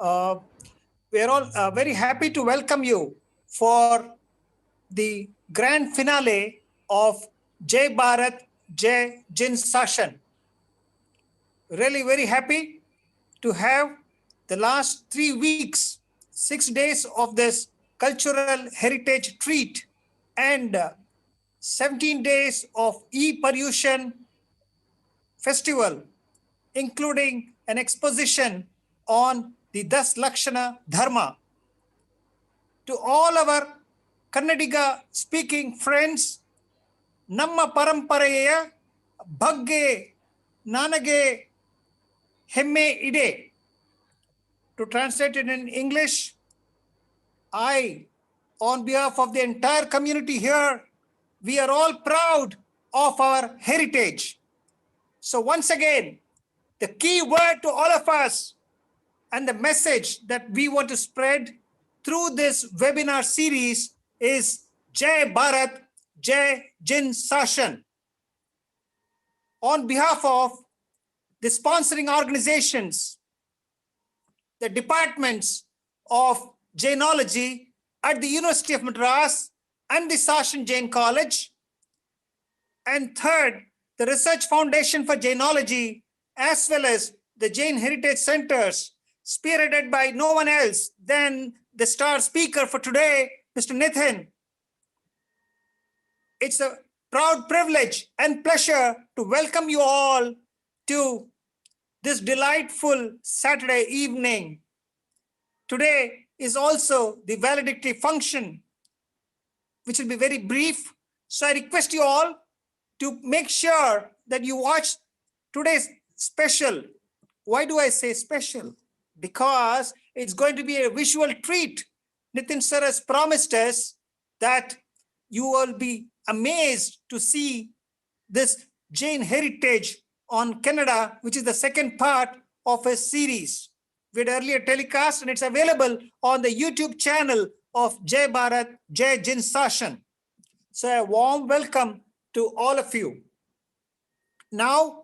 Uh, we are all very happy to welcome you for the grand finale of Jai Bharat, Jai Jin Sashan. Really very happy to have the last 3 weeks, 6 days of this cultural heritage treat and 17 days of e-Paryushan festival, including an exposition on the Das Lakshana Dharma. To all our Kannadiga speaking friends, Namma Parampareya Bhagge Nanage Hemme Ide. To translate it in English, I, on behalf of the entire community here, we are all proud of our heritage. So once again, the key word to all of us and the message that we want to spread through this webinar series is Jai Bharat, Jai Jin Sashan. On behalf of the sponsoring organizations, the departments of Jainology at the University of Madras and the Sashan Jain College, and third, the Research Foundation for Jainology, as well as the Jain Heritage Centers, spearheaded by no one else than the star speaker for today, Mr. Nitin. It's a proud privilege and pleasure to welcome you all to this delightful Saturday evening. Today is also the valedictory function, which will be very brief. So I request you all to make sure that you watch today's special. Why do I say special? Because it's going to be a visual treat. Nitin sir has promised us that you will be amazed to see this Jain Heritage on Canada, which is the second part of a series. We had earlier telecast and it's available on the YouTube channel of Jai Bharat, Jai Jin Sashan. So a warm welcome to all of you. Now,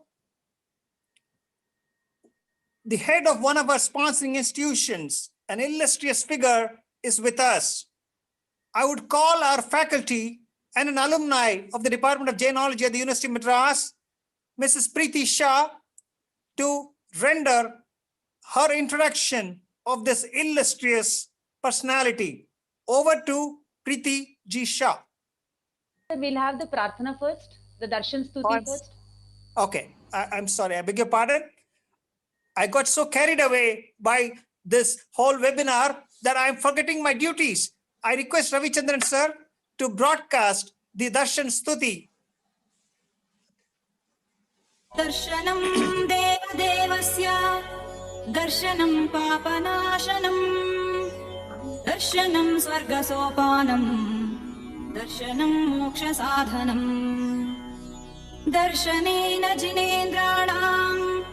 the head of one of our sponsoring institutions, an illustrious figure, is with us. I would call our faculty and an alumni of the Department of Jainology at the University of Madras, Mrs. Preeti Shah, to render her introduction of this illustrious personality. Over to Preeti Ji Shah. We'll have the Prarthana first, the Darshan Stuti first. Okay, I'm sorry, I beg your pardon. I got so carried away by this whole webinar that I'm forgetting my duties. I request Ravichandran sir to broadcast the Darshan Stuti. Darshanam Deva Devasya Darshanam Papanashanam Darshanam Swarga Sopanam Darshanam Moksha Sadhanam Darshanena Jinendranam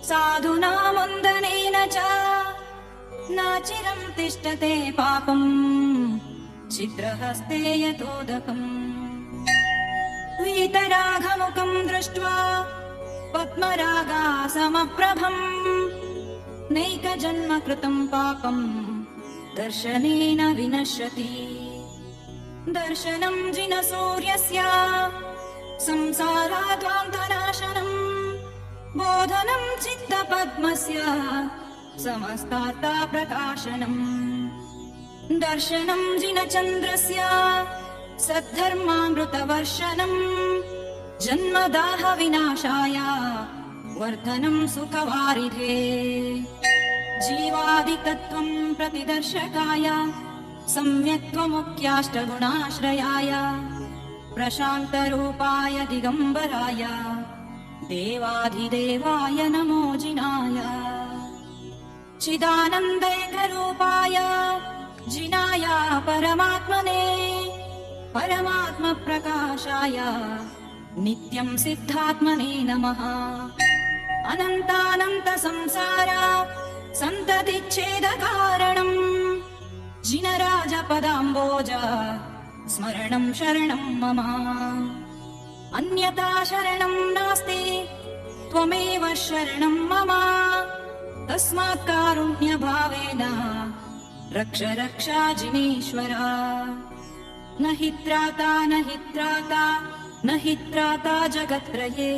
Sadhuna Mundanena Cha Nachiram Tishtate Papam Chitrahaste Yatodakam Vitaraghamukam Drashtva Padmaraga Samaprabham Naika Janma Kritam Papam Darshanena Vinashati Darshanam Jina Suryasya Samsara Dvantanashanam Bodhanam Chitta Padmasya Samastartha Prakashanam Darshanam Jina Chandrasya Saddharmamruta Varshanam Janmadaha Vinashaya Vardhanam Sukhawaridhe Jivadi Tattvam Pratidarshakaya Samyaktvamukyashta Gunashrayaya Prashanta Rupaya Digambaraya Devadhidevaya Namo Jinaya Chidanandeka Rupaya Jinaya Paramatmane Paramatma Prakashaya Nityam Siddhatmane Namaha Anantananta Samsara Santati Cheda Karanam Jinaraja Padamboja Smaranam Sharanam Mama Anyata Sharanam Nasti Tvameva Sharanam Mama Tasmat Karunya Bhave रक्ष रक्षा जिनेश्वर न हि त्राता न हि त्राता जगत्त्रये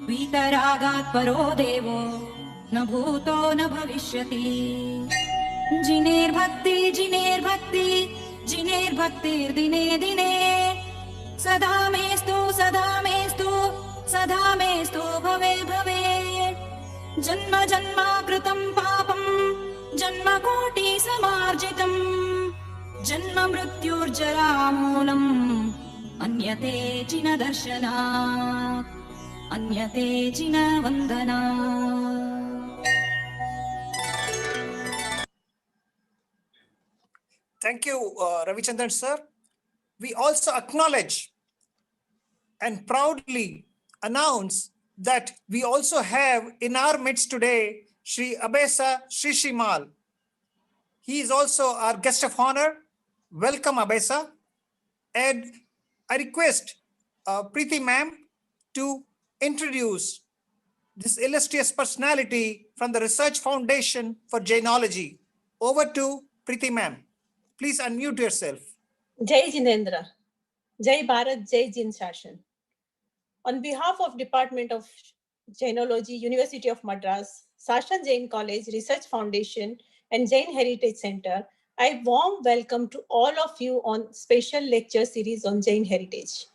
वीतरागात् परो देवो न भूतो न भविष्यति जिनेर्भक्तिर्दिने दिने सदा मेस्तु भवे जन्म जन्माकृतं पापं जन्मकोटि समार्जितं जन्म मृत्युर्जरामूलम् अन्यते जिन दर्शनात् अन्यते जिन वन्दनात्. Thank you, Ravichandran sir. We also acknowledge and proudly announce that we also have in our midst today Sri Abesa Shishimal. He is also our guest of honor. Welcome, Abesa. And I request Preeti ma'am to introduce this illustrious personality from the Research Foundation for Jainology. Over to Preeti ma'am. Please unmute yourself. Jai Jinendra, Jai Bharat, Jai Jain Shasun. On behalf of Department of Jainology, University of Madras, Shasun Jain College, Research Foundation, and Jain Heritage Center, I warm welcome to all of you on special lecture series on Jain Heritage.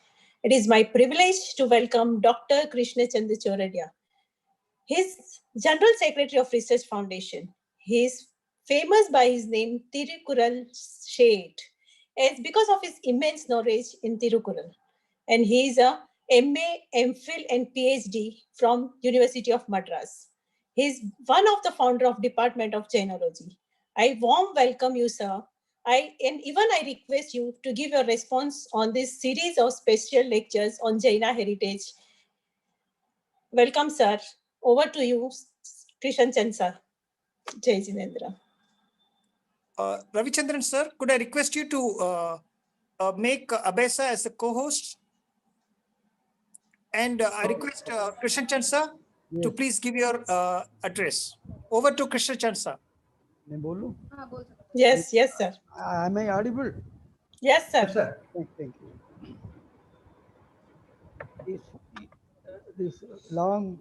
It is my privilege to welcome Dr. Krishna Chandra Choradia. He is General Secretary of Research Foundation. He is famous by his name Tirukural Shade, as because of his immense knowledge in Tirukural. And he is a MA, MPhil and PhD from University of Madras. He is one of the founder of Department of Jainology. I warm welcome you, sir. I request you to give your response on this series of special lectures on Jaina heritage. Welcome, sir. Over to you, Krishan Chand sir. Jai Jinendra. Ravichandran sir, could I request you to make Abesa as a co-host? And I request Krishna Chand sir to please give your address. Over to Krishna Chand sir. Yes, sir. Am I audible? Yes, sir. Yes, sir. Thank you. This long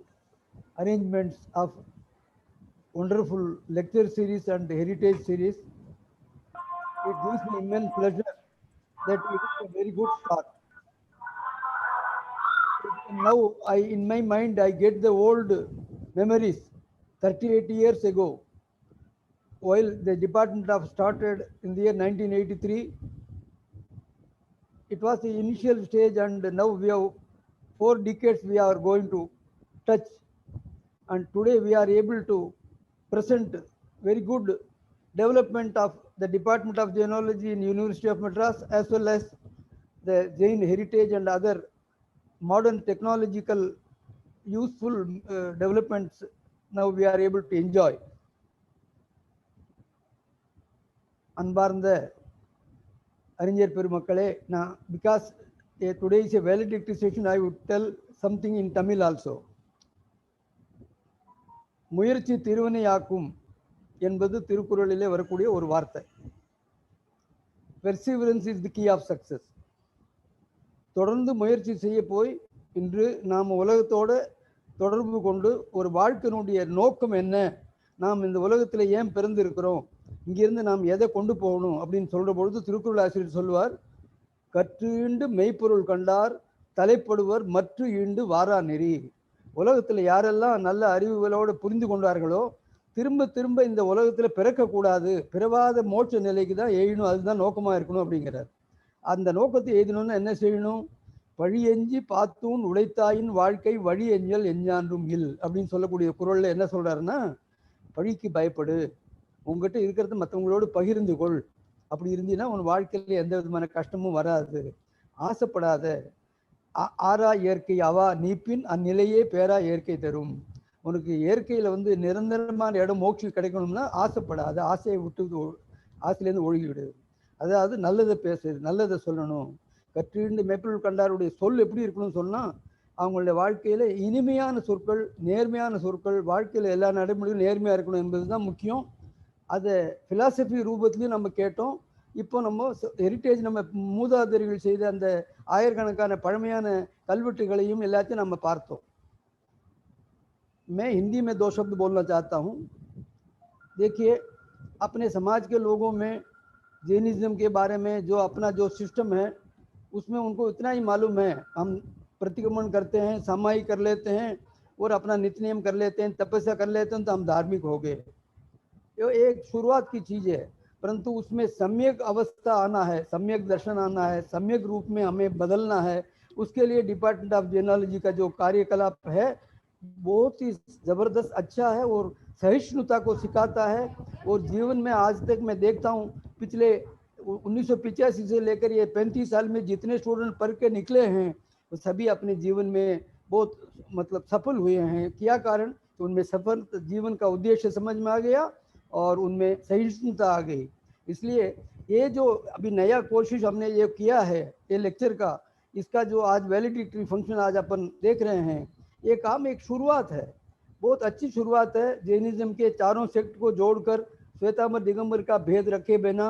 arrangements of wonderful lecture series and heritage series, it gives me immense pleasure that it is a very good start. Now, in my mind, I get the old memories 38 years ago, while the department of started in the year 1983. It was the initial stage, and now we have 4 decades we are going to touch, and today we are able to present very good development of the Department of Jainology in University of Madras, as well as the Jain Heritage and other modern technological useful developments now we are able to enjoy. அன்பார்ந்த அறிஞர் பெருமக்களே, because today is a valedictory session, I would tell something in Tamil also. முயற்சி திருவினையாக்கும் என்பது திருக்குறளிலே வரக்கூடிய ஒரு வார்த்தை. Perseverance is the key of success. தொடர்ந்து முயற்சி செய்ய போய் இன்று நாம் உலகத்தோட தொடர்பு கொண்டு ஒரு வாழ்க்கையினுடைய நோக்கம் என்ன, நாம் இந்த உலகத்தில் ஏன் பிறந்திருக்கிறோம், இங்கிருந்து நாம் எதை கொண்டு போகணும் அப்படின்னு சொல்ற பொழுது திருக்குறள் ஆசிரியர் சொல்வார், கற்று ஈண்டு மெய்ப்பொருள் கண்டார் தலைப்படுவர் மற்ற ஈண்டு வாரா நெறி. உலகத்தில் யாரெல்லாம் நல்ல அறிவுகளோடு புரிந்து கொண்டார்களோ திரும்ப திரும்ப இந்த உலகத்தில் பிறக்கக்கூடாது, பிறவாத மோட்ச நிலைக்கு தான் எழணும், அதுதான் நோக்கமாக இருக்கணும் அப்படிங்கிறார். அந்த நோக்கத்தை எழுதணும்னா என்ன செய்யணும்? பழியெஞ்சி பார்த்தூன் உழைத்தாயின் வாழ்க்கை வழி எஞ்சல் எஞ்ஞான்றும் இல் அப்படின்னு சொல்லக்கூடிய குறளில் என்ன சொல்கிறாருன்னா, பழிக்கு பயப்படு, உங்ககிட்ட இருக்கிறத மற்றவங்களோடு பகிர்ந்து கொள், அப்படி இருந்தீங்கன்னா உன் வாழ்க்கையில் எந்த விதமான கஷ்டமும் வராது, ஆசைப்படாத, ஆறா இயற்கை அவா நீப்பின் அந்நிலையே பேரா இயற்கை தரும். உனக்கு இயற்கையில் நிரந்தரமான இடம் மோட்சம் கிடைக்கணும்னா ஆசைப்படாத, ஆசையை விட்டு ஆசையிலேருந்து ஒழுகிவிடு. அதாவது நல்லதை பேசு, நல்லதை சொல்லணும். கற்றிண்டு மெய்ப்பொருள் கண்டாருடைய சொல் எப்படி இருக்கணும்னு சொன்னால், அவங்களுடைய வாழ்க்கையில் இனிமையான சொற்கள், நேர்மையான சொற்கள், வாழ்க்கையில் எல்லா நடைமுறையும் நேர்மையாக இருக்கணும் என்பது தான் முக்கியம். அதை ஃபிலாசபி ரூபத்துலையும் நம்ம கேட்டோம். இப்போ நம்ம ஹெரிட்டேஜ் நம்ம மூதாதையர்கள் செய்த அந்த ஆயிரக்கணக்கான பழமையான கல்வெட்டுகளையும் எல்லாத்தையும் நம்ம பார்த்தோம். मैं हिंदी में 2 शब्द बोलना चाहता हूँ. देखिए, अपने समाज के लोगों में जैनिज्म के बारे में जो अपना जो सिस्टम है उसमें उनको इतना ही मालूम है, हम प्रतिक्रमण करते हैं, सामाई कर लेते हैं और अपना नित्य नियम कर लेते हैं, तपस्या कर लेते हैं तो हम धार्मिक हो गए. ये एक शुरुआत की चीज़ है, परंतु उसमें सम्यक अवस्था आना है, सम्यक दर्शन आना है, सम्यक रूप में हमें बदलना है. उसके लिए डिपार्टमेंट ऑफ जेनोलॉजी का जो कार्यकलाप है बहुत ही ज़बरदस्त अच्छा है और सहिष्णुता को सिखाता है. और जीवन में आज तक मैं देखता हूँ पिछले 1985 से लेकर ये 35 साल में जितने स्टूडेंट पढ़ के निकले हैं वो सभी अपने जीवन में बहुत मतलब सफल हुए हैं. क्या कारण? तो उनमें सफल जीवन का उद्देश्य समझ में आ गया और उनमें सहिष्णुता आ गई. इसलिए ये जो अभी नया कोशिश हमने ये किया है ये लेक्चर का, इसका जो आज वैलिडिटी फंक्शन आज अपन देख रहे हैं, ये काम एक शुरुआत है, बहुत अच्छी शुरुआत है. जैनिज्म के चारों सेक्ट को जोड़कर श्वेतांबर दिगंबर का भेद रखे बिना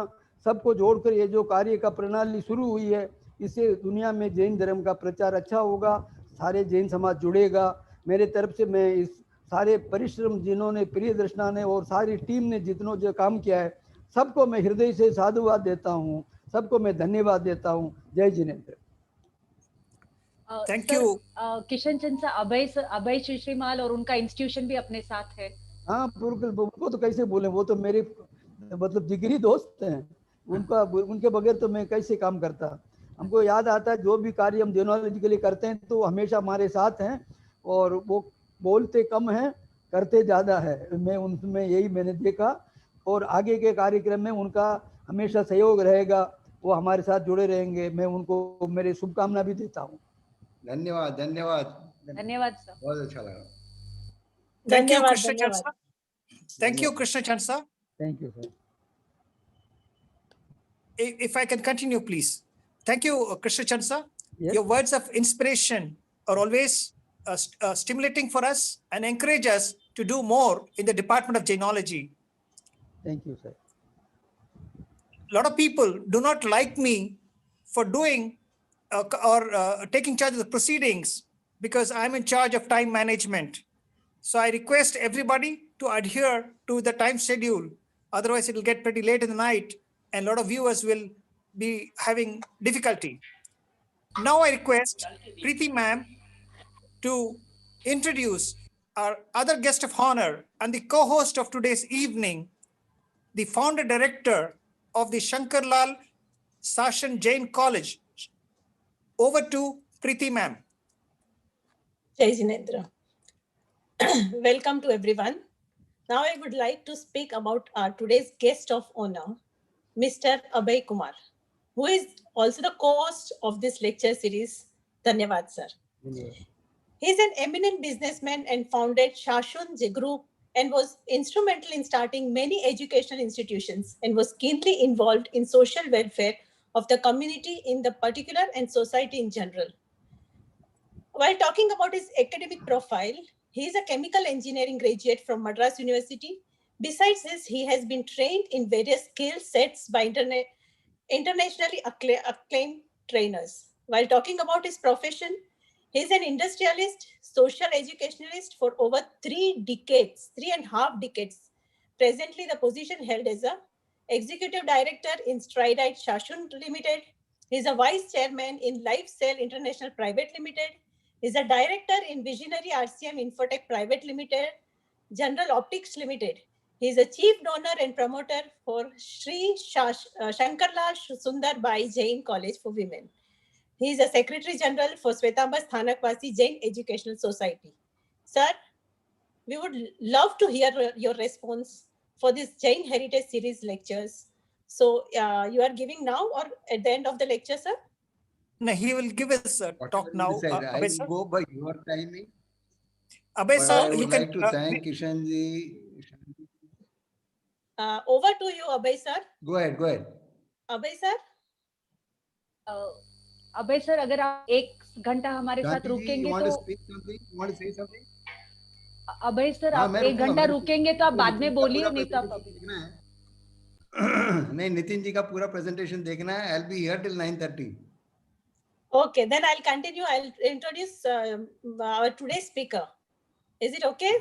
सबको जोड़कर ये जो कार्य का प्रणाली शुरू हुई है, इससे दुनिया में जैन धर्म का प्रचार अच्छा होगा, सारे जैन समाज जुड़ेगा. मेरे तरफ से मैं इस सारे परिश्रम जिन्होंने प्रिय दर्शना ने और सारी टीम ने जितनों जो काम किया है सबको मैं हृदय से साधुवाद देता हूँ, सबको मैं धन्यवाद देता हूँ. जय Jinendra. Thank you. Kishan Chand sir, Abhay Shrimal और उनका इंस्टीट्यूशन भी अपने साथ है. हाँ बिल्कुल, उनको तो कैसे बोले, वो तो मेरे मतलब जिगरी दोस्त हैं. उनका उनके बगैर तो मैं कैसे काम करता. हमको याद आता है जो भी कार्य हम जेनोलॉजी के लिए करते हैं तो हमेशा हमारे साथ हैं और वो बोलते कम हैं करते ज़्यादा है. मैं उनमें यही मैंने देखा और आगे के कार्यक्रम में उनका हमेशा सहयोग रहेगा, वो हमारे साथ जुड़े रहेंगे. मैं उनको मेरी शुभकामना भी देता हूँ. धन्यवाद धन्यवाद धन्यवाद सर. बहुत अच्छा लगा. थैंक यू धन्यवाद, कृष्ण चंद धन्यवाद. Sir. Thank you Krishna Chand sir. Thank you sir. If I can continue, please. Thank you, Krishna Chand sir. Yes. Your words of inspiration are always stimulating for us and encourage us to do more in the Department of Jainology. Thank you, sir. A lot of people do not like me for doing or taking charge of the proceedings because I'm in charge of time management. So I request everybody to adhere to the time schedule. Otherwise, it will get pretty late in the night and a lot of viewers will be having difficulty. Now I request Preeti ma'am to introduce our other guest of honor and the co-host of today's evening, the founder director of the Shankarlal Shasun Jain College. Over to Preeti ma'am. Jai Jinendra. Welcome to everyone. Now I would like to speak about our today's guest of honor, Mr. Abhay Kumar, who is also the co-host of this lecture series. Dhanyavad, sir. He is an eminent businessman and founded Shasun Group and was instrumental in starting many educational institutions and was keenly involved in social welfare of the community in the particular and society in general. While talking about his academic profile, he is a chemical engineering graduate from Madras University. Besides this, he has been trained in various skill sets by internationally acclaimed trainers. While talking about his profession, he is an industrialist, social educationalist for over 3.5 decades. Presently, the position held as a executive director in Stridite Shasun Limited. He is a vice chairman in Lifecell International Private Limited. He is a director in Visionary RCM Infotech Private Limited, General Optics Limited. He is a chief donor and promoter for Sri Shankarlal Sundar Bai Jain College for Women. He is a Secretary General for Svetambar Sthanakvasi Jain Educational Society. Sir, we would love to hear your response for this Jain Heritage Series lectures. So you are giving now or at the end of the lecture, sir? No, he will give us a talk now. I will go by your timing. Abhay sir, I would you can like to thank Kishanji. Over to you, Abhay sir. Go ahead, go ahead. Abhay sir. Abhay sir, अगर आप 1 घंटा हमारे साथ रुकेंगे तो अभय sir आप 1 घंटा रुकेंगे तो आप बाद में बोलिए, नहीं तो आप नहीं, नितिन जी का पूरा presentation देखना है. I'll be here till 9:30. Okay, then I'll continue. I'll introduce our today's speaker. Is it okay,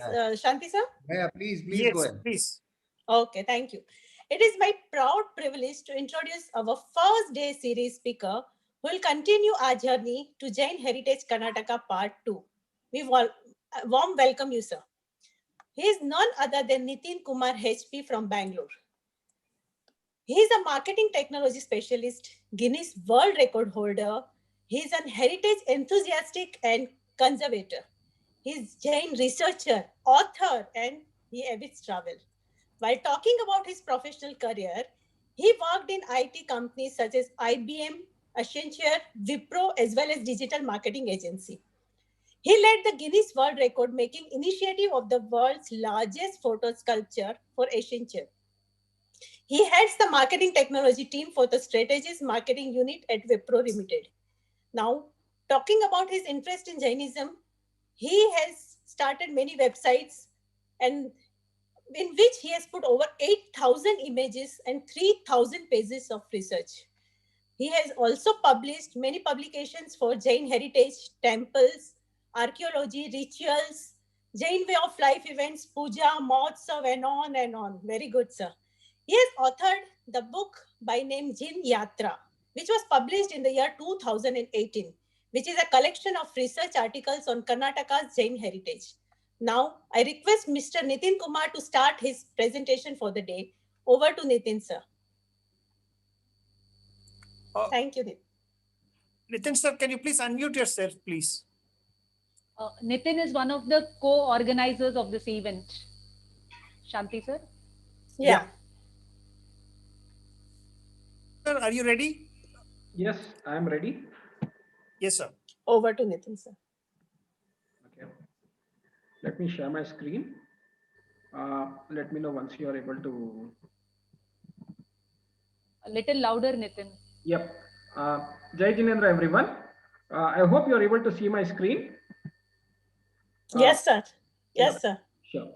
Shanti sir? Yeah, please go Yes, ahead. please. Okay, thank you. It is my proud privilege to introduce our first day series speaker who will continue our journey to Jain Heritage Karnataka Part 2. We warm welcome you, sir. He is none other than Nitin Kumar HP from Bangalore. He is a marketing technology specialist, Guinness World Record holder. He is an heritage enthusiastic and conservator. He is Jain researcher, author, and he evits travel. While talking about his professional career, he worked in IT companies such as IBM, Accenture, Wipro, as well as digital marketing agency. He led the Guinness World Record making initiative of the world's largest photo sculpture for Accenture. He heads the marketing technology team for the strategies marketing unit at Wipro Limited. Now, talking about his interest in Jainism, he has started many websites and in which he has put over 8,000 images and 3,000 pages of research. He has also published many publications for Jain heritage, temples, archaeology, rituals, Jain way of life events, puja, mahotsav, and on and on. Very good, sir. He has authored the book by name Jain Yatra, which was published in the year 2018, which is a collection of research articles on Karnataka's Jain heritage. Now, I request Mr. Nitin Kumar to start his presentation for the day. Over to Nitin, sir. Thank you, Nitin. Nitin sir, can you please unmute yourself, please? Nitin is one of the co-organizers of this event. Shanti sir? Yeah. Sir, are you ready? Yes, I am ready. Yes, sir. Over to Nitin, sir. Okay. Let me share my screen. Let me know once you are able to. A little louder, Nitin. Yep. Jai Jinendra, everyone. I hope you are able to see my screen. Yes, sir. Yes, yeah, sir. Sure.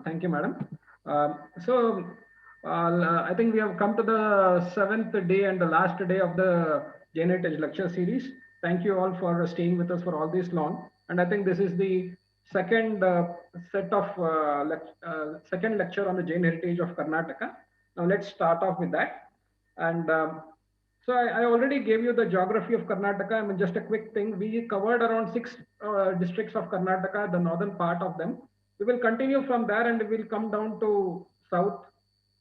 Thank you, madam. I think we have come to the 7th day and the last day of the Jain Heritage lecture series. Thank you all for staying with us for all this long. And I think this is the second set of second lecture on the Jain Heritage of Karnataka. Now let's start off with that. And so I already gave you the geography of Karnataka. I mean, just a quick thing. We covered around 6 districts of Karnataka, the northern part of them. We will continue from there and we will come down to south,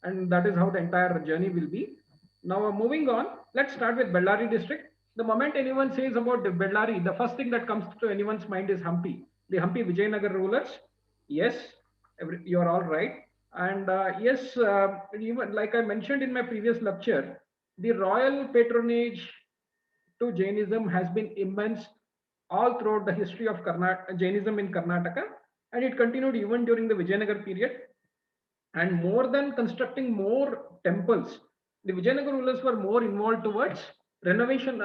and that is how the entire journey will be. Now moving on, let's start with Bellary district. The moment anyone says about the Bellary, the first thing that comes to anyone's mind is Hampi. The Hampi Vijayanagar rulers. Yes, you are all right. And yes, even like I mentioned in my previous lecture, the royal patronage to Jainism has been immense all throughout the history of Jainism in Karnataka, and it continued even during the Vijayanagar period. And more than constructing more temples, the Vijayanagar rulers were more involved towards renovation,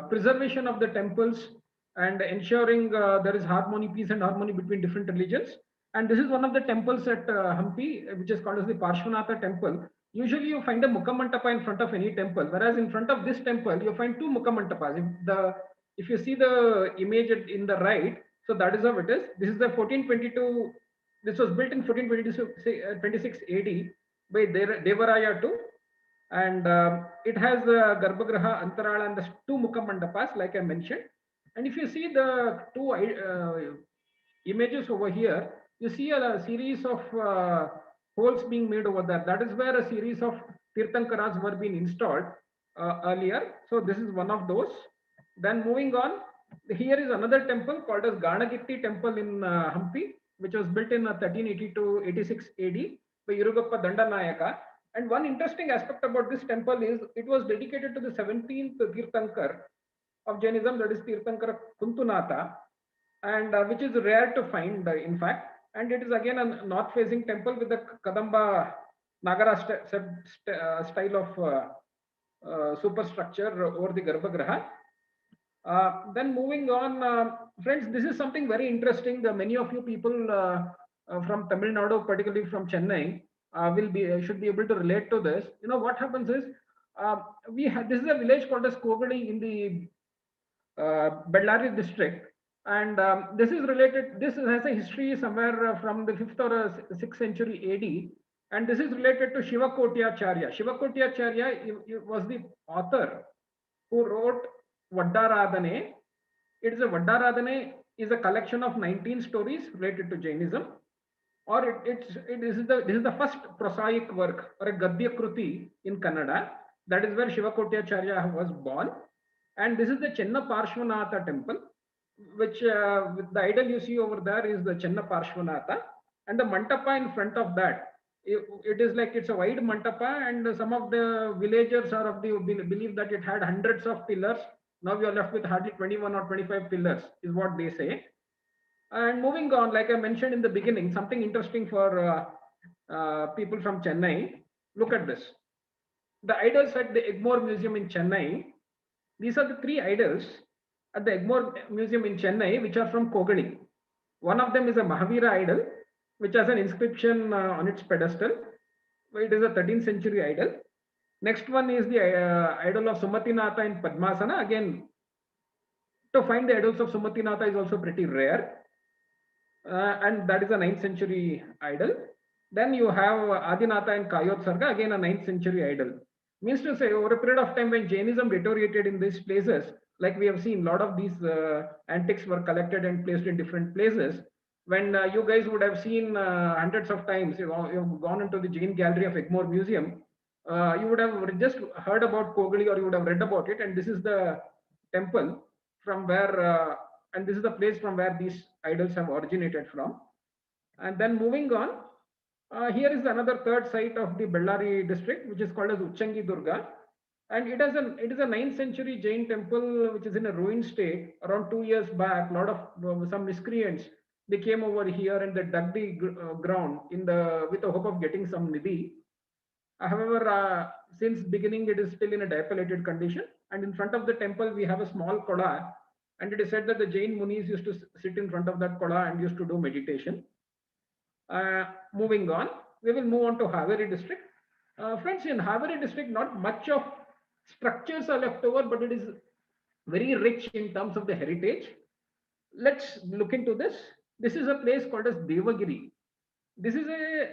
preservation of the temples and ensuring there is harmony, peace and harmony between different religions. And this is one of the temples at Hampi, which is called as the Parshvanatha temple. Usually you find a Mukhamantapa in front of any temple, whereas in front of this temple, you find 2 Mukhamantapas. If you see the image in the right, so that is how it is. This is the 1422. This was built in 1426 AD by Devaraya II, and it has the Garbhagraha, Antarala, and the 2 Mukhamandapas, like I mentioned. And if you see the 2 images over here, you see a series of holes being made over there. That is where a series of Tirthankaras were being installed earlier. So this is one of those. Then moving on, here is another temple called as Ganagatti temple in Hampi, which was built in 1382-86 AD by Irugappa Dandanayaka. And one interesting aspect about this temple is it was dedicated to the 17th Tirthankar of Jainism, that is Tirthankara Kuntunatha, and which is rare to find, in fact. And it is again a north-facing temple with the Kadamba Nagara style of superstructure over the Garbhagraha. Then moving on, friends, this is something very interesting. Many of you people from Tamil Nadu, particularly from Chennai, should be able to relate to this. You know what happens is, this is a village called as Kogadi in the Bellary district, and this is related. This has a history somewhere from the 5th or 6th century AD, and this is related to Shivakotyacharya. Shivakotyacharya was the author who wrote Vaddaradhane. It is a Vaddaradhane is a collection of 19 stories related to Jainism, or this is the first prosaic work or a Gadya Kruti in Kannada. That is where Shivakotyacharya was born. And this is the Chenna Parshvanatha temple, which with the idol you see over there is the Chenna Parshvanatha. And the mantapa in front of that, it is like it's a wide mantapa, and some of the villagers are of the believe that it had hundreds of pillars. Now we are left with hardly 21 or 25 pillars, is what they say. And moving on, like I mentioned in the beginning, something interesting for people from Chennai. Look at this. The idols at the Egmore Museum in Chennai. These are the 3 idols at the Egmore Museum in Chennai, which are from Kogadi. One of them is a Mahavira idol, which has an inscription on its pedestal. It is a 13th century idol. Next one is the idol of Sumatinatha in Padmasana. Again, to find the idols of Sumatinatha is also pretty rare. And that is a 9th century idol. Then you have Adinatha in Kayotsarga, again a 9th century idol. Means to say, over a period of time when Jainism deteriorated in these places, like we have seen, a lot of these antiques were collected and placed in different places. When you guys would have seen hundreds of times, you've gone into the Jain gallery of Egmore Museum, you would have just heard about Kogadi, or you would have read about it. And this is the temple from where, and this is the place from where these idols have originated from. And then moving on, here is another third site of the Bellary district, which is called as Uchangi Durga. And it is a 9th century Jain temple, which is in a ruined state. Around 2 years back, a lot of some miscreants, they came over here and they dug the ground with the hope of getting some nidhi. However, since beginning, it is still in a dilapidated condition. And in front of the temple, we have a small kola. And it is said that the Jain munis used to sit in front of that kola and used to do meditation. Moving on, we will move on to Haveri district. Friends, in Haveri district, not much of structures are left over, but it is very rich in terms of the heritage. Let's look into this. This is a place called as Devagiri. This is a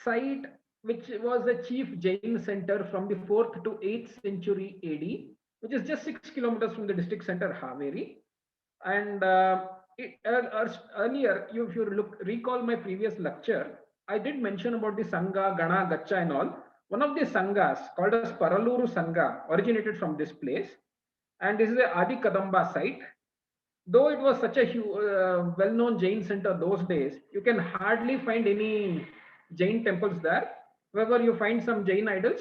site which was a chief Jain center from the 4th to 8th century AD, which is just 6 kilometers from the district center Haveri. And earlier, if you recall my previous lecture, I did mention about the Sangha, Gana, Gacha and all. One of the Sanghas called as Paraluru Sangha originated from this place. And this is a Adi Kadamba site. Though it was such a well-known Jain center those days, you can hardly find any Jain temples there. However, you find some Jain idols.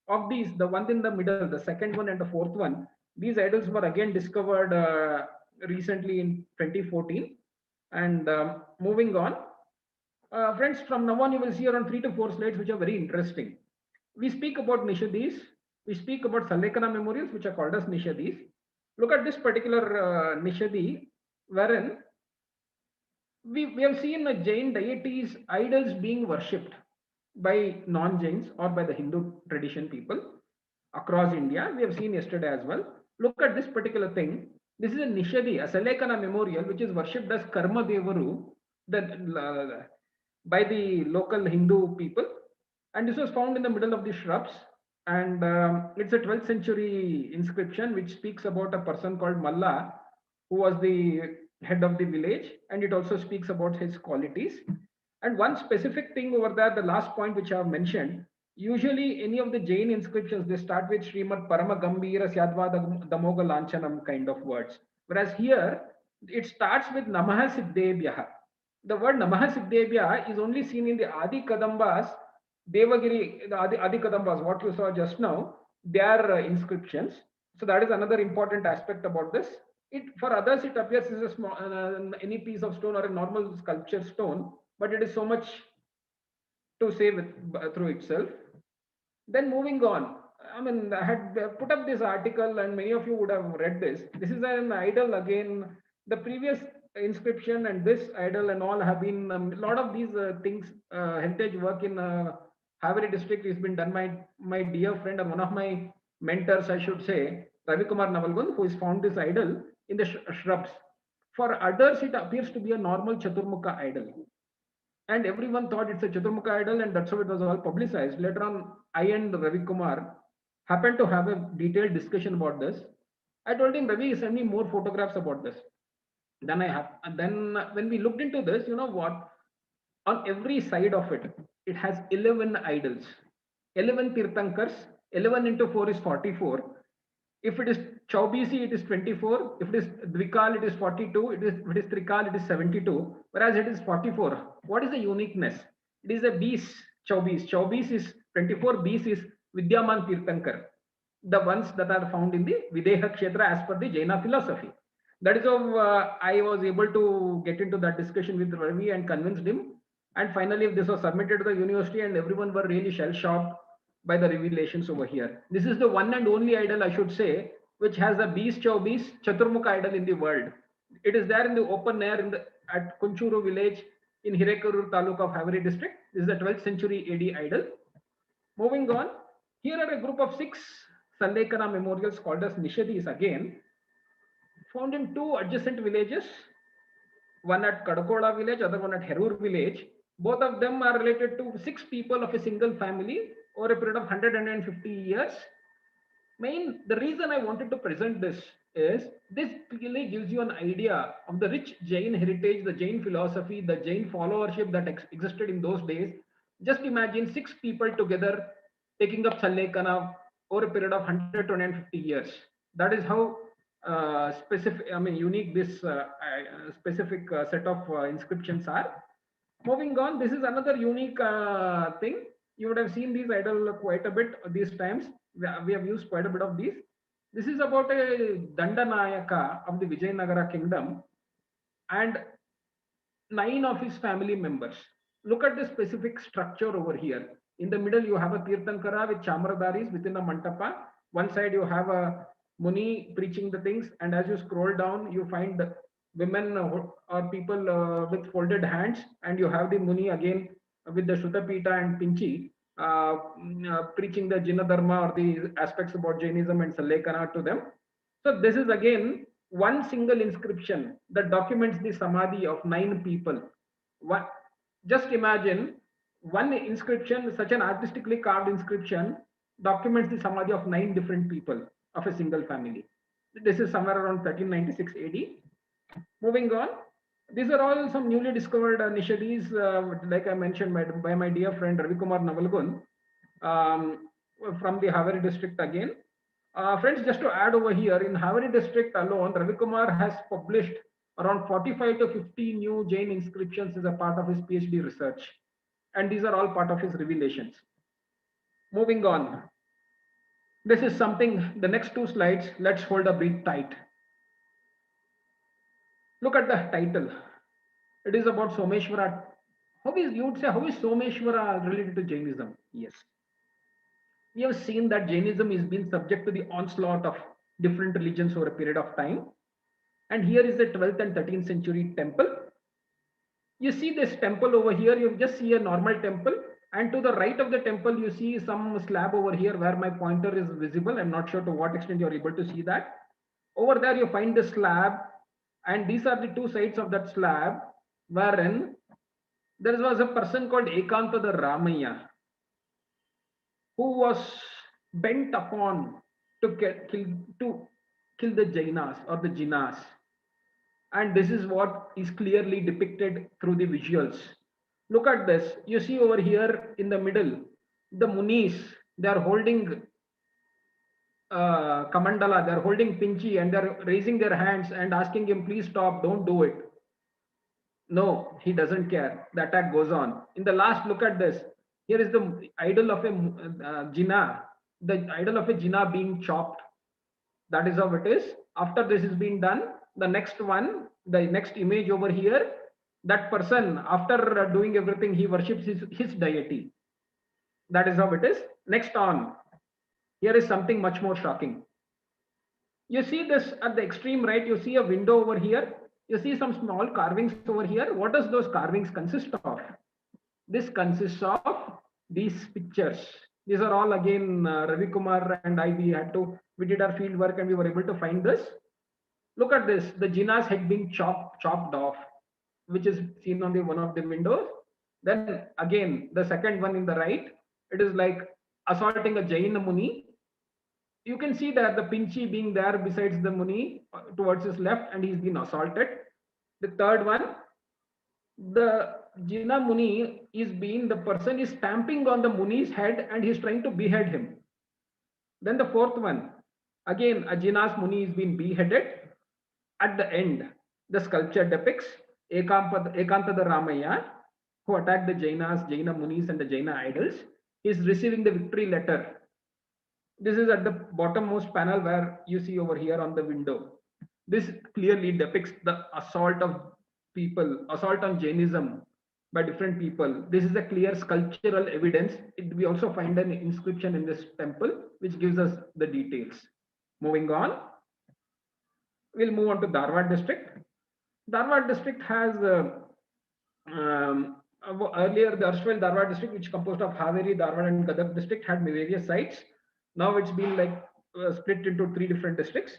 Of these, the one in the middle, the second one and the fourth one, these idols were again discovered recently in 2014. And moving on, friends, from now on you will see around 3 to 4 slides which are very interesting. We speak about Nishadis, we speak about Salekana memorials which are called as Nishadis. Look at this particular Nishadi, wherein we have seen the Jain deities, idols being worshipped by non-Jains or by the Hindu tradition people across India. We have seen yesterday as well. Look at this particular thing. This is a Nishadi, a Salekana memorial, which is worshipped as Karma Devaru by the local Hindu people. And this was found in the middle of the shrubs. And it's a 12th century inscription, which speaks about a person called Malla, who was the head of the village. And it also speaks about his qualities. And one specific thing over there, the last point which I have mentioned, usually any of the Jain inscriptions, they start with Srimad Paramagambira Syadva Damoga Lanchanam kind of words. Whereas here, it starts with Namaha Siddhebhyaha. The word Namaha Siddhebhyaha is only seen in the Adi Kadambas, Devagiri, the Adi Kadambas, what you saw just now, their inscriptions. So that is another important aspect about this. For others, it appears as a small, any piece of stone or a normal sculpture stone, but it is so much to say through itself. Then moving on, I mean, I had put up this article and many of you would have read this. This is an idol again. The previous inscription and this idol and all have been, a lot of these things, heritage work in Haveri district has been done by my dear friend and one of my mentors, I should say, Ravi Kumar Navalgund, who has found this idol in the shrubs. For others, it appears to be a normal Chaturmukha idol. And everyone thought it's a Chaturmukha idol, and that's how it was all publicized. Later on, I and Ravi Kumar happened to have a detailed discussion about this. I told him, Ravi, send me more photographs about this. Then when we looked into this, you know what? On every side of it, it has 11 idols, 11 Tirthankars. 11 into 4 is 44. If it is Chaubisi, it is 24. If it is Dvikal, it is 42. If it is Trikal, it is 72. Whereas it is 44. What is the uniqueness? It is a Bees, Chaubis. Chaubis is 24. Bees is Vidyaman Tirthankar. The ones that are found in the Videha Kshetra as per the Jaina philosophy. That is how I was able to get into that discussion with Ravi and convinced him. And finally, this was submitted to the university, and everyone were really shell-shocked by the revelations over here. This is the one and only idol, I should say, which has a Beast Chaubis Chaturmukha idol in the world. It is there in the open air at Kunchuru village in Hirekarur Taluk of Haveri district. This is a 12th century AD idol. Moving on, here are a group of 6 Sallekana memorials called as Nishadis again, found in 2 adjacent villages, one at Kadakoda village, other one at Herur village. Both of them are related to 6 people of a single family over a period of 150 years. The reason I wanted to present this is this clearly gives you an idea of the rich Jain heritage, the Jain philosophy, the Jain followership that existed in those days. Just imagine 6 people together taking up Sallekana over a period of 150 years. That is how unique this specific set of inscriptions are. Moving on, this is another unique thing. You would have seen these idols quite a bit these times. We have used quite a bit of these. This is about a Dandanayaka of the Vijayanagara kingdom and 9 of his family members. Look at the specific structure over here. In the middle, you have a Tirthankara with Chamradaris within a Mantapa. One side, you have a Muni preaching the things, and as you scroll down, you find the women or people with folded hands, and you have the Muni again with the Shrutapita and Pinchi preaching the Jina Dharma or the aspects about Jainism and Sallekana to them. So this is again one single inscription that documents the Samadhi of 9 people. Just imagine one inscription, such an artistically carved inscription, documents the Samadhi of 9 different people of a single family. This is somewhere around 1396 AD. Moving on, these are all some newly discovered Nishadis, like I mentioned, by my dear friend Ravi Kumar Navalgund from the Haveri district again. Friends, just to add over here, in Haveri district alone, Ravi Kumar has published around 45 to 50 new Jain inscriptions as a part of his PhD research. And these are all part of his revelations. Moving on. This is something, the next 2 slides, let's hold a breath tight. Look at the title. It is about Someshwara. You would say, how is Someshwara related to Jainism? Yes. We have seen that Jainism is being subject to the onslaught of different religions over a period of time. And here is the 12th and 13th century temple. You see this temple over here, you just see a normal temple. And to the right of the temple, you see some slab over here where my pointer is visible. I'm not sure to what extent you're able to see that. Over there, you find the slab. And these are the 2 sides of that slab, wherein there was a person called Ekanta the Ramaya, who was bent upon to kill the Jainas or the Jinas. And this is what is clearly depicted through the visuals. Look at this. You see over here in the middle, the Munis, they are holding Kamandala, they are holding Pinchi, and they are raising their hands and asking him, please stop, don't do it. No, he doesn't care. The attack goes on. In the last, look at this. Here is the idol of a Jinnah, the idol of a Jinnah being chopped. That is how it is. After this is being done, the next one, the next image over here, that person, after doing everything, he worships his deity. That is how it is. Next on. Here is something much more shocking. You see this at the extreme right, you see a window over here. You see some small carvings over here. What does those carvings consist of? This consists of these pictures. These are all again Ravi Kumar and I, we did our field work and we were able to find this. Look at this, the Jinnah's head being chopped off, which is seen on the one of the windows. Then again, the second one in the right, it is like assaulting a Jain Muni. You can see that the Pinchi being there besides the Muni towards his left, and he's been assaulted. The third one, the Jinnah Muni the person is stamping on the Muni's head and he's trying to behead him. Then the fourth one, again, a Jinnah's Muni is being beheaded. At the end, the sculpture depicts Ekantada Ramaya, who attacked the Jaina Munis and the Jaina idols. He is receiving the victory letter. This is at the bottommost panel where you see over here on the window. This clearly depicts the assault of people, assault on Jainism by different people. This is a clear sculptural evidence. We also find an inscription in this temple which gives us the details. Moving on, we'll move on to Dharwad district. Dharwad district has earlier the erstwhile Dharwad district, which composed of Haveri, Dharwad and Gadag district, had various sites. Now it's been like split into 3 different districts.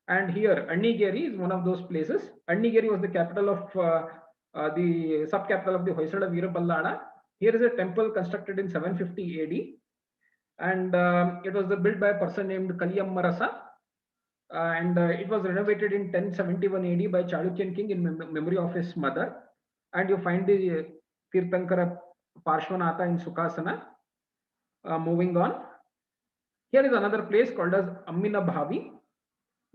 And here Annigeri is one of those places. Annigeri was the capital of the sub-capital of the Hoysala Veerapallada. Here is a temple constructed in 750 AD. And it was built by a person named Kaliyammarasa. And it was renovated in 1071 AD by Chalukyan king in memory of his mother. And you find the Tirthankara Parshvanatha in Sukhasana. Moving on. Here is another place called as Ammina Bhavi.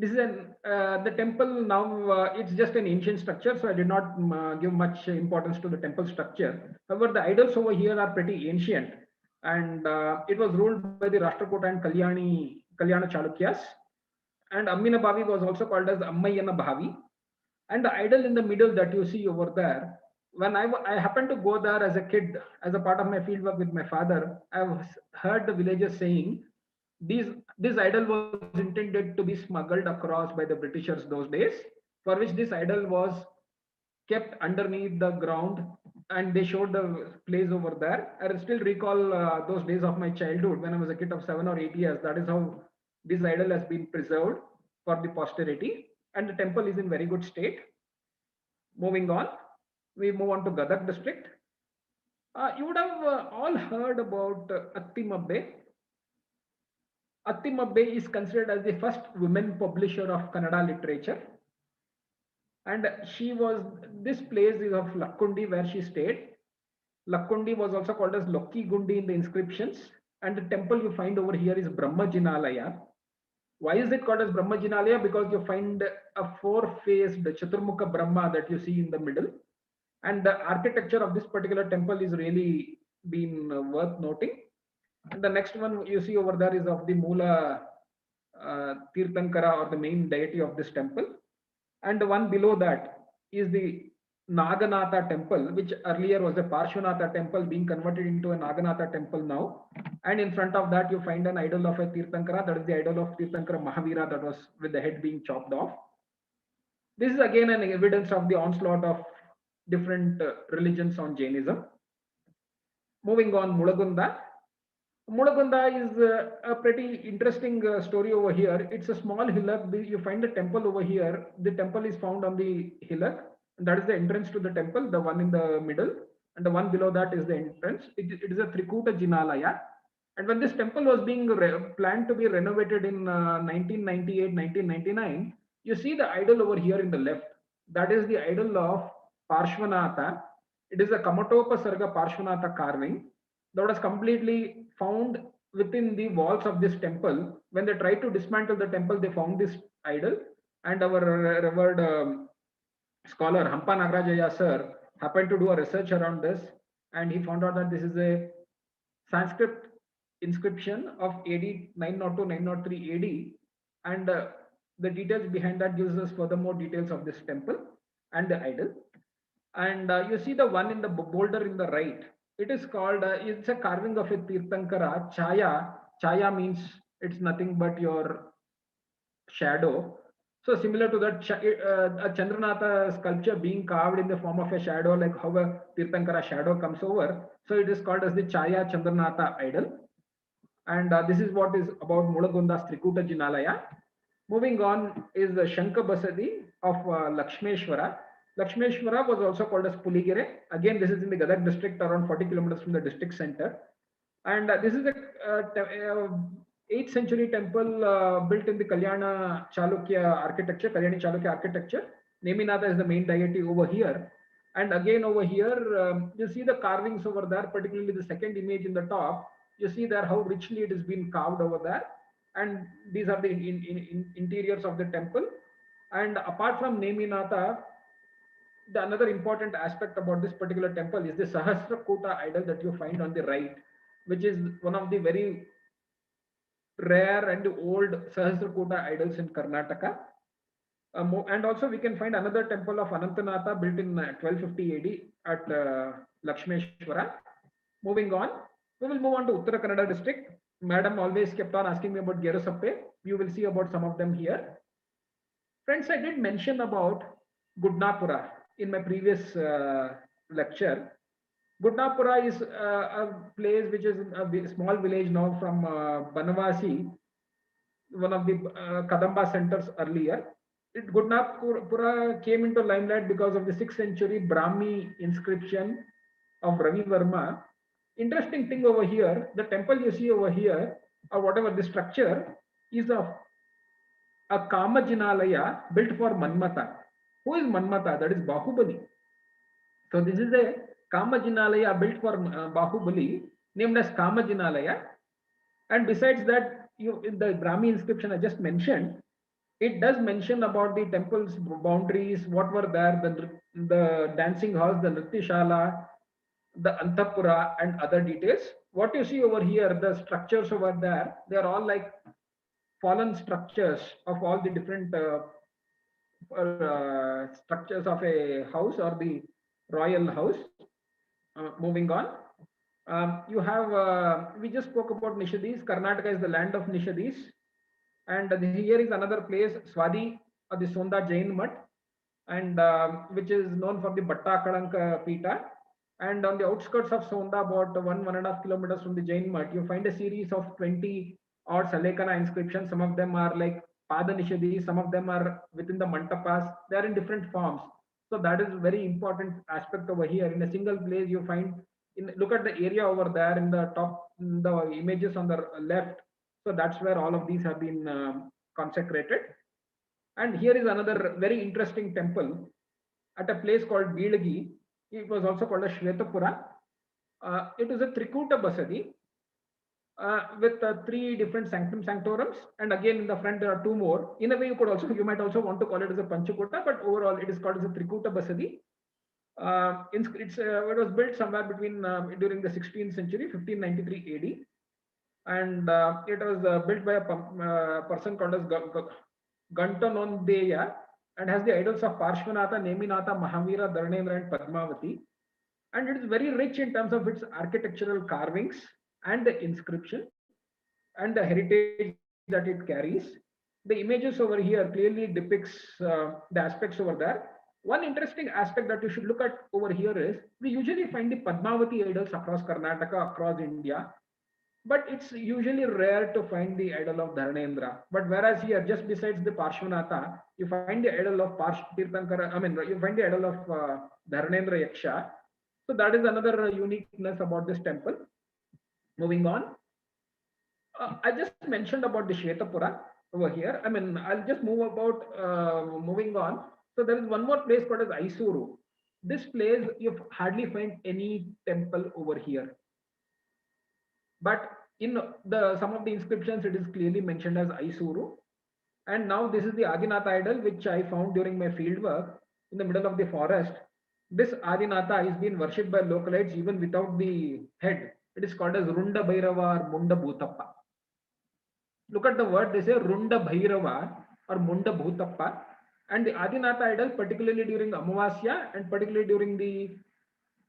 This is the temple now, it's just an ancient structure, so I did not give much importance to the temple structure. However, the idols over here are pretty ancient, and it was ruled by the Rashtrakuta and Kalyana Chalukyas. And Ammina Bhavi was also called as Ammayana Bhavi. And the idol in the middle that you see over there, when I happened to go there as a kid, as a part of my fieldwork with my father, I've heard the villagers saying, this idol was intended to be smuggled across by the Britishers those days, for which this idol was kept underneath the ground, and they showed the place over there. I still recall those days of my childhood when I was a kid of 7 or 8 years. That is how this idol has been preserved for the posterity, and the temple is in very good state. Moving on, we move on to Gadag district. You would have all heard about Attimabbe. Attimabbe is considered as the first women publisher of Kannada literature. And this place is of Lakkundi where she stayed. Lakkundi was also called as Lokki Gundi in the inscriptions. And the temple you find over here is Brahma Jinalaya. Why is it called as Brahma Jinalaya? Because you find a 4-faced Chaturmukha Brahma that you see in the middle. And the architecture of this particular temple is really been worth noting. And the next one you see over there is of the Mula Tirthankara, or the main deity of this temple. And the one below that is the Naganatha temple, which earlier was a Parshvanatha temple being converted into a Naganatha temple now. And in front of that you find an idol of a Tirthankara, that is the idol of Tirthankara Mahavira, that was with the head being chopped off. This is again an evidence of the onslaught of different religions on Jainism. Moving on, Mulagunda. Mulagunda is a pretty interesting story over here. It's a small hillock. You find the temple over here. The temple is found on the hillock. And that is the entrance to the temple, the one in the middle. And the one below that is the entrance. It is a Trikuta Jinalaya. And when this temple was being planned to be renovated in 1998, 1999, you see the idol over here in the left. That is the idol of Parshvanatha. It is a Kamatopa Sarga Parshvanatha carving that was completely found within the walls of this temple. When they tried to dismantle the temple, they found this idol, and our revered scholar Hampa Nagarajaya sir happened to do a research around this, and he found out that this is a Sanskrit inscription of AD 902-903 AD, and the details behind that gives us further more details of this temple and the idol. And you see the one in the boulder in the right. It is called, it's a carving of a Tirthankara, Chaya. Chaya means it's nothing but your shadow. So similar to that, a Chandranatha sculpture being carved in the form of a shadow, like how a Tirthankara shadow comes over. So it is called as the Chaya Chandranatha idol. And this is what is about Mulagunda's Trikuta Jinalaya. Moving on is the Shanka Basadi of Lakshmeshwara. Lakshmeshwara was also called as Puligere. Again, this is in the Gadag district, around 40 kilometers from the district center. And this is a 8th century temple built in the Kalyana Chalukya architecture, Kalyani Chalukya architecture. Neminatha is the main deity over here. And again over here, you see the carvings over there, particularly the second image in the top. You see there how richly it has been carved over there. And these are the interiors of the temple. And apart from Neminatha, the another important aspect about this particular temple is the Sahasrakota idol that you find on the right, which is one of the very rare and old Sahasrakota idols in Karnataka. And also we can find another temple of Anantanatha built in 1250 AD at Lakshmeshwara. Moving on, we will move on to Uttara Kannada district. Madam always kept on asking me about Gerusappe. You will see about some of them here. Friends, I did mention about Gudnapura in my previous lecture. Gudnapura is a place which is a small village now from Banavasi, one of the Kadamba centers earlier. Gudnapura came into limelight because of the 6th century Brahmi inscription of Ravi Verma. Interesting thing over here, the temple you see over here, or whatever the structure, is a Kamajinalaya built for Manmata. Who is Manmata? That is Bahubali. So this is a Kamajinalaya built for Bahubali, named as Kamajinalaya. And besides that, in the Brahmi inscription I just mentioned, it does mention about the temple's boundaries, what were there, the dancing halls, the Nrityashala, the Antapura, and other details. What you see over here, the structures over there, they are all like fallen structures of all the different structures of a house or the royal house. Moving on, you have, we just spoke about Nishadis. Karnataka is the land of Nishadis. And here is another place, Swadi, the Sonda Jain Mutt, and which is known for the Bhatta Kalanka Pita. And on the outskirts of Sonda, about 1.5 kilometers from the Jain Mutt, you find a series of 20 odd Salekana inscriptions. Some of them are like Pada Nishadi, some of them are within the Mantapas. They are in different forms. So that is a very important aspect over here. In a single place, you find, look at the area over there in the top, the images on the left. So that's where all of these have been consecrated. And here is another very interesting temple at a place called Beelagi. It was also called a Shvetapura. It is a Trikuta Basadi with 3 different sanctum sanctorums. And again, in the front, there are 2 more. In a way, you might also want to call it as a Panchakuta, but overall, it is called as a Trikuta Basadi. It was built somewhere between during the 16th century, 1593 AD. And it was built by a person called as Gantanondeya, and has the idols of Parshvanatha, Neminatha, Mahavira, Dharnendra, and Padmavati. And it is very rich in terms of its architectural carvings and the inscription and the heritage that it carries. The images over here clearly depicts the aspects over there. One interesting aspect that you should look at over here is we usually find the Padmavati idols across Karnataka, across India, but it's usually rare to find the idol of Dharnendra. But whereas here, just besides the Parshvanatha, you find the idol of Tirthankara, you find the idol of Dharnendra Yaksha. So that is another uniqueness about this temple. Moving on, I just mentioned about the Shvetapura over here. I'll just moving on. So there is one more place called as Aisuru. This place, you hardly find any temple over here. But in some of the inscriptions, it is clearly mentioned as Aisuru. And now this is the Adinatha idol, which I found during my field work in the middle of the forest. This Adinatha is being worshipped by localites even without the head. It is called as Runda Bhairava or Munda Bhutappa. Look at the word, they say Runda Bhairava or Munda Bhutappa. And the Adinatha idol, particularly during Amavasya and particularly during the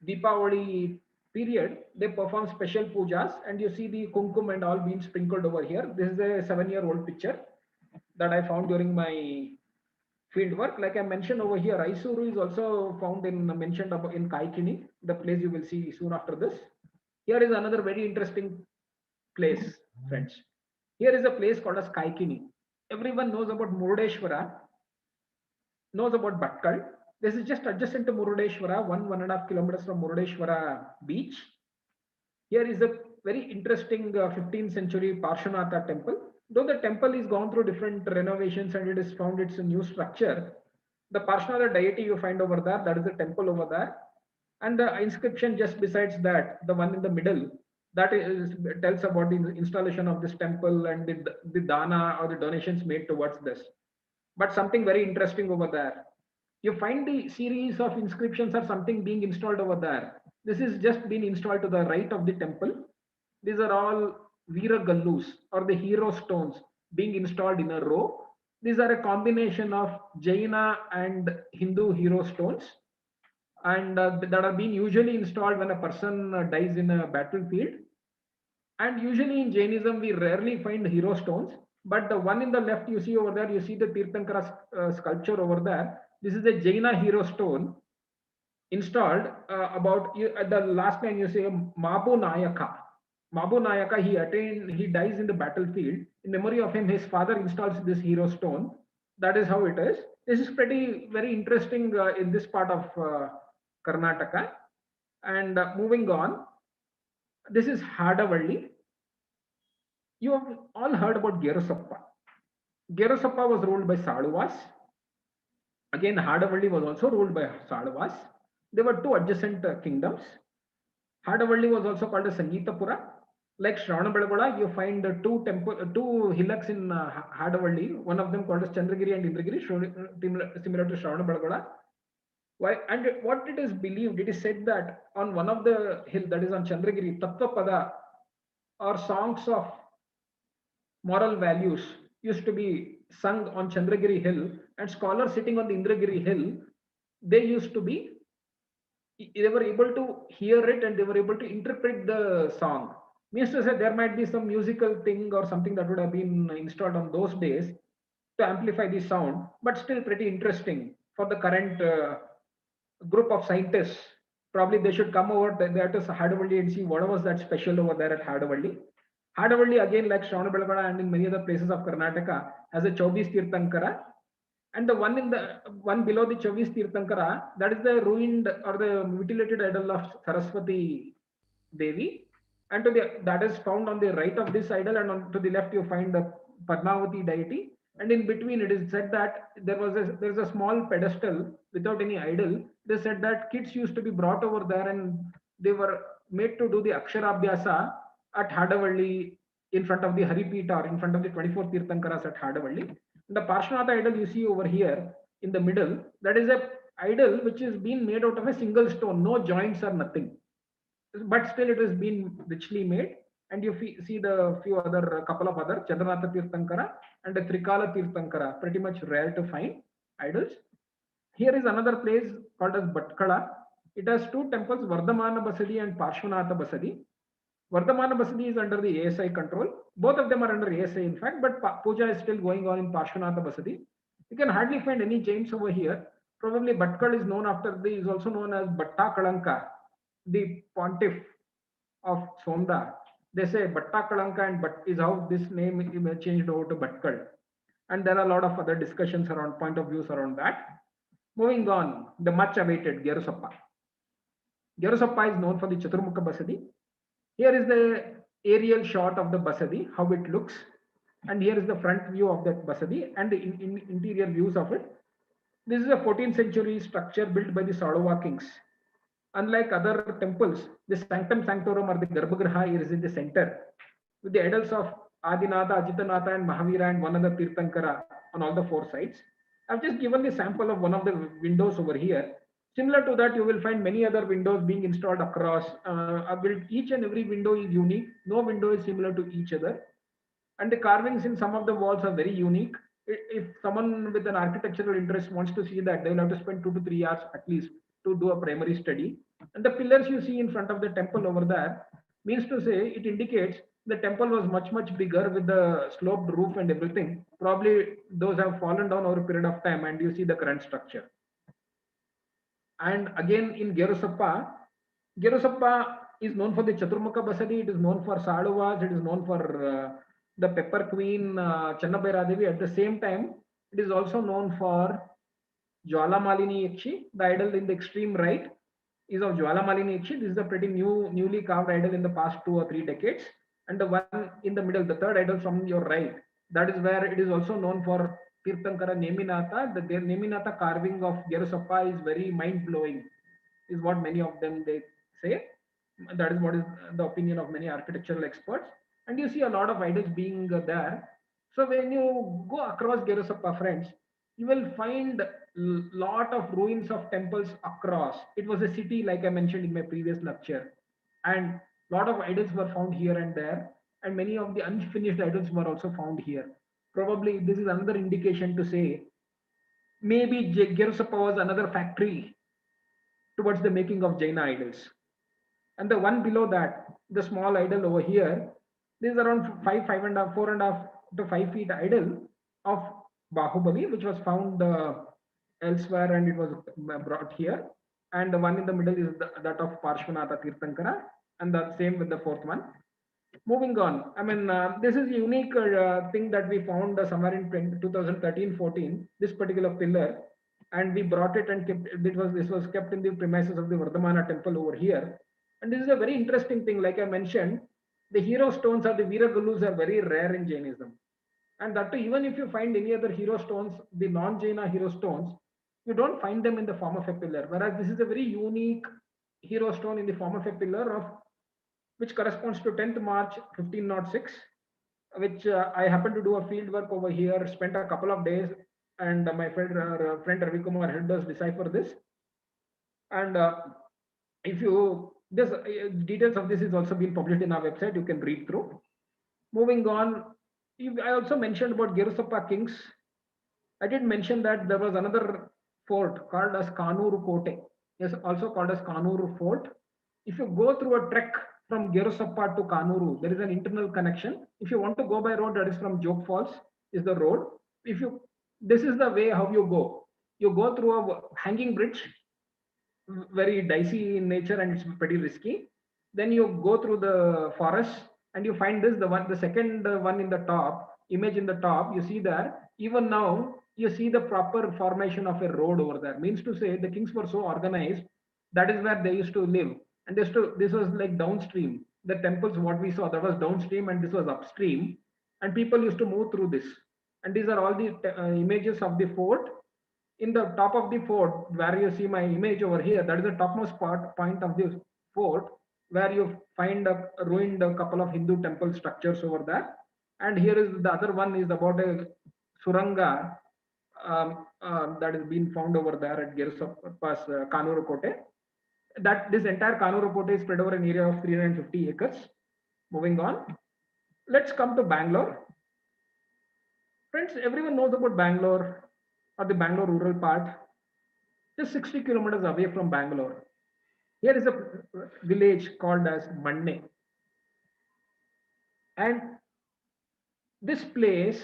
Deepavali period, they perform special pujas, and you see the kumkum and all being sprinkled over here. This is a 7-year-old picture that I found during my field work. Like I mentioned over here, Aisuru is also found in mentioned about in Kaikini, the place you will see soon after this. Here is another very interesting place, friends. Here is a place called as Kaikini. Everyone knows about Murdeshwara, knows about Bhatkal. This is just adjacent to Murdeshwara, 1.5 kilometers from Murdeshwara beach. Here is a very interesting 15th century Parshanatha temple. Though the temple is gone through different renovations and it is found its new structure, the Parshanatha deity you find over there, that is the temple over there. And the inscription just besides that, the one in the middle, that is tells about the installation of this temple and the dana or the donations made towards this. But something very interesting over there. You find the series of inscriptions or something being installed over there. This is just been installed to the right of the temple. These are all Veera Gallus or the hero stones being installed in a row. These are a combination of Jaina and Hindu hero stones, and that are being usually installed when a person dies in a battlefield. And usually in Jainism, we rarely find hero stones, but the one in the left you see over there, you see the Tirthankara sculpture over there. This is a Jaina hero stone installed about at the last line you say Mabu Nayaka. Mabu Nayaka, he dies in the battlefield. In memory of him, his father installs this hero stone. That is how it is. This is very interesting in this part of Karnataka. And moving on, this is Hadavalli. You have all heard about Gerusappa. Gerusappa was ruled by Saduvas. Again, Hadavalli was also ruled by Saduvas. There were two adjacent kingdoms. Hadavalli was also called as Sangeetapura. Like Shravanabelagola, you find two hillocks in Hadavalli. One of them called as Chandragiri and Indragiri, similar to Shravanabelagola. Why? And what it is believed, it is said that on one of the hill, that is on Chandragiri, Tattvapada or songs of moral values used to be sung on Chandragiri hill, and scholars sitting on the Indragiri hill, they were able to hear it and they were able to interpret the song. Means to say there might be some musical thing or something that would have been installed on those days to amplify the sound, but still pretty interesting for the current group of scientists. Probably they should come over there to Hadavalli and see what was that special over there at Hadavalli. Hadavalli, again, like Shravanabelagola and in many other places of Karnataka, has a Chaubis Tirthankara. And the one below the Chaubis Tirthankara, that is the ruined or the mutilated idol of Saraswati Devi. And that is found on the right of this idol, and to the left you find the Padmavati deity. And in between, it is said that there's a small pedestal without any idol. They said that kids used to be brought over there and they were made to do the Aksharabhyasa at Hadavalli in front of the Haripita or in front of the 24 Tirthankaras at Hadavalli. The Parshanatha idol you see over here in the middle, that is a idol which is being made out of a single stone, no joints or nothing. But still it has been richly made. And you see the couple of other Chandranatha Tirthankara and the Trikala Tirthankara, pretty much rare to find idols. Here is another place called as Bhatkala. It has two temples, Vardhamana Basadi and Parshvanatha Basadi. Vardhamana Basadi is under the ASI control. Both of them are under ASI in fact, but puja is still going on in Parshvanatha Basadi. You can hardly find any Jains over here. Probably Bhatkal is also known as Bhatta Kalanka, the pontiff of Sonda. They say Bhatta Kalanka and is how this name is changed over to Bhatkal. And there are a lot of other discussions around point of views around that. Moving on, the much awaited Gerusappa. Gerusappa is known for the Chaturmukha Basadi. Here is the aerial shot of the Basadi, how it looks. And here is the front view of that Basadi and the interior views of it. This is a 14th century structure built by the Sadova kings. Unlike other temples, the Sanctum Sanctorum or the Garbhagriha is in the center, with the idols of Adinatha, Ajitanatha and Mahavira and one other Tirthankara on all the four sides. I've just given the sample of one of the windows over here. Similar to that, you will find many other windows being installed across. Each and every window is unique. No window is similar to each other. And the carvings in some of the walls are very unique. If someone with an architectural interest wants to see that, they will have to spend 2 to 3 hours at least to do a primary study. And the pillars you see in front of the temple over there means to say it indicates The temple was much bigger with the sloped roof and everything. Probably those have fallen down over a period of time, and you see the current structure. And again in Gerusappa, Gerusappa is known for the Chaturmukha Basadi, it is known for Saduvas, it is known for the Pepper Queen Channabairadevi. At the same time, it is also known for Jwala Malini Yakshi. The idol in the extreme right is of Jwala Malini Yakshi. This is a pretty newly carved idol in the past 2 or 3 decades. And the one in the middle, the third idol from your right, that is where it is also known for Tirthankara Neminatha. The Neminatha carving of Gerusappa is very mind-blowing, is what many of them they say. That is what is the opinion of many architectural experts. And you see a lot of idols being there. So when you go across Gerusappa, friends, you will find lot of ruins of temples across. It was a city, like I mentioned in my previous lecture, and lot of idols were found here and there, and many of the unfinished idols were also found here. Probably this is another indication to say maybe Gerusappa was another factory towards the making of Jaina idols. And the one below that, the small idol over here, this is around 5.5, 4.5 to 5 feet idol of Bahubali, which was found elsewhere and it was brought here. And the one in the middle is that of Parshvanatha Tirthankara, and the same with the fourth one. Moving on, I mean, this is a unique thing that we found somewhere in 2013-14, this particular pillar, and we brought it and kept it. This was kept in the premises of the Vardhamana temple over here. And this is a very interesting thing. Like I mentioned, the hero stones or the Veeragallus are very rare in Jainism. And that too, even if you find any other hero stones, the non-Jaina hero stones, you don't find them in the form of a pillar. Whereas this is a very unique hero stone in the form of a pillar of which corresponds to 10th March 1506, which I happened to do a field work over here, spent a couple of days, and my friend Ravi Kumar helped us decipher this. And if you this details of this is also been published in our website, you can read through. Moving on, I also mentioned about Gerusappa kings. I did mention that there was another fort called as Kanuru Kote, yes, also called as Kanuru Fort. If you go through a trek from Gerusappa to Kanuru, there is an internal connection. If you want to go by road, that is from Joke Falls is the road. If you, this is the way how you go. You go through a hanging bridge, very dicey in nature and it's pretty risky. Then you go through the forest and you find this, the second one in the top, image in the top, you see there, even now you see the proper formation of a road over there. Means to say the kings were so organized, that is where they used to live. And this was like downstream. The temples, what we saw, that was downstream and this was upstream. And people used to move through this. And these are all the images of the fort. In the top of the fort, where you see my image over here, that is the topmost point of the fort, where you find a ruined couple of Hindu temple structures over there. And here is the other one is about a suranga that is being found over there at Gerusappa's Kanuru Kote. That this entire Kanuru Kote is spread over an area of 350 acres. Moving on, let's come to Bangalore. Friends, everyone knows about Bangalore or the Bangalore rural part. Just 60 kilometers away from Bangalore, here is a village called as Manne. And this place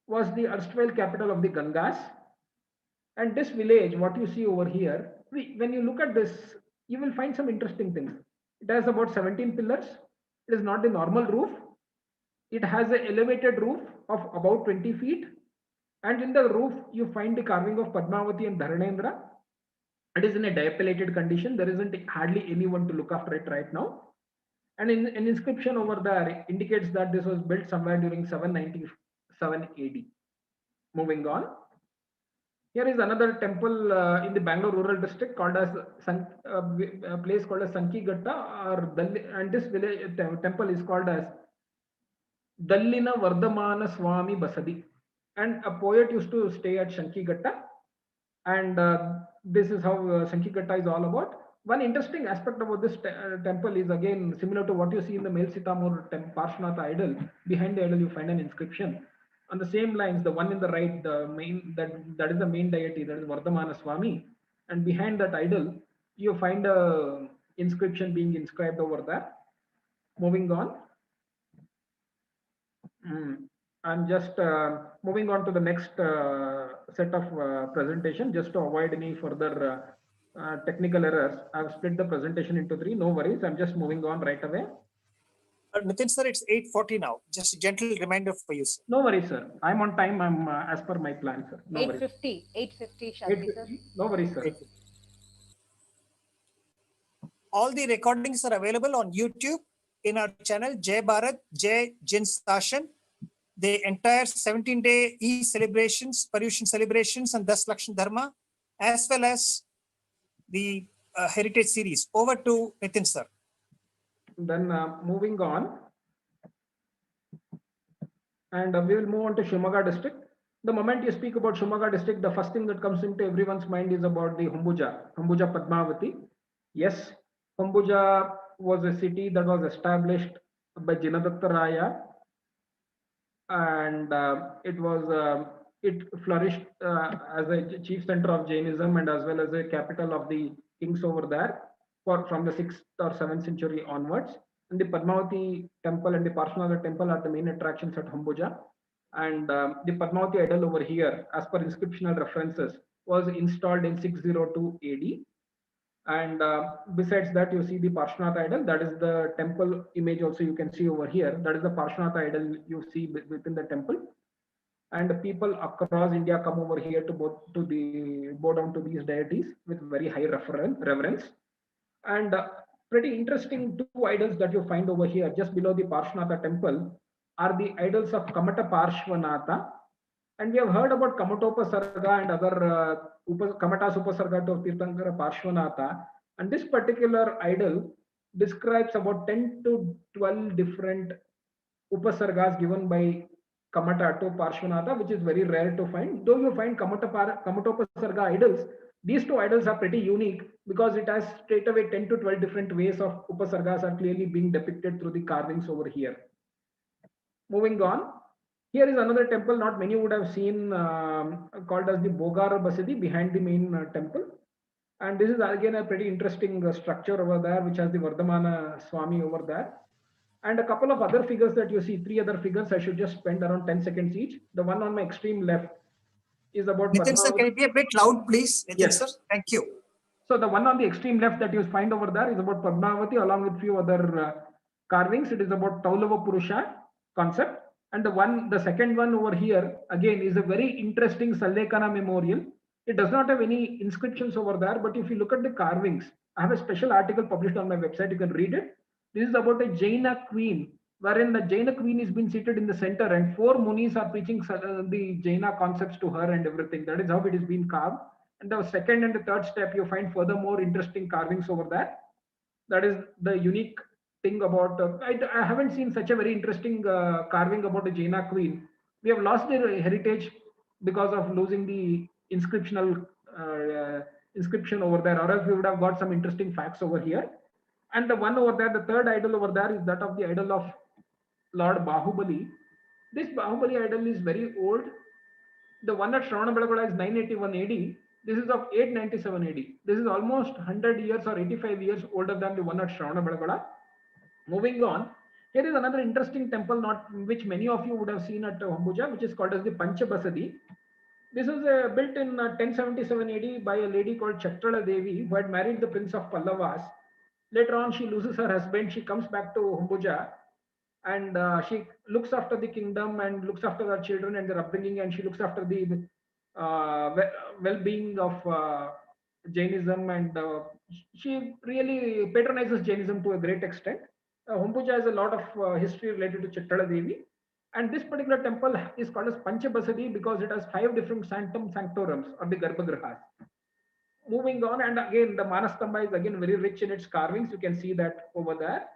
was the erstwhile capital of the Gangas. And this village, what you see over here, when you look at this, you will find some interesting things. It has about 17 pillars. It is not the normal roof. It has an elevated roof of about 20 feet. And in the roof, you find the carving of Padmavati and Dharanendra. It is in a diapilated condition. There isn't hardly anyone to look after it right now. And an inscription over there indicates that this was built somewhere during 797 AD. Moving on. Here is another temple in the Bangalore rural district called as a place called as Sankigatta, and this village temple is called as Dallina Vardhamana Swami Basadi. And a poet used to stay at Sankigatta, and this is how Sankigatta is all about. One interesting aspect about this temple is again similar to what you see in the Mel Sitamur Parshvanatha idol. Behind the idol, you find an inscription. On the same lines, the one in the right, the main that is the main deity, that is Vardhamana Swami, and behind that idol, you find a inscription being inscribed over there. Moving on, I'm just moving on to the next set of presentation just to avoid any further technical errors. I've split the presentation into 3. No worries. I'm just moving on right away. Nitin sir, it's 8:40 now. Just a gentle reminder for you, sir. No worries, sir. I'm on time. I'm as per my plan, sir. No 8:50. 8:50, Shanti sir. No worries, sir. All the recordings are available on YouTube in our channel Jai Bharat, Jai Jin Sashan. The entire 17-day celebrations, Paryushan celebrations, and Das Lakshan Dharma, as well as the heritage series. Over to Nitin sir. Then moving on, and we will move on to Shimoga district. The moment you speak about Shimoga district, the first thing that comes into everyone's mind is about the Humbuja Padmavati. Yes, Humbuja was a city that was established by Jinadatta Raya, and it flourished as a chief center of Jainism and as well as a capital of the kings over there from the 6th or 7th century onwards. And the Padmavati temple and the Parshvanatha temple are the main attractions at Humbuja. And the Padmavati idol over here, as per inscriptional references, was installed in 602 AD. And besides that, you see the Parshvanatha idol. That is the temple image also you can see over here. That is the Parshvanatha idol you see within the temple. And the people across India come over here to bow down to these deities with very high reverence. And pretty interesting 2 idols that you find over here just below the Parshvanatha temple are the idols of Kamata Parshvanatha. And we have heard about Kamatopasarga and other Kamatas Upasarga to Tirthankara Parshvanatha. And this particular idol describes about 10 to 12 different Upasargas given by Kamata to Parshvanatha, which is very rare to find. Though you find Kamatopasarga idols, these 2 idols are pretty unique because it has straight away 10 to 12 different ways of Upasargas are clearly being depicted through the carvings over here. Moving on. Here is another temple not many would have seen called as the Bogar Basadi behind the main temple. And this is again a pretty interesting structure over there, which has the Vardhamana Swami over there. And a couple of other figures that you see, 3 other figures, I should just spend around 10 seconds each. The one on my extreme left is about Nitin sir, can you be a bit loud, please? Nitin yes, sir, thank you. So the one on the extreme left that you find over there is about Padmavati along with few other carvings. It is about Taulava Purusha concept. And the second one over here, again, is a very interesting Sallekana memorial. It does not have any inscriptions over there, but if you look at the carvings, I have a special article published on my website, you can read it. This is about a Jaina queen, wherein the Jaina queen is being seated in the center and 4 munis are preaching the Jaina concepts to her and everything. That is how it is being carved. And the second and the third step, you find further more interesting carvings over there. That is the unique thing about I haven't seen such a very interesting carving about a Jaina queen. We have lost their heritage because of losing the inscription over there, or else we would have got some interesting facts over here. And the one over there, the third idol over there, is that of the idol of Lord Bahubali. This Bahubali idol is very old. The one at Shravanabelagola is 981 AD. This is of 897 AD. This is almost 100 years or 85 years older than the one at Shravanabelagola. Moving on, here is another interesting temple, which many of you would have seen at Humbuja, which is called as the Panchabasadi. This was built in 1077 AD by a lady called Chatrala Devi, who had married the prince of Pallavas. Later on, she loses her husband. She comes back to Humbuja, and she looks after the kingdom and looks after her children and their upbringing, and she looks after the well-being of Jainism, and she really patronizes Jainism to a great extent. Humbuja has a lot of history related to Chittala Devi, and this particular temple is called as Panchabasadi because it has 5 different sanctum sanctorums or the Garbhagrahas. Moving on, and again the Manastamba is again very rich in its carvings. You can see that over there.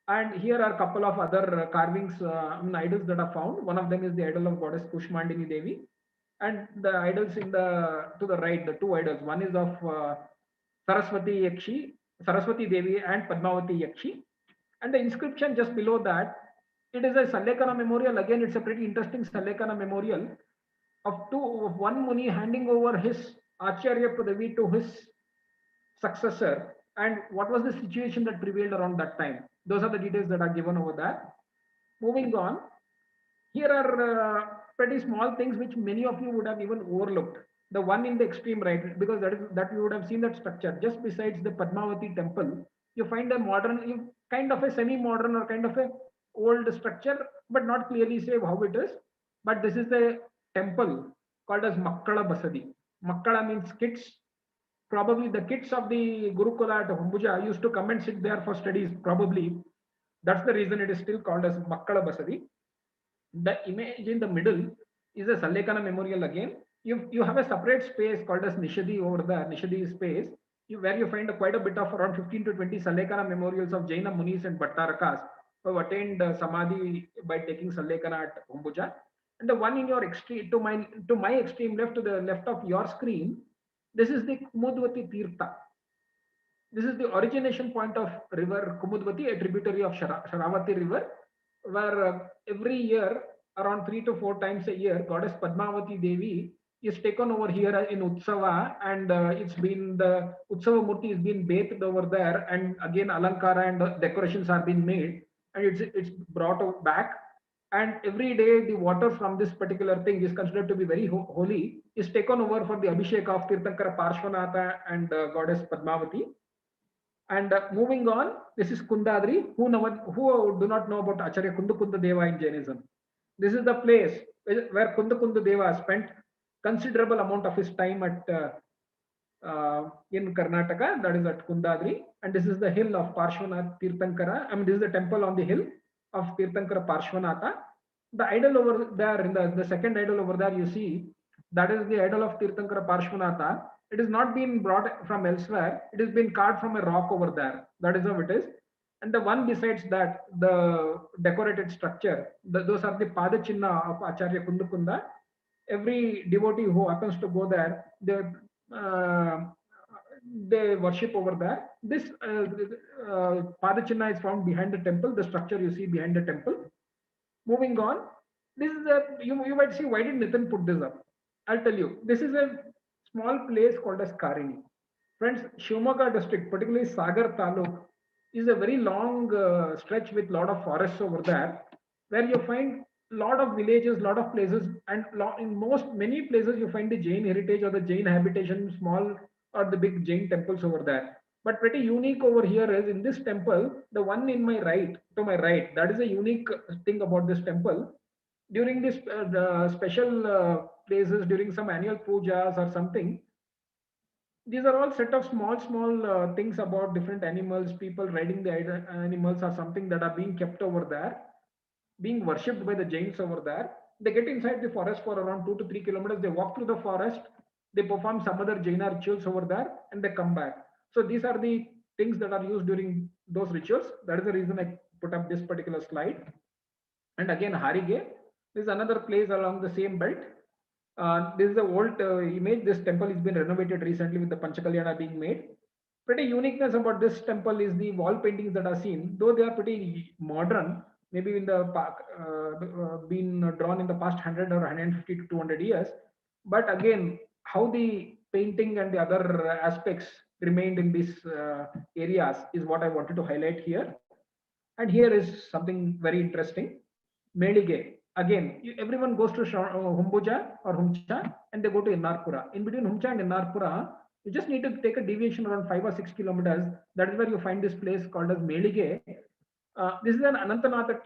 And here are a couple of other carvings, idols that are found. One of them is the idol of goddess Kushmandini Devi, and the idols to the right, the 2 idols. One is of Saraswati Devi and Padmavati Yakshi. And the inscription just below that, it is a Sallekana memorial. Again, it's a pretty interesting Sallekana memorial of one Muni handing over his Acharya Padavi to his successor, and what was the situation that prevailed around that time. Those are the details that are given over there. Moving on, Here are pretty small things which many of you would have even overlooked. The one in the extreme right, because that you would have seen that structure just besides the Padmavati temple. You find a modern, kind of a semi-modern or kind of a old structure, but not clearly say how it is. But this is the temple called as Makkala Basadi. Makkala means kids. Probably the kids of the Gurukula at Humbuja used to come and sit there for studies. Probably that's the reason it is still called as Makkala Basadi. The image in the middle is a Sallekana memorial again. You have a separate space called as Nishadi over there, Nishadi space, where you find quite a bit of around 15 to 20 Sallekana memorials of Jaina Munis and Bhattarakas who have attained Samadhi by taking Sallekana at Humbuja. And the one in your extreme, to my extreme left, to the left of your screen, this is the Kumudvati Tirtha. This is the origination point of river Kumudvati, a tributary of Sharavati river, where every year, around 3 to 4 times a year, goddess Padmavati Devi is taken over here in Utsava, and it's been the Utsava Murti is being bathed over there, and again Alankara and decorations are being made, and it's brought back. And every day the water from this particular thing is considered to be very holy, is taken over for the Abhishek of Tirthankara Parshvanatha and goddess Padmavati. And moving on, this is Kundadri. Who do not know about Acharya Kundukunda Deva in Jainism? This is the place where Kundukunda Deva spent considerable amount of his time at in Karnataka, that is at Kundadri. And this is the hill of Parshvanath Tirthankara. I mean, this is the temple on the hill of Tirthankara Parshvanatha. The idol over there, in the second idol over there, you see, that is the idol of Tirthankara Parshvanatha. It has not been brought from elsewhere. It has been carved from a rock over there. That is how it is. And the one besides that, the decorated structure, those are the Padachinna of Acharya Kundukunda. Every devotee who happens to go there, they worship over there. This Padachinna is found behind the temple, the structure you see behind the temple. Moving on, this is you might see, why did Nitin put this up? I'll tell you. This is a small place called as Karini. Friends, Shivamogga district, particularly Sagar Taluk, is a very long stretch with lot of forests over there, where you find lot of villages, lot of places, and in many places you find the Jain heritage or the Jain habitation, small or the big Jain temples over there. But pretty unique over here is in this temple, the one in my right, to my right, that is a unique thing about this temple. During this special places, during some annual pujas or something, these are all set of small things about different animals, people riding the animals or something that are being kept over there, being worshipped by the Jains over there. They get inside the forest for around 2 to 3 kilometers. They walk through the forest, they perform some other Jaina rituals over there, and they come back. So these are the things that are used during those rituals. That is the reason I put up this particular slide. And again, Harige, this is another place along the same belt. This is the old image. This temple has been renovated recently with the Panchakalyana being made. Pretty uniqueness about this temple is the wall paintings that are seen, though they are pretty modern, maybe in the been drawn in the past 100 or 150 to 200 years. But again, how the painting and the other aspects remained in these areas is what I wanted to highlight here. And here is something very interesting. Melige. Again, everyone goes to Humbuja or Humcha and they go to Innarpura. In between Humcha and Innarpura, you just need to take a deviation around 5 or 6 kilometers. That is where you find this place called as Melige. This is an Anantanatha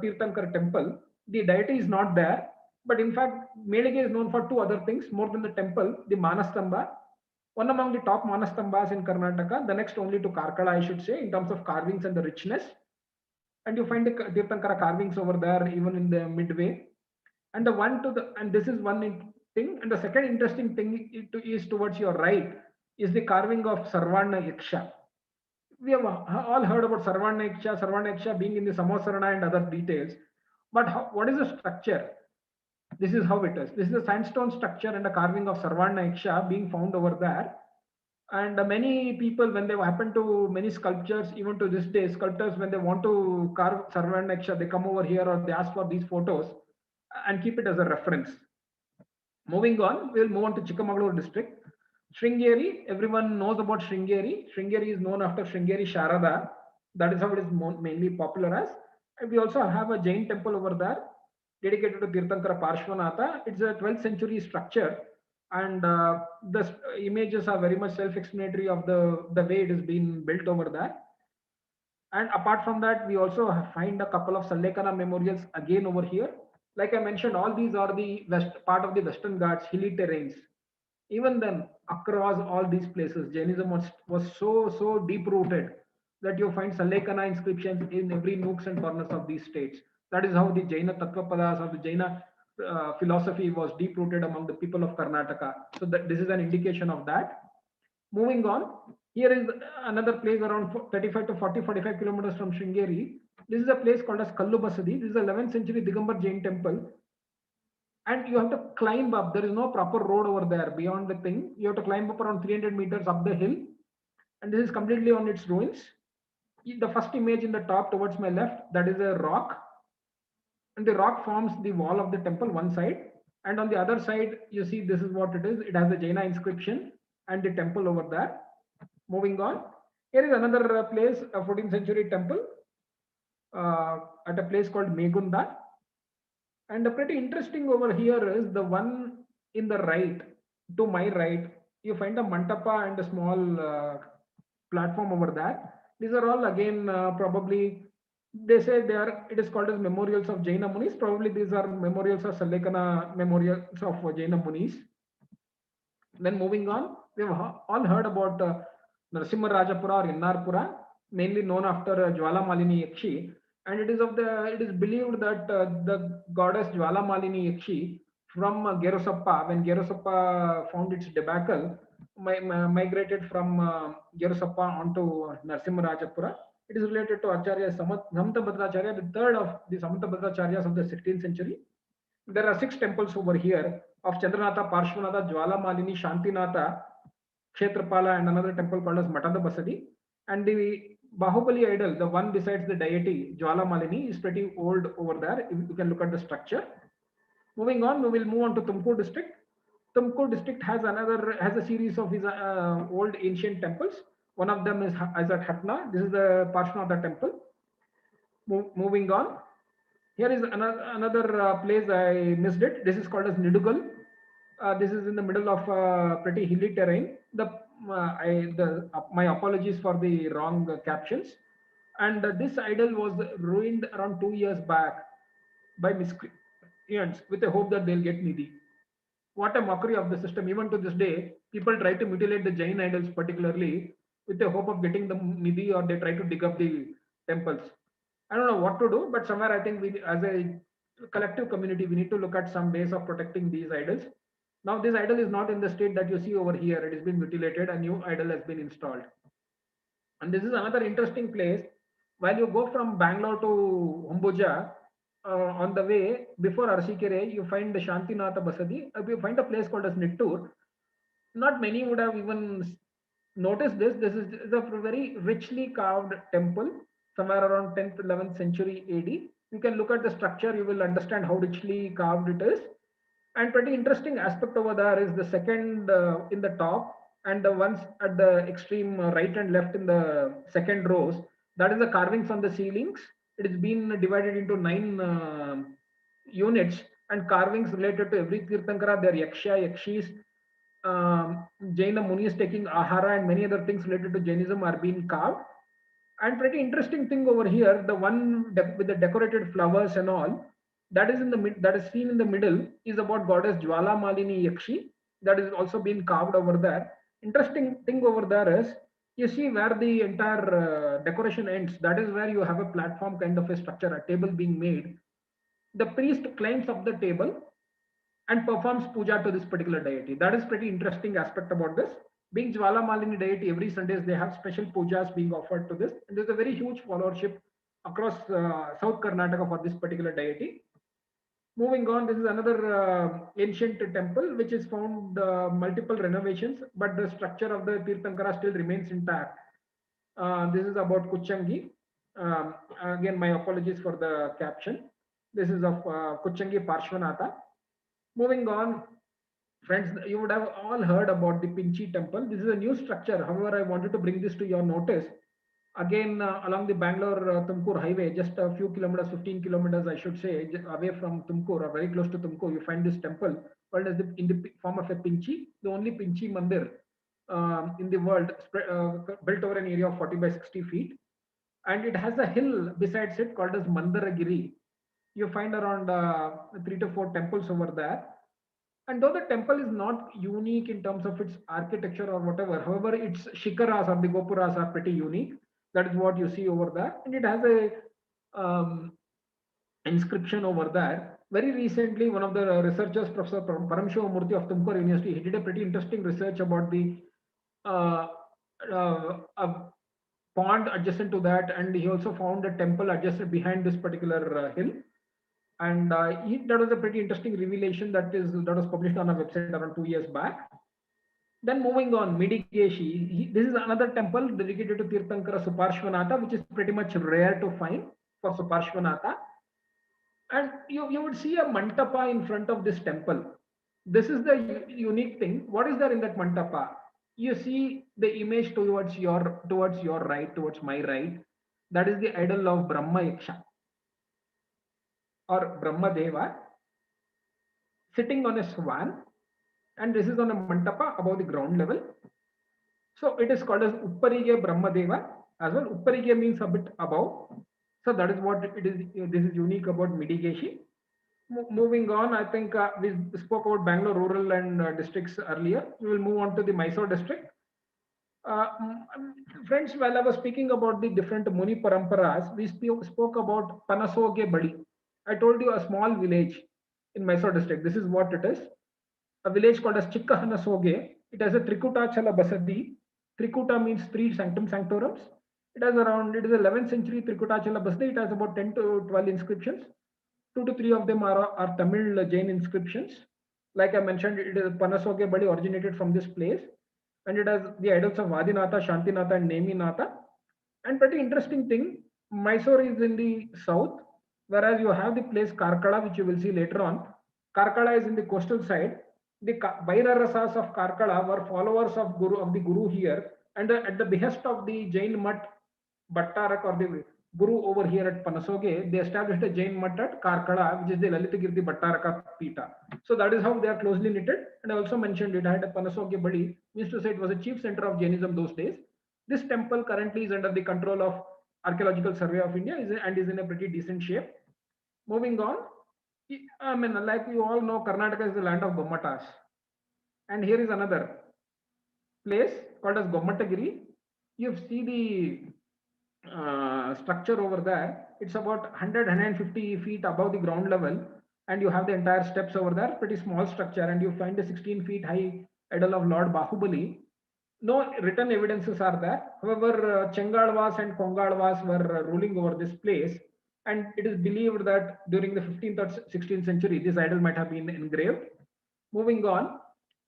Tirthankar temple. The deity is not there, but in fact, Melige is known for 2 other things more than the temple. The Manastamba, one among the top Manastambas in Karnataka, the next only to Karkala, I should say, in terms of carvings and the richness. And you find the Tirthankara carvings over there, even in the midway. And the one to the, and this is one thing. And the second interesting thing is towards your right is the carving of Sarvana Yaksha. We have all heard about Sarvana Yaksha being in the Samosarana and other details. But what is the structure? This is how it is. This is a sandstone structure and a carving of Sarvana Yaksha being found over there. And many people, when they happen to many sculptures, even to this day, sculptors, when they want to carve Sarvana Yaksha, they come over here or they ask for these photos and keep it as a reference. Moving on, we'll move on to Chikmagaluru district. Sringeri, everyone knows about Sringeri. Sringeri is known after Sringeri Sharada. That is how it is mainly popular as. And we also have a Jain temple over there. dedicated to Tirthankara Parshvanatha. It's a 12th century structure, and the images are very much self-explanatory of the way it has been built over there. And apart from that, we also find a couple of Sallekana memorials again over here. Like I mentioned, all these are the part of the Western Ghats, hilly terrains. Even then, across all these places, Jainism was so deep rooted that you find Sallekana inscriptions in every nooks and corners of these states. That is how the Jaina Tattvapadas or the Jaina philosophy was deep rooted among the people of Karnataka. So this is an indication of that. Moving on, here is another place around 35 to 45 kilometers from Sringeri. This is a place called as Kallu Basadi. This is 11th century Digambar Jain temple. And you have to climb up. There is no proper road over there beyond the thing. You have to climb up around 300 meters up the hill. And this is completely on its ruins. The first image in the top towards my left, that is a rock. And the rock forms the wall of the temple, one side. And on the other side, you see this is what it is. It has a Jaina inscription and the temple over there. Moving on. Here is another place, a 14th century temple at a place called Megunda. And pretty interesting over here is the one in the right, to my right, you find a mantapa and a small platform over there. These are all again probably, they say they are, it is called as memorials of Jaina Munis. Probably these are memorials of Sallekana memorials of Jaina Munis. Then moving on, we have all heard about Narasimha Rajapura or Yennarpura, mainly known after Jwala Malini Yakshi. And it is believed that the goddess Jwala Malini Yakshi from Gerosappa, when Gerosappa found its debacle, migrated from Gerosappa onto Narasimha Rajapura. It is related to Acharya Samanta Bhadracharya, the third of the Samanta Bhadracharyas of the 16th century. There are 6 temples over here of Chandranatha, Parshvanatha, Jwala Malini, Shantinatha, Kshetrapala, and another temple called as Matada Basadi. And the Bahubali idol, the one besides the deity Jwala Malini, is pretty old over there. You can look at the structure. Moving on, we will move on to Tumkur district. Tumkur district has a series of his old ancient temples. One of them is at Hatna. This is the Parshvanatha temple. Moving on. Here is another place I missed it. This is called as Nidugal. This is in the middle of pretty hilly terrain. My apologies for the wrong captions. And this idol was ruined around 2 years back by miscreants with the hope that they'll get Nidhi. What a mockery of the system. Even to this day, people try to mutilate the Jain idols particularly with the hope of getting the Nidhi, or they try to dig up the temples. I don't know what to do, but somewhere I think we, as a collective community, we need to look at some ways of protecting these idols. Now, this idol is not in the state that you see over here. It has been mutilated. A new idol has been installed. And this is another interesting place. While you go from Bangalore to Humbuja, on the way, before Arsikere, you find the Shantinatha Basadi. You find a place called as Nittur. Not many would have even noticed this. This is a very richly carved temple, somewhere around 10th, 11th century AD. You can look at the structure, you will understand how richly carved it is. And pretty interesting aspect over there is the second in the top, and the ones at the extreme right and left in the second rows. That is the carvings on the ceilings. It has been divided into 9 units, and carvings related to every Tirthankara, their Yaksha, Yakshis, Jaina Munis taking Ahara, and many other things related to Jainism are being carved. And pretty interesting thing over here, the one with the decorated flowers and all, that is seen in the middle, is about goddess Jwala Malini Yakshi. That is also been carved over there. Interesting thing over there is, you see where the entire decoration ends. That is where you have a platform kind of a structure, a table being made. The priest climbs up the table and performs puja to this particular deity. That is pretty interesting aspect about this. Being Jwala Malini deity, every Sundays they have special pujas being offered to this. And there's a very huge followership across South Karnataka for this particular deity. Moving on, this is another ancient temple which is found multiple renovations, but the structure of the Tirthankara still remains intact. This is about Kuchangi. Again, my apologies for the caption. This is of Kuchangi Parshvanatha. Moving on, friends, you would have all heard about the Pinchi temple. This is a new structure. However, I wanted to bring this to your notice. Again, along the Bangalore-Tumkur highway, just a few kilometers, 15 kilometers, I should say, away from Tumkur or very close to Tumkur, you find this temple called as in the form of a Pinchi, the only Pinchi Mandir in the world, built over an area of 40 by 60 feet. And it has a hill besides it called as Mandaragiri. You find around 3 to 4 temples over there. And though the temple is not unique in terms of its architecture or whatever, however, its shikaras or the gopuras are pretty unique. That is what you see over there. And it has a inscription over there. Very recently, one of the researchers, Professor Paramshiva Murthy of Tumkur University, he did a pretty interesting research about the a pond adjacent to that, and he also found a temple adjacent behind this particular hill. And that was a pretty interesting revelation that was published on a website around 2 years back. Then moving on, Midigeshi. This is another temple dedicated to Tirthankara Suparshvanatha, which is pretty much rare to find for Suparshvanatha. And you would see a mantapa in front of this temple. This is the unique thing. What is there in that mantapa? You see the image towards your right, towards my right. That is the idol of Brahma Yaksha or Brahma Deva sitting on a swan, and this is on a mantapa above the ground level. So it is called as Upparige Brahma Deva as well. Upparige means a bit above. So that is what it is. This is unique about Midigeshi. Moving on, I think we spoke about Bangalore rural and districts earlier. We will move on to the Mysore district. Friends, while I was speaking about the different Muni Paramparas, we spoke about Panasoge Badi. I told you a small village in Mysore district. This is what it is. A village called as Chikkahanasoge. It has a Trikuta Chala Basadi. Trikuta means 3 sanctum sanctorums. It is 11th century Trikuta Chala Basadi. It has about 10 to 12 inscriptions. 2 to 3 of them are Tamil Jain inscriptions. Like I mentioned, it is Panasoge Badi originated from this place. And it has the idols of Vadinatha, Shantinatha, and Neminatha. And pretty interesting thing, Mysore is in the south, whereas you have the place Karkala, which you will see later on. Karkala is in the coastal side. The Bhairarasas of Karkala were followers of the Guru here, and at the behest of the Jain Mutt Bhattarak or the Guru over here at Panasoge, they established a Jain Mutt at Karkala, which is the Lalitagirti Bhattaraka Pita. So that is how they are closely knitted. And I also mentioned it had a Panasoge Badi, means to say it was a chief center of Jainism those days. This temple currently is under the control of Archaeological Survey of India and is in a pretty decent shape. Moving on, I mean, like you all know, Karnataka is the land of Gommatas. And here is another place called as Gommatagiri. You see the structure over there. It's about 150 feet above the ground level, and you have the entire steps over there. Pretty small structure, and you find a 16 feet high idol of Lord Bahubali. No written evidences are there. However, Chengalvas and Kongalvas were ruling over this place, and it is believed that during the 15th or 16th century, this idol might have been engraved. Moving on,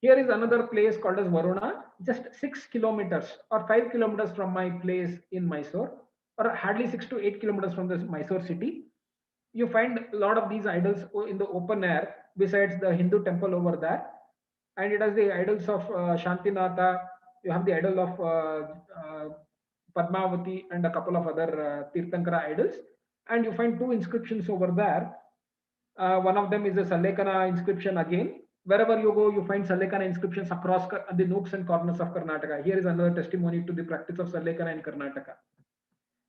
here is another place called as Varuna, just 6 kilometers or 5 kilometers from my place in Mysore, or hardly 6 to 8 kilometers from the Mysore city. You find a lot of these idols in the open air besides the Hindu temple over there. And it has the idols of Shantinatha. You have the idol of Padmavati and a couple of other Tirthankara idols. And you find 2 inscriptions over there. One of them is a Sallekana inscription again. Wherever you go, you find Sallekana inscriptions across the nooks and corners of Karnataka. Here is another testimony to the practice of Sallekana in Karnataka.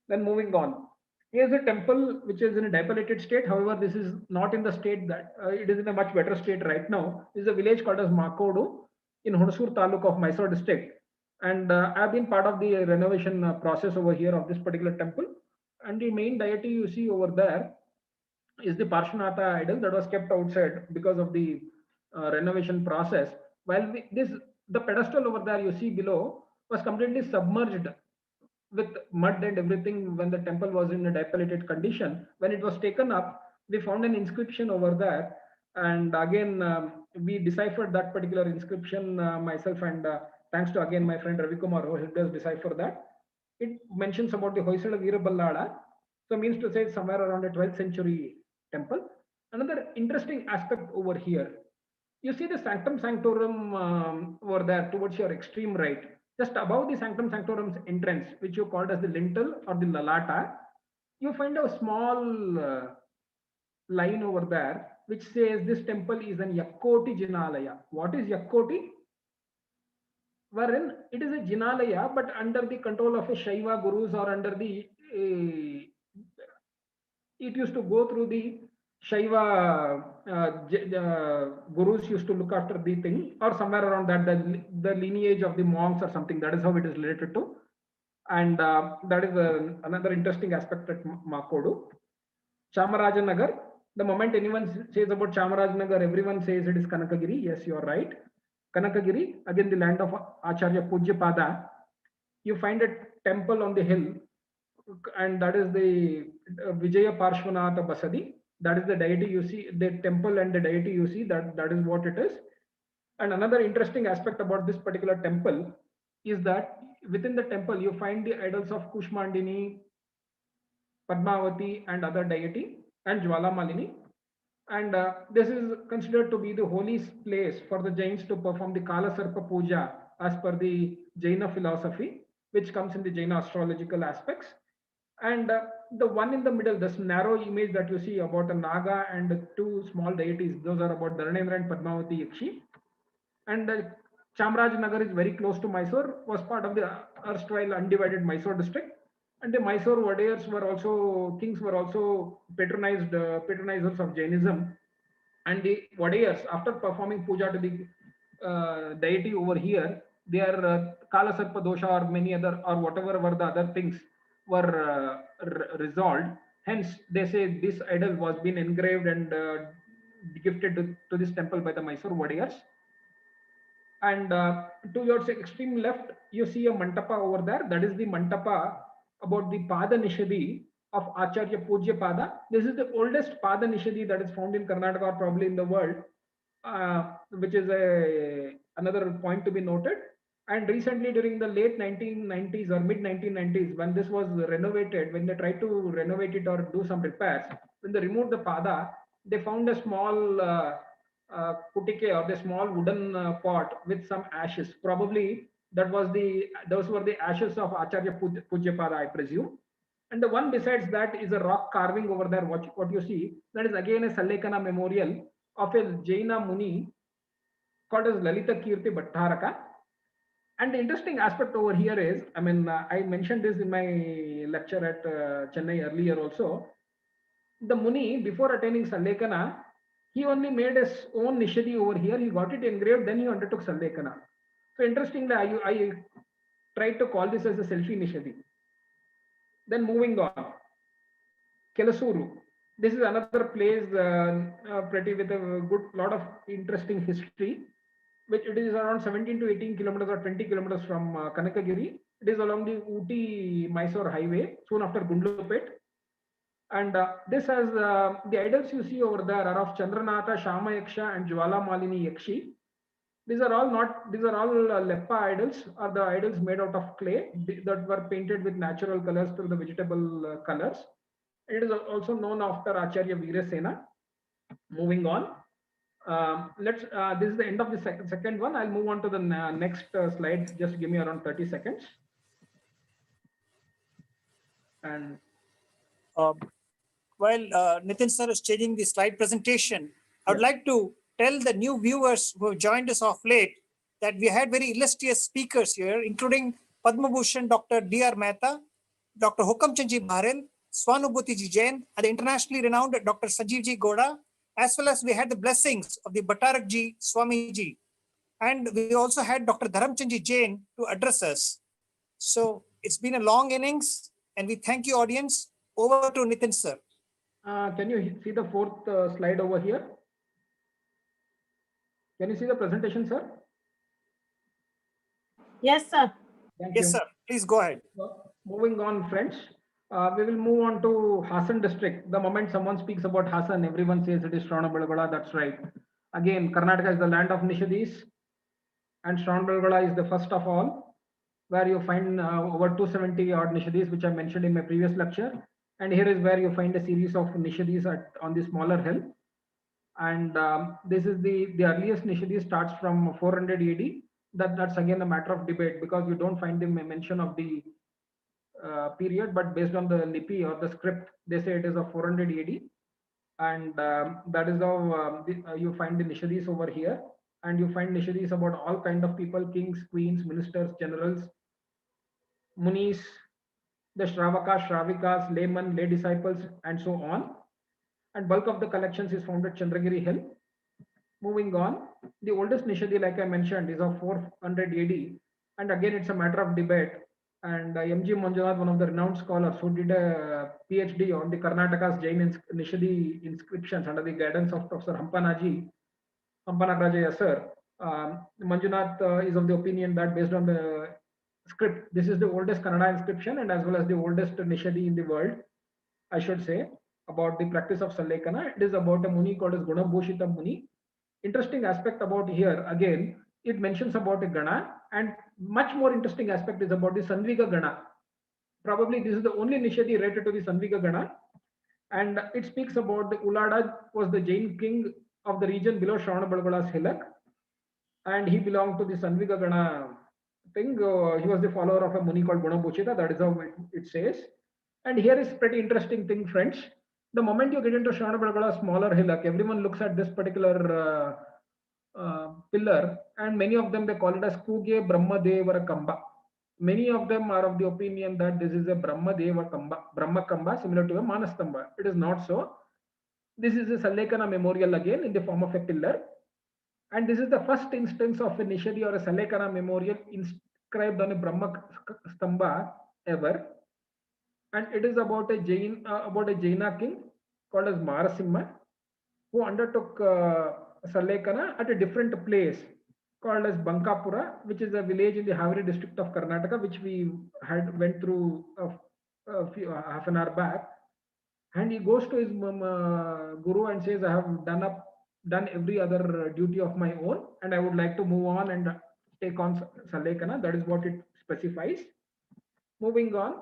Then moving on. Here's a temple which is in a dilapidated state. However, this is not in the state that it is in a much better state right now. This is a village called as Makodu in Hunsur Taluk of Mysore district. And I've been part of the renovation process over here of this particular temple. And the main deity you see over there is the Parshvanatha idol that was kept outside because of the renovation process. While the pedestal over there you see below was completely submerged with mud and everything when the temple was in a dilapidated condition. When it was taken up, we found an inscription over there. And again, we deciphered that particular inscription myself, and thanks to again my friend Ravi Kumar who helped us decipher that. It mentions about the Hoysala Veeraballala. So means to say it's somewhere around a 12th century temple. Another interesting aspect over here, you see the Sanctum Sanctorum over there towards your extreme right. just above the Sanctum Sanctorum's entrance, which you called as the lintel or the lalata, you find a small line over there which says this temple is an Yakkoti Jinalaya. What is Yakkoti? Wherein it is a Jinalaya, but under the control of a Shaiva gurus, or under the it used to go through the Shaiva gurus used to look after the thing, or somewhere around that, the lineage of the monks or something. That is how it is related to. And that is another interesting aspect at Makodu. Chamarajanagar, the moment anyone says about Chamarajanagar, everyone says it is Kanakagiri. Yes, you are right. Kanakagiri, again the land of Acharya Pujyapada. You find a temple on the hill, and that is the Vijaya Parshvanatha Basadi. That is the deity you see, the temple and the deity you see, that is what it is. And another interesting aspect about this particular temple is that within the temple you find the idols of Kushmandini, Padmavati and other deity, and Jwalamalini. And this is considered to be the holy place for the Jains to perform the Kala Sarpa Puja as per the Jaina philosophy, which comes in the Jaina astrological aspects. And the one in the middle, this narrow image that you see about a Naga and two small deities, those are about Dharanendra and Padmavati Yakshi. And Chamarajanagar is very close to Mysore, was part of the erstwhile undivided Mysore district. And the Mysore Wadeyars were also, kings were also patronizers of Jainism. And the Wadeyars, after performing puja to the deity over here, their Kala Sarpa Dosha or many other, or whatever were the other things, were resolved. Hence, they say this idol was been engraved and gifted to this temple by the Mysore Wadeyars. And to your extreme left, you see a mantapa over there. That is the mantapa about the Pada Nishadi of Acharya Pujya Pada. This is the oldest Pada Nishadi that is found in Karnataka, or probably in the world, which is another point to be noted. And recently, during the late 1990s or mid 1990s, when this was renovated, when they tried to renovate it or do some repairs, when they removed the Pada, they found a small kutike, or the small wooden pot with some ashes. Probably those were the ashes of Acharya Pujyapada, I presume. And the one besides that is a rock carving over there. What you see, that is again a Sallekana memorial of a Jaina Muni called as Lalita Kirti Bhattaraka. And the interesting aspect over here is, I mean, I mentioned this in my lecture at Chennai earlier also. The Muni, before attaining Sallekana, he only made his own Nishadi over here. He got it engraved, then he undertook Sallekana. So interestingly, I tried to call this as a selfie Nishadi. Then moving on, Kelasuru. This is another place pretty with a good lot of interesting history, which it is around 17 to 18 kilometers or 20 kilometers from Kanakagiri. It is along the Ooty-Mysore highway, soon after Gundlupet. And this has the idols you see over there are of Chandranatha, Shama Yaksha and Jwala Malini Yakshi. These are all Leppa idols, or the idols made out of clay that were painted with natural colors through the vegetable colors. It is also known after Acharya Veerasena. Moving on. This is the end of the second one. I'll move on to the next slide. Just give me around 30 seconds. And while Nitin sir is changing the slide presentation, I would like to tell the new viewers who have joined us of late that we had very illustrious speakers here, including Padma Bhushan Dr. D.R. Mehta, Dr. Hukam Chandji Bharel, Swanubhuti Ji Jain, and the internationally renowned Dr. Sajeev Ji Goda, as well as we had the blessings of the Bhattarak Ji Swami Ji. And we also had Dr. Dharamchand Ji Jain to address us. So it's been a long innings, and we thank you, audience. Over to Nitin sir. Can you see the fourth slide over here? Can you see the presentation, sir? Yes, sir. Thank Yes, you. sir. Please go ahead. Moving on, friends. We will move on to Hassan district. The moment someone speaks about Hassan, everyone says it is Shravanabelagola. That's right. Again, Karnataka is the land of Nishadis, and Shravanabelagola is the first of all, where you find over 270 odd Nishadis, which I mentioned in my previous lecture. And here is where you find a series of Nishadis on the smaller hill. And this is the earliest Nishadi starts from 400 AD, that's again a matter of debate, because you don't find the mention of the period, but based on the lipi or the script, they say it is of 400 AD, and that is how you find the Nishadis over here, and you find Nishadis about all kind of people: kings, queens, ministers, generals, munis, the Shravakas, Shravikas, laymen, lay disciples, and so on. And bulk of the collections is found at Chandragiri Hill. Moving on, the oldest Nishadi, like I mentioned, is of 400 AD, and again it's a matter of debate. And M.G. Manjunath, one of the renowned scholars, who did a PhD on the Karnataka's Jain Nishadi inscriptions under the guidance of Professor Hampanagaraja sir, Manjunath is of the opinion that based on the script, this is the oldest Kannada inscription and as well as the oldest Nishadi in the world, I should say, about the practice of Sallekana. It is about a Muni called as Gunabhushita Muni. Interesting aspect about here, again, it mentions about a Gana, and much more interesting aspect is about the Sanviga Gana. Probably this is the only Nishadi related to the Sanviga Gana, and it speaks about the Ulada was the Jain king of the region below Shravanabelagola's hillock, and he belonged to the Sanviga Gana thing. He was the follower of a Muni called Gunabhushita, that is how it says. And here is pretty interesting thing, friends. The moment you get into Shravanabelagola's smaller hillock, everyone looks at this particular pillar, and many of them, they call it as Kuge Brahma Devara Kamba. Many of them are of the opinion that this is a Brahma Deva Kamba, Brahma Kamba, similar to a Manastamba. It is not so. This is a Sallekana memorial again in the form of a pillar. And this is the first instance of a Nishadi or a Sallekana memorial inscribed on a Brahma Stamba ever. And it is about a Jaina king called as Marasimha, who undertook Sallekana at a different place called as Bankapura, which is a village in the Haveri district of Karnataka, which we went through half an hour back. And he goes to his guru and says, I have done every other duty of my own, and I would like to move on and take on Sallekana. That is what it specifies. Moving on,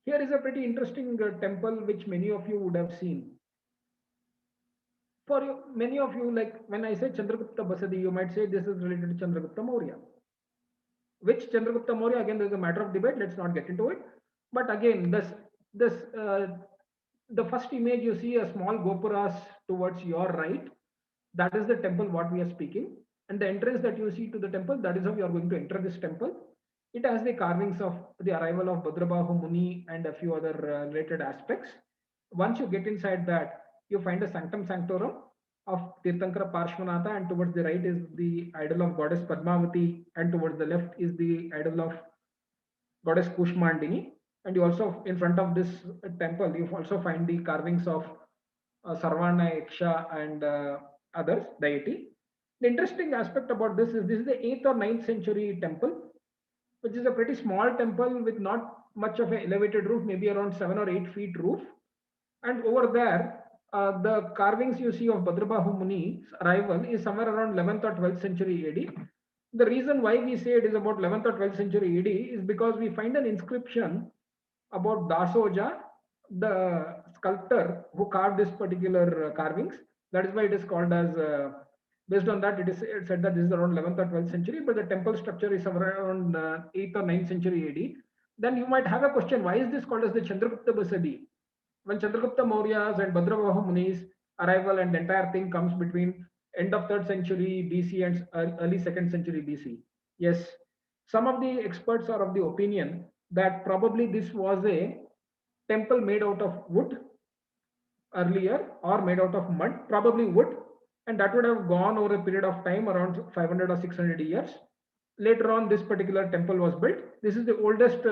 here is a pretty interesting temple which many of you would have seen. For you, many of you, like when I say Chandragupta Basadi, you might say this is related to Chandragupta Maurya. Which Chandragupta Maurya? Again, there's a matter of debate. Let's not get into it. But again, the first image you see a small gopuras towards your right. That is the temple what we are speaking. And the entrance that you see to the temple, that is how you are going to enter this temple. It has the carvings of the arrival of Bhadrabahu Muni and a few other related aspects. Once you get inside that, you find a sanctum sanctorum of Tirthankara Parshvanatha, and towards the right is the idol of goddess Padmavati, and towards the left is the idol of goddess Kushmandini. And you also, in front of this temple, you also find the carvings of Sarvana, Yaksha, and others, deity. The interesting aspect about this is the 8th or 9th century temple, which is a pretty small temple with not much of an elevated roof, maybe around 7 or 8 feet roof. And over there, the carvings you see of Bhadrabahu Muni's arrival is somewhere around 11th or 12th century AD. The reason why we say it is about 11th or 12th century AD is because we find an inscription about Dasoja, the sculptor who carved this particular carvings. That is why it is called as, based on that, it is said that this is around 11th or 12th century, but the temple structure is somewhere around 8th or 9th century AD. Then you might have a question, why is this called as the Chandragupta Basadi? When Chandragupta Maurya's and Bhadrabahu Muni's arrival and the entire thing comes between end of 3rd century BC and early 2nd century BC. Yes, some of the experts are of the opinion that probably this was a temple made out of wood earlier, or made out of mud, probably wood, and that would have gone over a period of time around 500 or 600 years. Later on, this particular temple was built. This is the oldest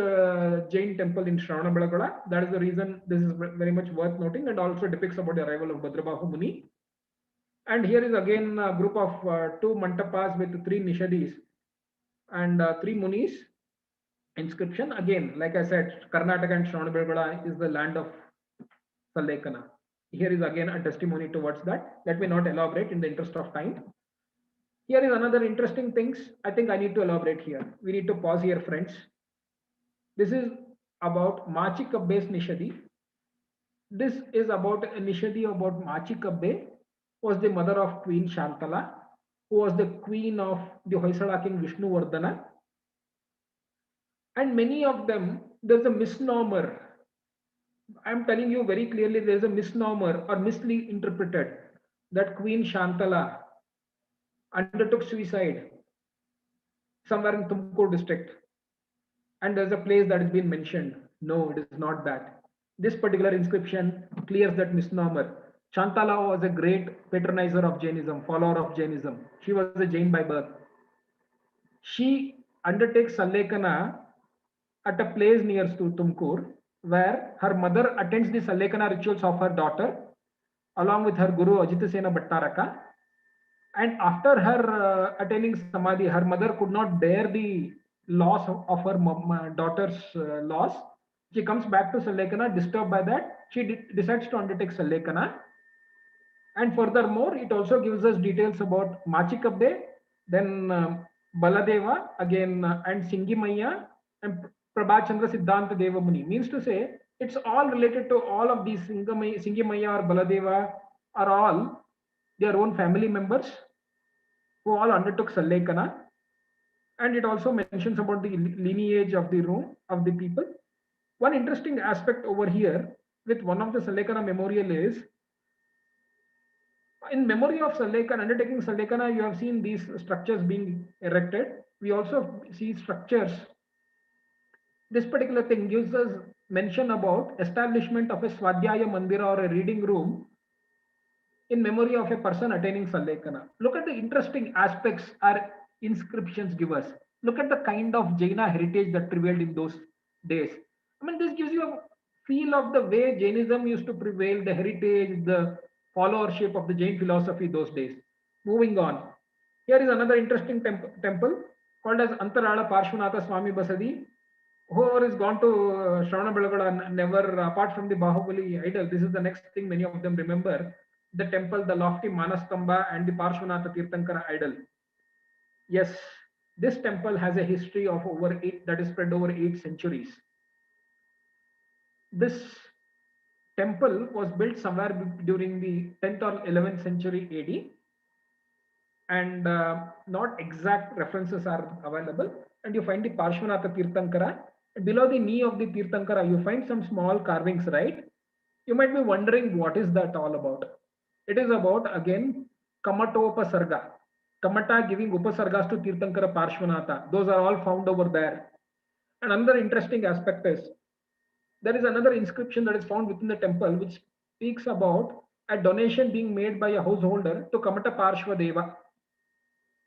Jain temple in Shravanabelagola. That is the reason this is very much worth noting, and also depicts about the arrival of Bhadrabahu Muni. And here is again a group of 2 mantapas with 3 nishadis and 3 munis. Inscription again, like I said, Karnataka and Shravanabelagola is the land of Sallekana. Here is again a testimony towards that. Let me not elaborate in the interest of time. Here is another interesting things. I think I need to elaborate here. We need to pause here, friends. This is about Machikabbe's Nishadi. This is about a Nishadi about Machikabbe, was the mother of Queen Shantala. who was the queen of the Hoysala king Vishnuvardhana. And many of them, there's a misnomer. I'm telling you very clearly, there's a misnomer or mislead interpreted that Queen Shantala undertook suicide somewhere in Tumkur district. And there's a place that has been mentioned. No, it is not that. This particular inscription clears that misnomer. Shantala was a great patronizer of Jainism, follower of Jainism. She was a Jain by birth. She undertakes Sallekana at a place near Tumkur, where her mother attends the Sallekana rituals of her daughter, along with her guru Ajitasena Bhattaraka. And after her attaining Samadhi, her mother could not bear the loss of her daughter's loss. She comes back to Sallekana, disturbed by that. She decides to undertake Sallekana. And furthermore, it also gives us details about Machikabde, then Baladeva, again, and Singimaya, and Prabhachandra Siddhanta Devamuni. Means to say, it's all related to all of these. Singimaya or Baladeva are all their own family members who all undertook Sallekana. And it also mentions about the lineage of the room of the people. One interesting aspect over here with one of the Sallekana memorial is, in memory of Sallekana, undertaking Sallekana, you have seen these structures being erected. We also see structures. This particular thing gives us mention about establishment of a Swadhyaya Mandira or a reading room in memory of a person attaining Sallekana. Look at the interesting aspects our inscriptions give us. Look at the kind of Jaina heritage that prevailed in those days. I mean, this gives you a feel of the way Jainism used to prevail, the heritage, the followership of the Jain philosophy those days. Moving on. Here is another interesting temple called as Antarala Parshvanatha Swami Basadi. Whoever is gone to Shravanabelagola, never, apart from the Bahubali idol, this is the next thing many of them remember, the temple, the lofty Manastamba and the Parshvanatha Tirthankara idol. Yes, this temple has a history of over 8, that is spread over 8 centuries. This temple was built somewhere during the 10th or 11th century AD, and not exact references are available. And you find the Parshvanatha Tirthankara. Below the knee of the Tirthankara, you find some small carvings, right? You might be wondering, what is that all about? It is about, again, Kamatopasarga. Kamata giving upasargas to Tirthankara Parshvanatha. Those are all found over there. And another interesting aspect is, there is another inscription that is found within the temple which speaks about a donation being made by a householder to Kamata Parshvadeva.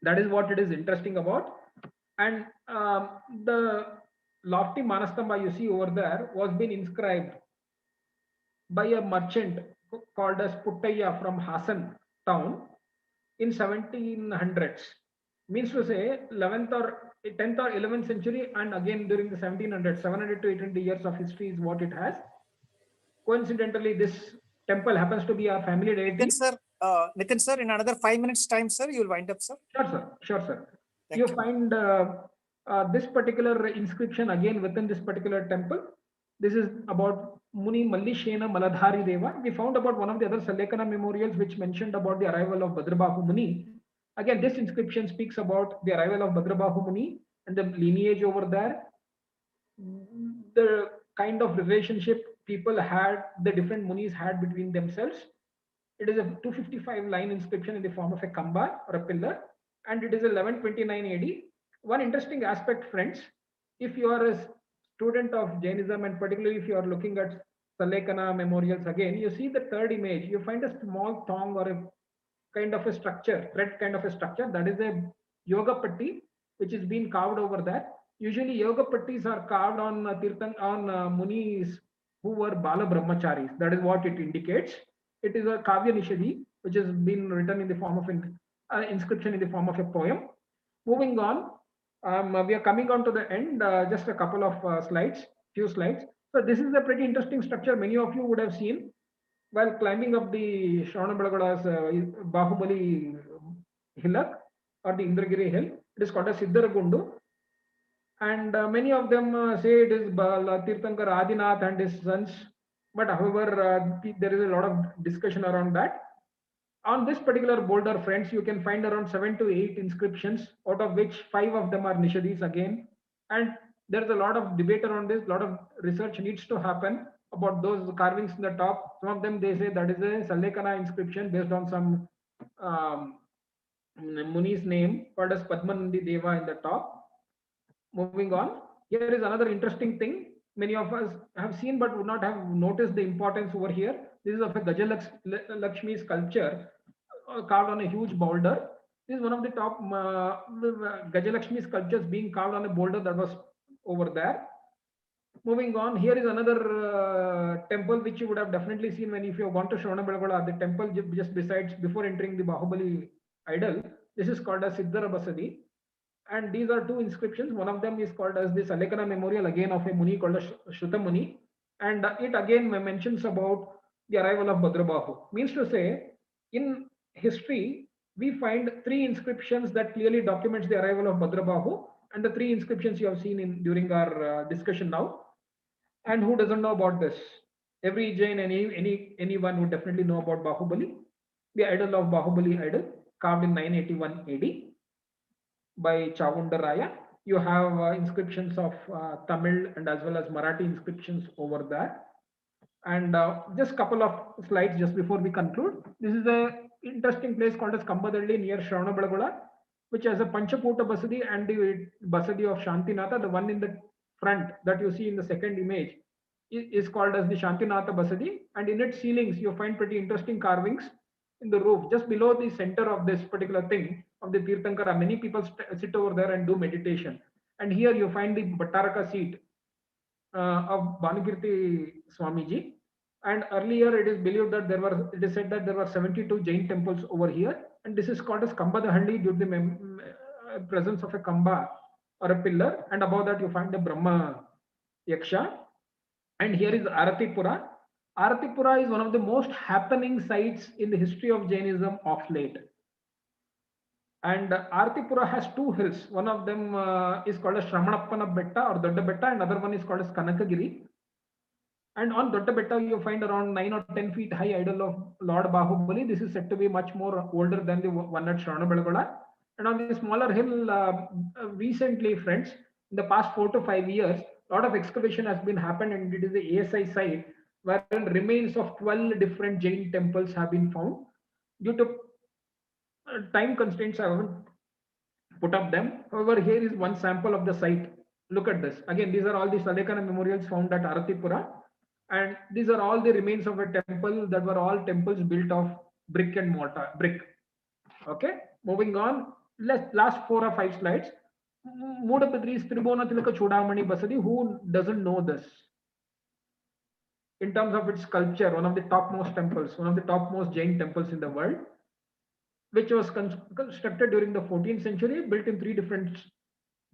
That is what it is interesting about. And the lofty Manastamba you see over there was being inscribed by a merchant called as Puttaya from Hassan town in 1700s. Means to say 11th or 10th or 11th century, and again during the 1700s, 700 to 800 years of history is what it has. Coincidentally, this temple happens to be our family deity. Nitin sir, in another 5 minutes time, sir, you will wind up, sir. Sure, sir. Sure, sir. Thank you you. find this particular inscription again within this particular temple. This is about Muni Mallishena Maladhari Deva. We found about one of the other Sallekana memorials which mentioned about the arrival of Bhadrabahu Muni. Again, this inscription speaks about the arrival of Bhadrabahu Muni and the lineage over there. The kind of relationship people had, the different Munis had between themselves. It is a 255 line inscription in the form of a kamba or a pillar, and it is 1129 AD. One interesting aspect, friends, if you are a student of Jainism, and particularly if you are looking at Sallekana memorials again, you see the third image, you find a small thong or a kind of a structure, thread kind of a structure, that is a yoga patti, which is being carved over there. Usually yoga pattis are carved on munis who were Bala Brahmacharis. That is what it indicates. It is a Kavya Nishadi, which has been written in the form of an inscription in the form of a poem. Moving on, we are coming on to the end, just a couple of few slides. So this is a pretty interesting structure many of you would have seen while climbing up the Shravanabelagola's Bahubali hillock or the Indragiri hill. It is called as Siddharagundu. And many of them say it is Tirthankar Adinath and his sons. But however, there is a lot of discussion around that. On this particular boulder, friends, you can find around 7 to 8 inscriptions, out of which 5 of them are Nishadis again. And there's a lot of debate around this, a lot of research needs to happen about those carvings in the top. Some of them, they say that is a Salekana inscription based on some Muni's name called as Padmanandi Deva in the top. Moving on, here is another interesting thing. Many of us have seen but would not have noticed the importance over here. This is of a Gajalakshmi sculpture carved on a huge boulder. This is one of the top Gajalakshmi sculptures being carved on a boulder that was over there. Moving on, here is another temple which you would have definitely seen when if you have gone to Shravanabelagola, the temple just besides before entering the Bahubali idol. This is called as Siddhara Basadi. And these are two inscriptions. One of them is called as the Salekana memorial, again of a Muni called as Shruta Muni. And it again mentions about the arrival of Bhadrabahu. Means to say, in history, we find 3 inscriptions that clearly documents the arrival of Bhadrabahu, and the 3 inscriptions you have seen in during our discussion now. And who doesn't know about this? Every Jain, anyone would definitely know about Bahubali, the idol of Bahubali idol, carved in 981 AD by Chavundaraya. You have inscriptions of Tamil and as well as Marathi inscriptions over there. And just couple of slides just before we conclude. This is a interesting place called as Kambadalli near Shravanabelagola, which has a Panchakuta Basadi and the Basadi of Shantinatha. The one in the front that you see in the second image is called as the Shantinatha Basadi, and in its ceilings you find pretty interesting carvings in the roof. Just below the center of this particular thing of the Tirthankara, many people sit over there and do meditation. And here you find the Bhattaraka seat of Bhanukirti Swamiji. And earlier it is believed that it is said that there were 72 Jain temples over here, and this is called as Kambadahalli due to the presence of a Kamba or a pillar, and above that you find the Brahma Yaksha. And here is Aratipura. Aratipura is one of the most happening sites in the history of Jainism of late. And Aratipura has 2 hills. One of them is called as Shramanappana Betta or Dodda Betta, and other one is called as Kanakagiri. And on Dodda Betta, you find around 9 or 10 feet high idol of Lord Bahubali. This is said to be much more older than the one at Shravanabelagola. And on the smaller hill, recently, friends, in the past 4 to 5 years, a lot of excavation has been happened, and it is the ASI site wherein remains of 12 different Jain temples have been found. Due to time constraints, I haven't put up them. However, here is one sample of the site. Look at this. Again, these are all the Salekana memorials found at Aratipura. And these are all the remains of a temple that were all temples built of brick and mortar, brick. Okay, moving on. Last 4 or 5 slides. Moodapidri's Tribona Tilaka Chudamani Basadi. Who doesn't know this? In terms of its culture, one of the topmost temples, one of the topmost Jain temples in the world, which was constructed during the 14th century, built in 3 different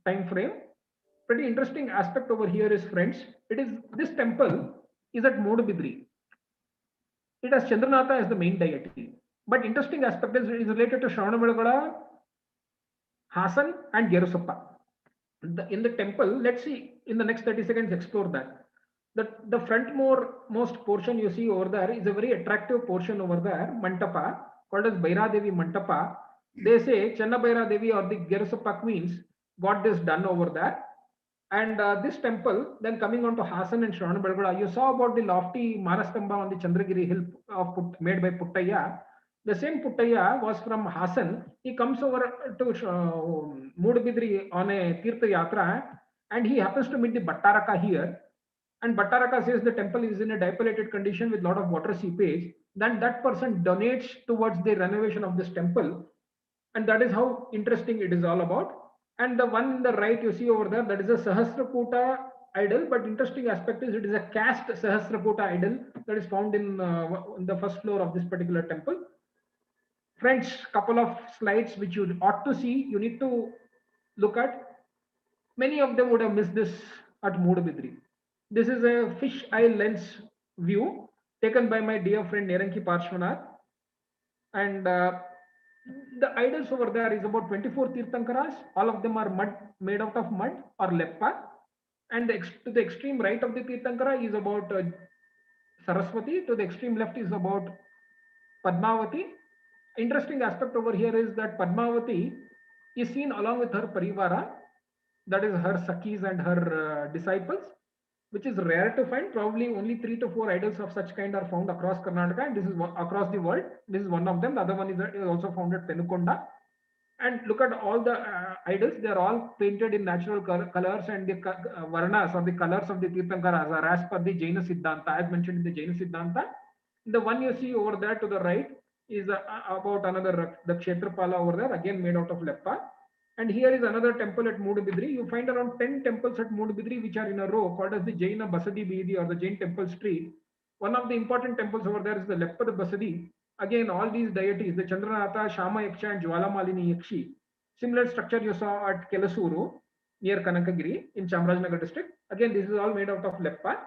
time frame. Pretty interesting aspect over here is, friends, this temple is at Modubidri. It has Chandranatha as the main deity. But interesting aspect is related to Shravanabelagola, Hasan and Gerusappa. In the temple, let's see in the next 30 seconds explore that. The frontmost portion you see over there is a very attractive portion over there, Mantapa, called as Bhairadevi Mantapa. They say Channa Bhairadevi or the Gerusappa queens got this done over there. And this temple, then coming on to Hasan and Shravanabelagola, you saw about the lofty Manastamba on the Chandragiri hill made by Puttaya. The same Puttaya was from Hasan. He comes over to Moodabidri on a Tirtha Yatra, and he happens to meet the Bhattaraka here. And Bhattaraka says the temple is in a dilapidated condition with a lot of water seepage. Then that person donates towards the renovation of this temple. And that is how interesting it is all about. And the one on the right you see over there, that is a Sahasrakuta idol. But interesting aspect is it is a cast Sahasrakuta idol that is found in the first floor of this particular temple. Friends, couple of slides which you ought to see, you need to look at. Many of them would have missed this at Moodabidri. This is a fish eye lens view taken by my dear friend Neranki Parshvanath. And the idols over there is about 24 Tirthankaras. All of them are made out of mud or leppa. And to the extreme right of the Tirthankara is about Saraswati. To the extreme left is about Padmavati. Interesting aspect over here is that Padmavati is seen along with her parivara, that is her Sakhis and her disciples, which is rare to find. Probably only 3 to 4 idols of such kind are found across Karnataka, and this is across the world. This is one of them. The other one is also found at Penukonda. And look at all the idols, they are all painted in natural colors, and the varnas or the colors of the Tirthankaras are as per the Jaina Siddhanta, as mentioned in the Jaina Siddhanta. The one you see over there to the right is about another, the Kshetrapala over there, again made out of Leppa. And here is another temple at Moodbidri. You find around 10 temples at Moodbidri which are in a row, called as the Jaina Basadi Bidi or the Jain Temple Street. One of the important temples over there is the Leppa Basadi. Again, all these deities, the Chandranatha, Shama Yaksha, and Jwalamalini Yakshi. Similar structure you saw at Kelasuru near Kanakagiri in Chamarajanagar district. Again, this is all made out of Leppa.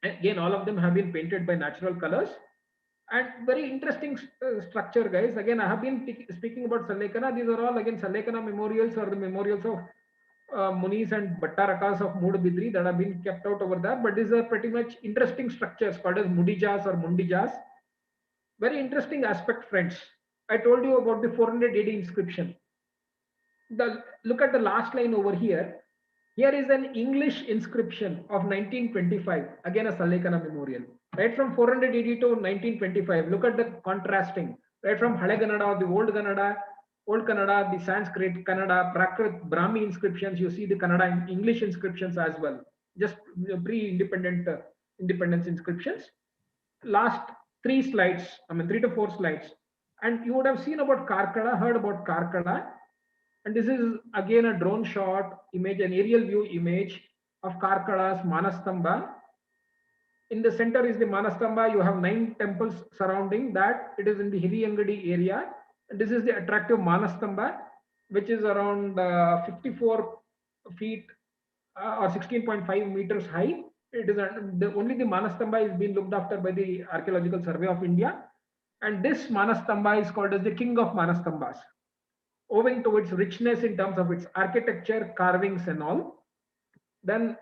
Again, all of them have been painted by natural colors. And very interesting structure, guys. Again, I have been speaking about Sallekana. These are all again Sallekana memorials, or the memorials of Munis and Bhattarakas of Moodbidri that have been kept out over there. But these are pretty much interesting structures called as Mudijas or Mundijas. Very interesting aspect, friends. I told you about the 400 AD inscription. Look at the last line over here. Here is an English inscription of 1925, again a Sallekana memorial. Right from 400 AD to 1925, look at the contrasting. Right from Hale Kannada, the Old Kannada, the Sanskrit, Kannada, Prakrit, Brahmi inscriptions, you see the Kannada and English inscriptions as well. Just independence inscriptions. Last 3 slides, 3 to 4 slides. And you would have seen about Karkala, heard about Karkala. And this is again a drone shot image, an aerial view image of Karkala's Manastamba. In the center is the Manastamba. You have 9 temples surrounding that. It is in the Hiriyangadi area. And this is the attractive Manastamba, which is around 54 feet or 16.5 meters high. It is only the Manastamba is being looked after by the Archaeological Survey of India. And this Manastamba is called as the king of Manastambas, owing to its richness in terms of its architecture, carvings and all. Then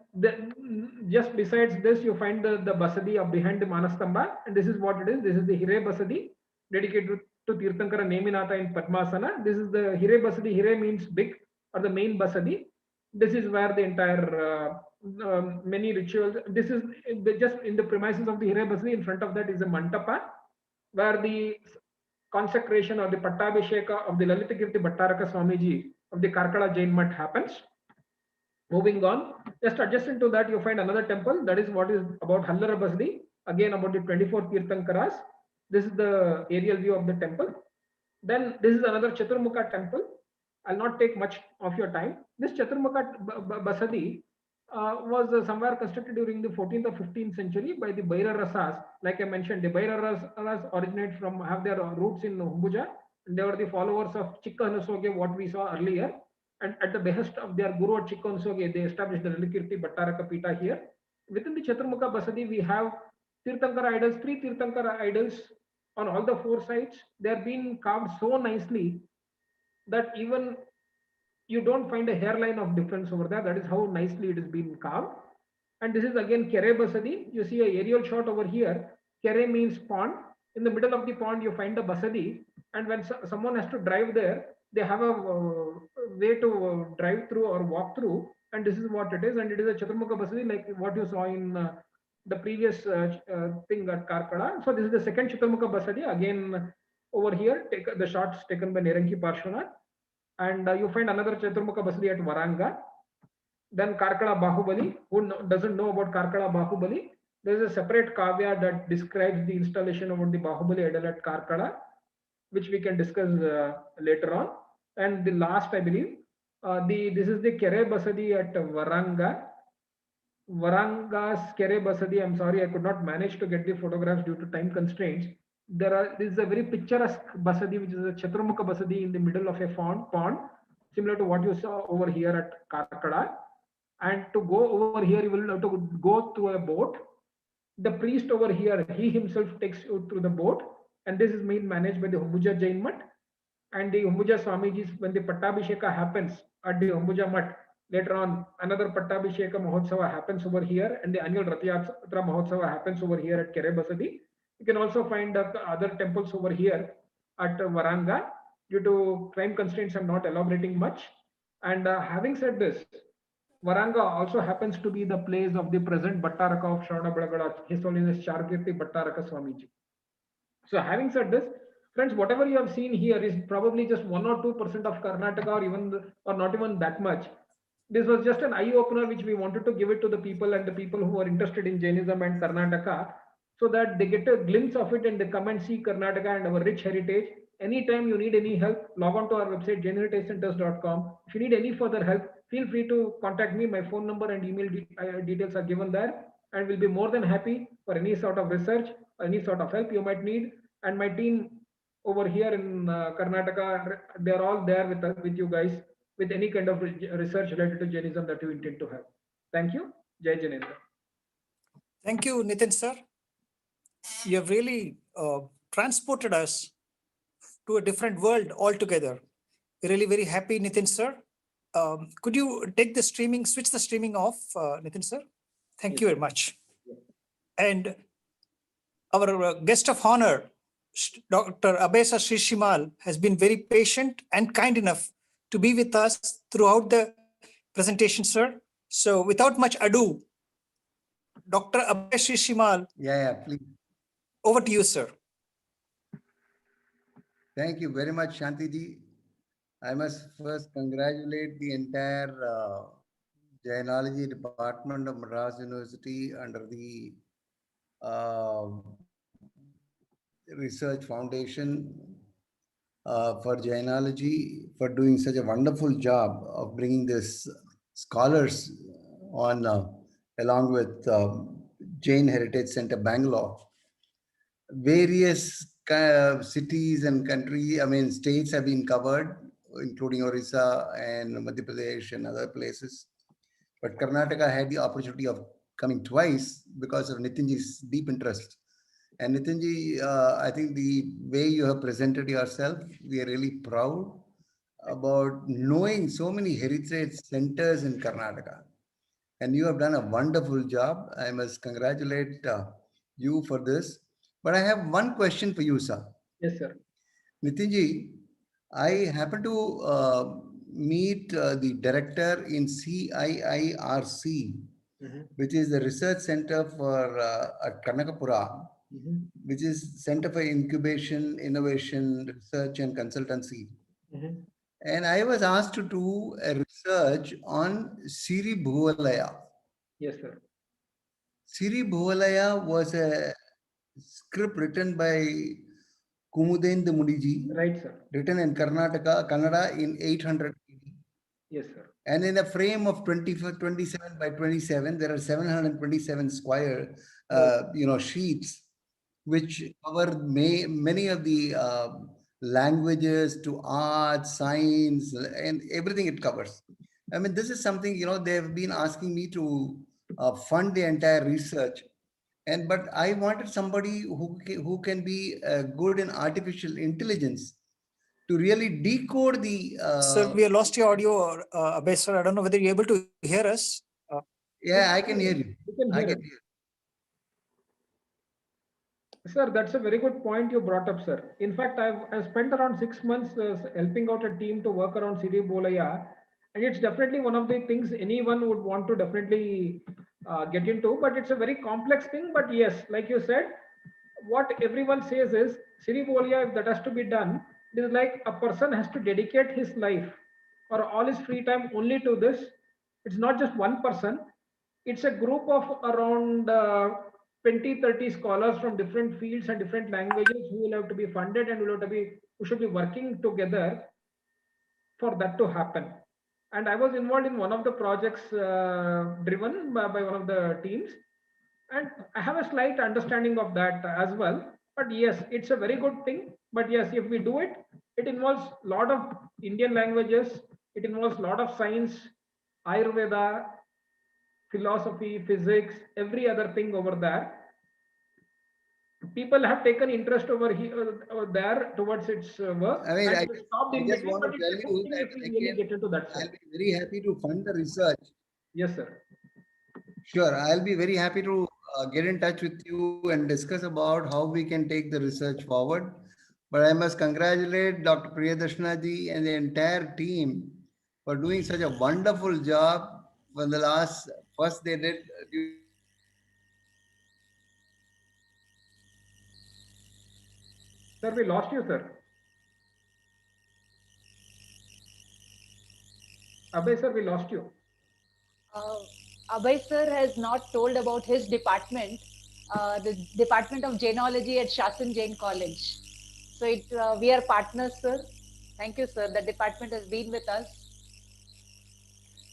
just besides this, you find the Basadi of behind the Manastamba, and this is what it is. This is the Hire Basadi, dedicated to Tirthankara Neminatha in Padmasana. This is the Hire Basadi. Hire means big, or the main Basadi. This is where the entire many rituals. This is just in the premises of the Hire Basadi. In front of that is a Mantapa, where the consecration or the Pattabhisheka of the Lalitakirti Bhattaraka Swamiji of the Karkala Jain Mutt happens. Moving on, just adjacent to that, you find another temple. That is what is about Hallara Basadi, again about the 24 Tirthankaras. This is the aerial view of the temple. Then this is another Chaturmukha temple. I'll not take much of your time. This Chaturmukha Basadi was somewhere constructed during the 14th or 15th century by the Bhairarasas. Like I mentioned, the Bhairarasas originate from, have their roots in Humbuja, and they were the followers of Chikka Hanusoge, what we saw earlier. And at the behest of their guru at Chikka Hanusoge, they established the Lalikirti Bhattaraka Pita here. Within the Chaturmukha Basadi, we have Tirthankara idols, 3 Tirthankara idols on all the 4 sides. They are being carved so nicely that even you don't find a hairline of difference over there. That is how nicely it is being carved. And this is again Kere Basadi. You see a aerial shot over here. Kere means pond. In the middle of the pond, you find a Basadi. And when someone has to drive there, they have a way to drive through or walk through. And this is what it is. And it is a Chaturmukha Basadi, like what you saw in the previous thing at Karkala. So this is the second Chaturmukha Basadi. Again, over here, the shots taken by Neranki Parshvanath. And you find another Chaturmukha Basadi at Varanga. Then Karkala Bahubali. Who doesn't know about Karkala Bahubali? There is a separate kavya that describes the installation of the Bahubali idol at Karkala, which we can discuss later on. And the last, I believe, this is the Kere Basadi at Varanga. Varanga's Kere Basadi, I'm sorry, I could not manage to get the photographs due to time constraints. This is a very picturesque Basadi, which is a Chaturmukha Basadi in the middle of a pond, similar to what you saw over here at Karkala. And to go over here, you will have to go through a boat. The priest over here, he himself takes you through the boat. And this is managed by the Humbuja Jain Mutt. And the Humbuja Swamijis, when the Pattabhisheka happens at the Humbuja Mutt, later on, another Pattabhisheka Mahotsava happens over here, and the annual Rathayatra Mahotsava happens over here at Kere Basadi. You can also find other temples over here. at Varanga. Due to time constraints, I'm not elaborating much. And having said this, Varanga also happens to be the place of the present Bhattaraka of Shravanabalagada, His Holiness Charkirti Bhattaraka Swamiji. So having said this, friends, whatever you have seen here is probably just 1 or 2% of Karnataka, or or not even that much. This was just an eye opener which we wanted to give it to the people, and the people who are interested in Jainism and Karnataka, so that they get a glimpse of it and they come and see Karnataka and our rich heritage. Anytime you need any help, log on to our website jainheritagecenters.com. If you need any further help, feel free to contact me. My phone number and email details are given there, and we'll be more than happy for any sort of research or any sort of help you might need. And my team over here in Karnataka, they're all there with you guys with any kind of research related to Jainism that you intend to have. Thank you. Jai Jainendra. Thank you, Nitin sir. You have really transported us to a different world altogether. We're really very happy, Nitin sir. Could you take the streaming, switch the streaming off, Nitin sir? Thank you very much. And our guest of honor, Dr. Abesa Srishimal, has been very patient and kind enough to be with us throughout the presentation, sir. So without much ado, Dr. Abesa Srishimal. Yeah, please. Over to you, sir. Thank you very much, Shantiji. I must first congratulate the entire Jainology Department of Madras University under the Research Foundation for Jainology for doing such a wonderful job of bringing this scholars on along with Jain Heritage Center, Bangalore. Various cities and states have been covered, including Orissa and Madhya Pradesh and other places. But Karnataka had the opportunity of coming twice because of Nitinji's deep interest. And Nitinji, I think the way you have presented yourself, we are really proud about knowing so many heritage centers in Karnataka. And you have done a wonderful job. I must congratulate you for this. But I have one question for you, sir. Yes, sir. Nitinji, I happen to meet the director in CIIRC, which is the Research Center for at Kanakapura, which is Center for Incubation, Innovation, Research and Consultancy. And I was asked to do a research on Siri Bhuvalaya. Yes, sir. Siri Bhuvalaya was a script written by Kumudendra Mudiji. Right, sir. Written in Kannada in 800 AD. Yes, sir. And in a frame of 27 by 27, there are 727 square, sheets, which cover many of the languages to art, science, and everything it covers. I mean, this is something, they've been asking me to fund the entire research. But I wanted somebody who can be good in artificial intelligence to really decode the... Sir, we have lost your audio, Abhay, sir. I don't know whether you're able to hear us. Yeah, I can hear you. I can hear. Sir, that's a very good point you brought up, sir. In fact, I've spent around 6 months helping out a team to work around Siri Bolaya. And it's definitely one of the things anyone would want to definitely get into. But it's a very complex thing. But yes, like you said, what everyone says is Siri Bolaya, if that has to be done, it is like a person has to dedicate his life or all his free time only to this. It's not just one person. It's a group of around 20-30 scholars from different fields and different languages who will have to be funded and who should be working together for that to happen. And I was involved in one of the projects driven by one of the teams. And I have a slight understanding of that as well. But yes, it's a very good thing. But yes, if we do it, it involves a lot of Indian languages. It involves a lot of science, Ayurveda, philosophy, physics, every other thing over there. People have taken interest over here, over there towards its work. I mean, I just want to tell you that I'll be very happy to fund the research. Yes, sir. Sure, I'll be very happy to get in touch with you and discuss about how we can take the research forward. But I must congratulate Dr. Priyadashna ji and the entire team for doing such a wonderful job. When the first they did Sir, we lost you, sir. Abhay, sir, we lost you. Abhay sir has not told about his department, the Department of Jainology at Shasun Jain College. So we are partners, sir. Thank you, sir. The department has been with us.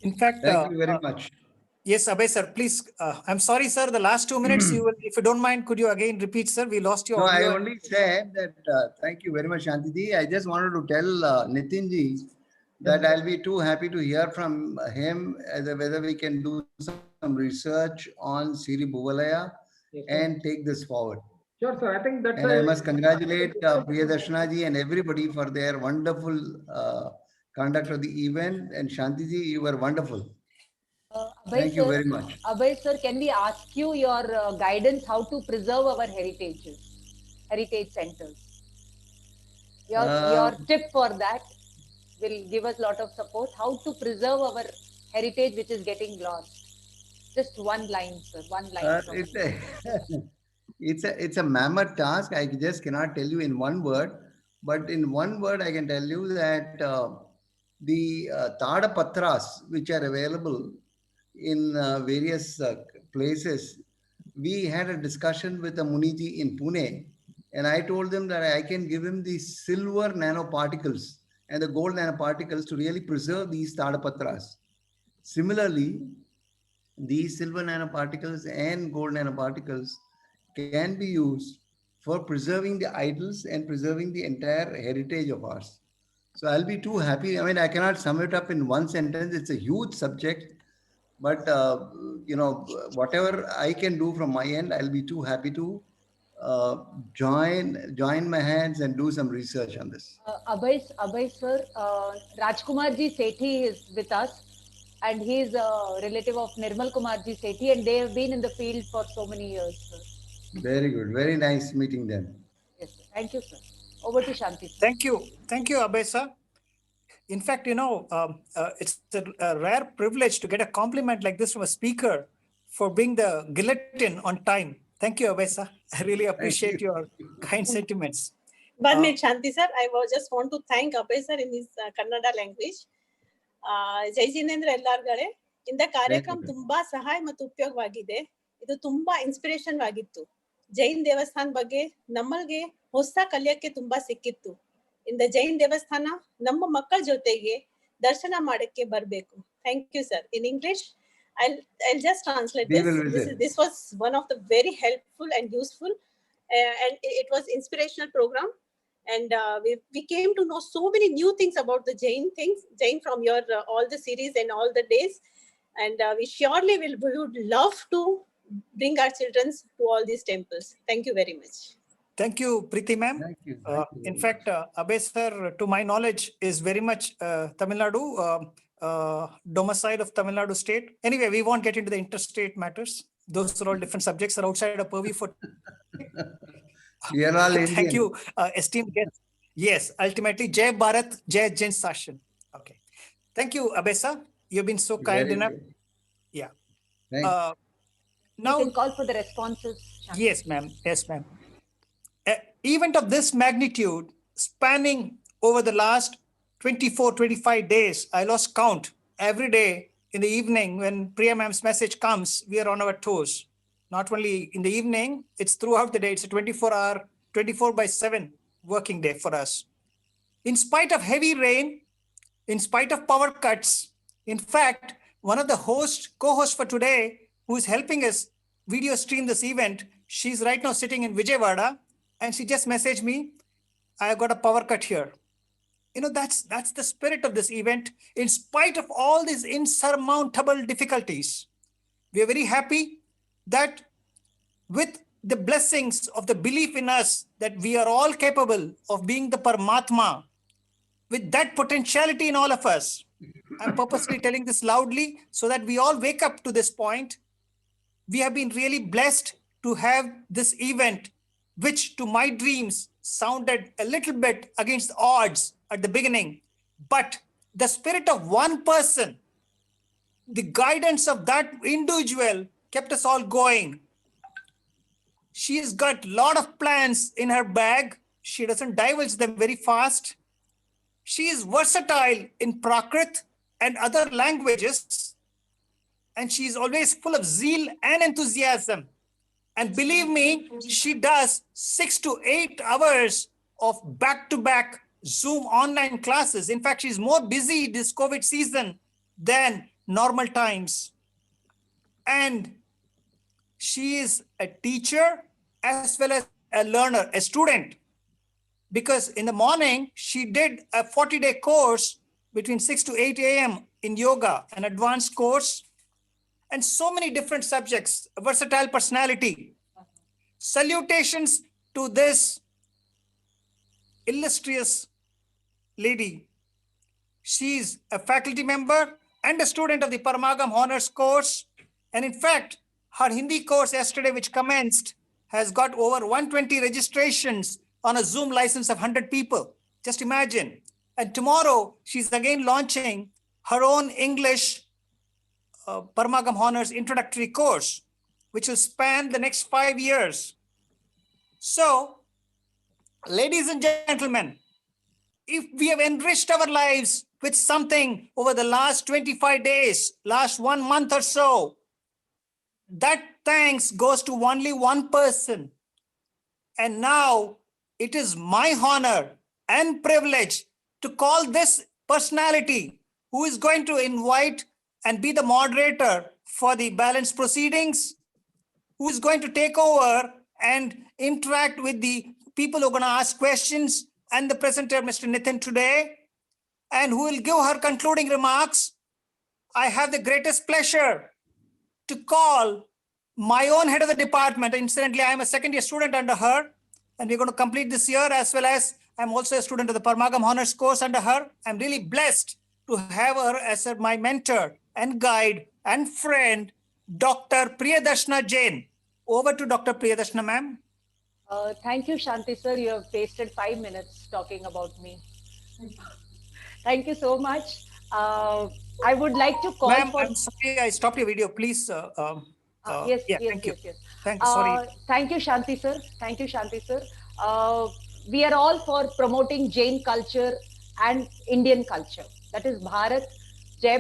In fact, thank you very much. Yes, Abhay sir, please. I'm sorry, sir. The last 2 minutes, if you don't mind, could you again repeat, sir? We lost your No, audio. I only said that, thank you very much, Shanti ji. I just wanted to tell Nitin ji that I'll be too happy to hear from him as whether we can do some research on Siri Bhuvalaya and take this forward. Sure, sir. I think that's. And I must congratulate Priyadashna ji and everybody for their wonderful conduct of the event. And Shanti ji, you were wonderful. Thank you very much. Abhay sir, can we ask you your guidance how to preserve our heritage centers? Your tip for that will give us a lot of support. How to preserve our heritage which is getting lost? Just one line, sir. One line. It's a mammoth task. I just cannot tell you in one word. But in one word, I can tell you that the Tadapatras, which are available in various places, we had a discussion with a Muniji in Pune, and I told them that I can give him the silver nanoparticles and the gold nanoparticles to really preserve these Tadapatras. Similarly, these silver nanoparticles and gold nanoparticles can be used for preserving the idols and preserving the entire heritage of ours. So I'll be too happy. I mean, I cannot sum it up in one sentence. It's a huge subject, but whatever I can do from my end, I'll be too happy to join my hands and do some research on this. Abhay sir, Rajkumar ji Sethi is with us, and he is a relative of Nirmal Kumar ji Sethi, and they have been in the field for so many years, sir. Very good. Very nice meeting them. Yes, sir. Thank you, sir. Over to Shanti, sir. Thank you, Abhay sir. In fact, it's a rare privilege to get a compliment like this from a speaker for being the guillotine on time. Thank you, Abhay sir. I really appreciate your kind sentiments. 1 minute, Shanti sir. I just want to thank Abhay sir in his Kannada language. ಜೈ ಜಿನೇಂದ್ರ ಎಲ್ಲಾರ್ಗಡೆ ಇಂದ ಕಾರ್ಯಕ್ರಮ ತುಂಬಾ ಸಹಾಯ ಮತ್ತು ಉಪಯೋಗವಾಗಿದೆ. ಇದು ತುಂಬಾ inspiration ಆಗಿತ್ತು. ಜೈನ್ ದೇವಸ್ಥಾನ ಬಗ್ಗೆ ನಮ್ಮಲ್ಗೆ ಹೊಸ ಕಲಿಯಕ್ಕೆ ತುಂಬಾ ಸಿಕ್ಕಿತ್ತು. ಇಂದ ಜೈನ್ ದೇವಸ್ಥಾನ ನಮ್ಮ ಮಕ್ಕಳ ಜೊತೆಗೆ ದರ್ಶನ ಮಾಡಕ್ಕೆ ಬರಬೇಕು. Thank you sir. In English I'll just translate this. This was one of the very helpful and useful and it was inspirational program. And we came to know so many new things about the Jain from your all the series and all the days. And we surely we would love to bring our children to all these temples. Thank you very much. Thank you, Preeti ma'am. Thank you. In fact, Abhay sir, to my knowledge, is very much Tamil Nadu, domicile of Tamil Nadu state. Anyway, we won't get into the interstate matters. Those are all different subjects are outside of purview for. We are all Indian. Thank you, esteemed guests. Yes, ultimately, Jai Bharat, Jai Jain Sashan. Okay. Thank you, Abhay sir. You've been so kind enough. Yeah. Now, you can call for the responses. Yes, ma'am. Yes, ma'am. An event of this magnitude, spanning over the last 24-25 days, I lost count. Every day in the evening when Priya ma'am's message comes, we are on our toes. Not only in the evening, it's throughout the day. It's a 24-hour, 24/7 working day for us. In spite of heavy rain, in spite of power cuts, in fact, one of the co-hosts for today, who is helping us video stream this event, she's right now sitting in Vijayawada, and she just messaged me, I got a power cut here. That's the spirit of this event. In spite of all these insurmountable difficulties, we are very happy that with the blessings of the belief in us that we are all capable of being the Paramatma, with that potentiality in all of us, I'm purposely telling this loudly so that we all wake up to this point. We have been really blessed to have this event, which to my dreams sounded a little bit against the odds at the beginning, but the spirit of one person, the guidance of that individual kept us all going. She's got a lot of plans in her bag. She doesn't divulge them very fast. She is versatile in Prakrit and other languages, and she is always full of zeal and enthusiasm. And believe me, she does 6 to 8 hours of back-to-back Zoom online classes. In fact, she's more busy this COVID season than normal times. And she is a teacher as well as a learner, a student. Because in the morning, she did a 40-day course between 6 to 8 a.m. in yoga, an advanced course, and so many different subjects, a versatile personality. Salutations to this illustrious lady. She's a faculty member and a student of the Paramagam Honors course. And in fact, her Hindi course yesterday, which commenced, has got over 120 registrations on a Zoom license of 100 people. Just imagine. And tomorrow, she's again launching her own English Paramagam Honors introductory course, which will span the next 5 years. So, ladies and gentlemen, if we have enriched our lives with something over the last 25 days, last 1 month or so, that thanks goes to only one person. And now it is my honor and privilege to call this personality who is going to invite and be the moderator for the balanced proceedings, who is going to take over and interact with the people who are going to ask questions, and the presenter, Mr. Nitin, today, and who will give her concluding remarks. I have the greatest pleasure to call my own head of the department. Incidentally, I am a second-year student under her, and we're going to complete this year, as well as I'm also a student of the Paramagam Honors course under her. I'm really blessed to have her as my mentor and guide and friend, Dr. Priyadarshana Jain. Over to Dr. Priyadarshana, ma'am. Thank you, Shanti sir. You have wasted 5 minutes talking about me. Thank you so much. I would like to call Ma'am, for... I'm sorry, I stopped your video. Please. Yes. Thank you. Yes. Sorry. Thank you, Shanti sir. Thank you, Shanti sir. We are all for promoting Jain culture and Indian culture. That is Bharat, Jai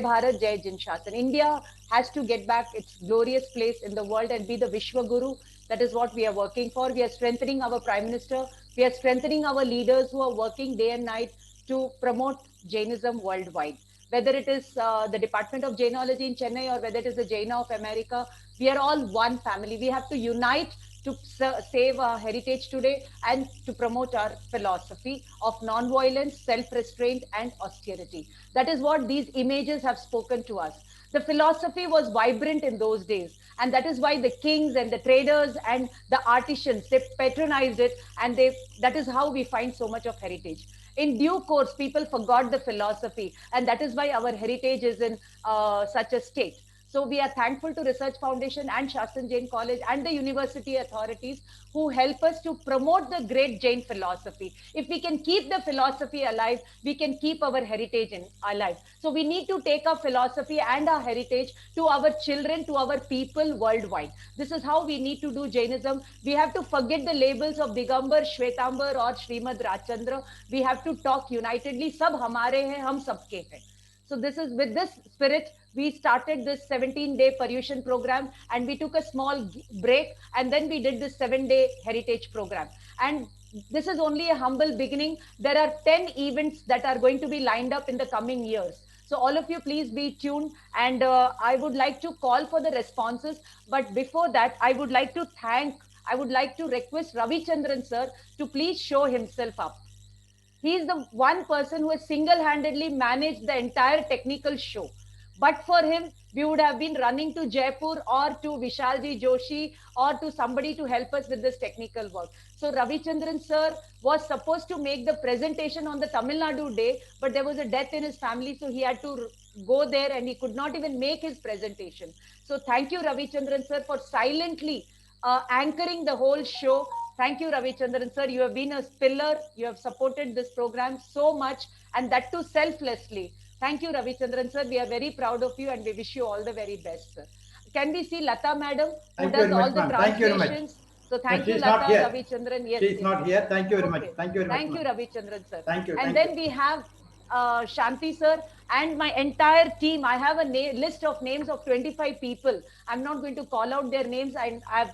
Jain Shasun. India has to get back its glorious place in the world and be the Vishwa Guru. That is what we are working for. We are strengthening our Prime Minister. We are strengthening our leaders who are working day and night to promote Jainism worldwide. Whether it is the Department of Jainology in Chennai or whether it is the Jaina of America, we are all one family. We have to unite to save our heritage today and to promote our philosophy of non-violence, self-restraint, and austerity. That is what these images have spoken to us. The philosophy was vibrant in those days, and that is why the kings and the traders and the artisans, they patronized it, and that is how we find so much of heritage. In due course, people forgot the philosophy, and that is why our heritage is in such a state. So we are thankful to Research Foundation and Shasun Jain College and the university authorities who help us to promote the great Jain philosophy. If we can keep the philosophy alive, we can keep our heritage alive. So we need to take our philosophy and our heritage to our children, to our people worldwide. This is how we need to do Jainism. We have to forget the labels of Digambar, Shwetambar or Srimad Rajchandra. We have to talk unitedly. Sab hamare hai, hum sabke hai. So this is with this spirit, we started this 17-day Paryushan program, and we took a small break, and then we did this 7-day heritage program. And this is only a humble beginning. There are 10 events that are going to be lined up in the coming years. So all of you, please be tuned. And I would like to call for the responses. But before that, I would like to request Ravichandran sir to please show himself up. He is the one person who has single-handedly managed the entire technical show. But for him, we would have been running to Jaipur or to Vishalji Joshi or to somebody to help us with this technical work. So Ravichandran sir was supposed to make the presentation on the Tamil Nadu day, but there was a death in his family, so he had to go there and he could not even make his presentation. So thank you, Ravichandran sir, for silently anchoring the whole show Thank you, Ravichandran sir. You have been a pillar. You have supported this program so much, and that too selflessly. Thank you, Ravichandran sir. We are very proud of you, and we wish you all the very best, sir. Can we see Lata madam, who Thank you does very all much, the ma'am. Thank you very much. translations? So thank No, you, she's not Lata, here. Ravichandran. Yes, She's yes, not yes. here. Thank you very much. Okay. Thank you very much, Thank you, ma'am. Ravichandran sir. Thank you. And Thank then you. we have Shanti sir and my entire team. I have a list of names of 25 people. I'm not going to call out their names. I've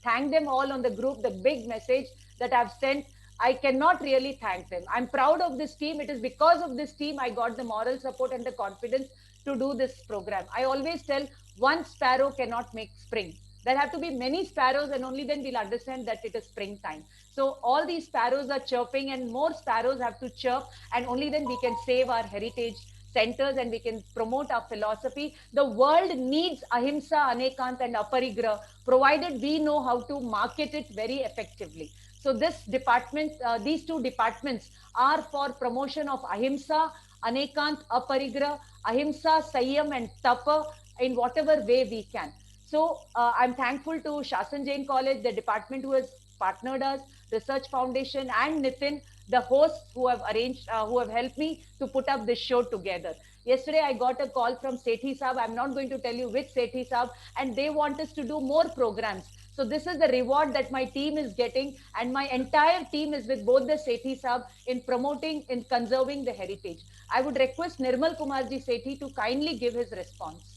thanked them all on the group, the big message that I've sent. I cannot really thank them. I'm proud of this team. It is because of this team I got the moral support and the confidence to do this program. I always tell, one sparrow cannot make spring. There have to be many sparrows, and only then we'll understand that it is springtime. So all these sparrows are chirping, and more sparrows have to chirp, and only then we can save our heritage centers and we can promote our philosophy. The world needs ahimsa, anekant, and aparigraha, provided we know how to market it very effectively. So this department, these two departments are for promotion of ahimsa, anekant, aparigraha, ahimsa, sayam, and tapa in whatever way we can. So I'm thankful to Shasun Jain College, the department who has partnered us, Research Foundation, and Nitin, the hosts who have arranged, who have helped me to put up this show together. Yesterday, I got a call from Sethi Saab. I'm not going to tell you which Sethi Saab, and they want us to do more programs. So this is the reward that my team is getting, and my entire team is with both the Sethi Saab in promoting, in conserving the heritage. I would request Nirmal Kumarji Sethi to kindly give his response.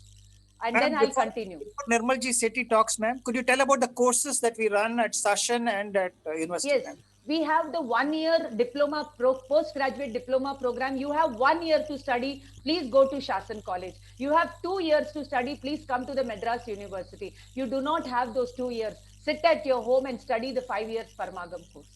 And then I'll continue. Nirmalji Sethi talks, ma'am. Could you tell about the courses that we run at Shasun and at university? Yes, we have the 1 year diploma, postgraduate diploma program. You have 1 year to study. Please go to Shasun College. You have 2 years to study. Please come to the Madras University. You do not have those 2 years. Sit at your home and study the 5 years Parmagam course.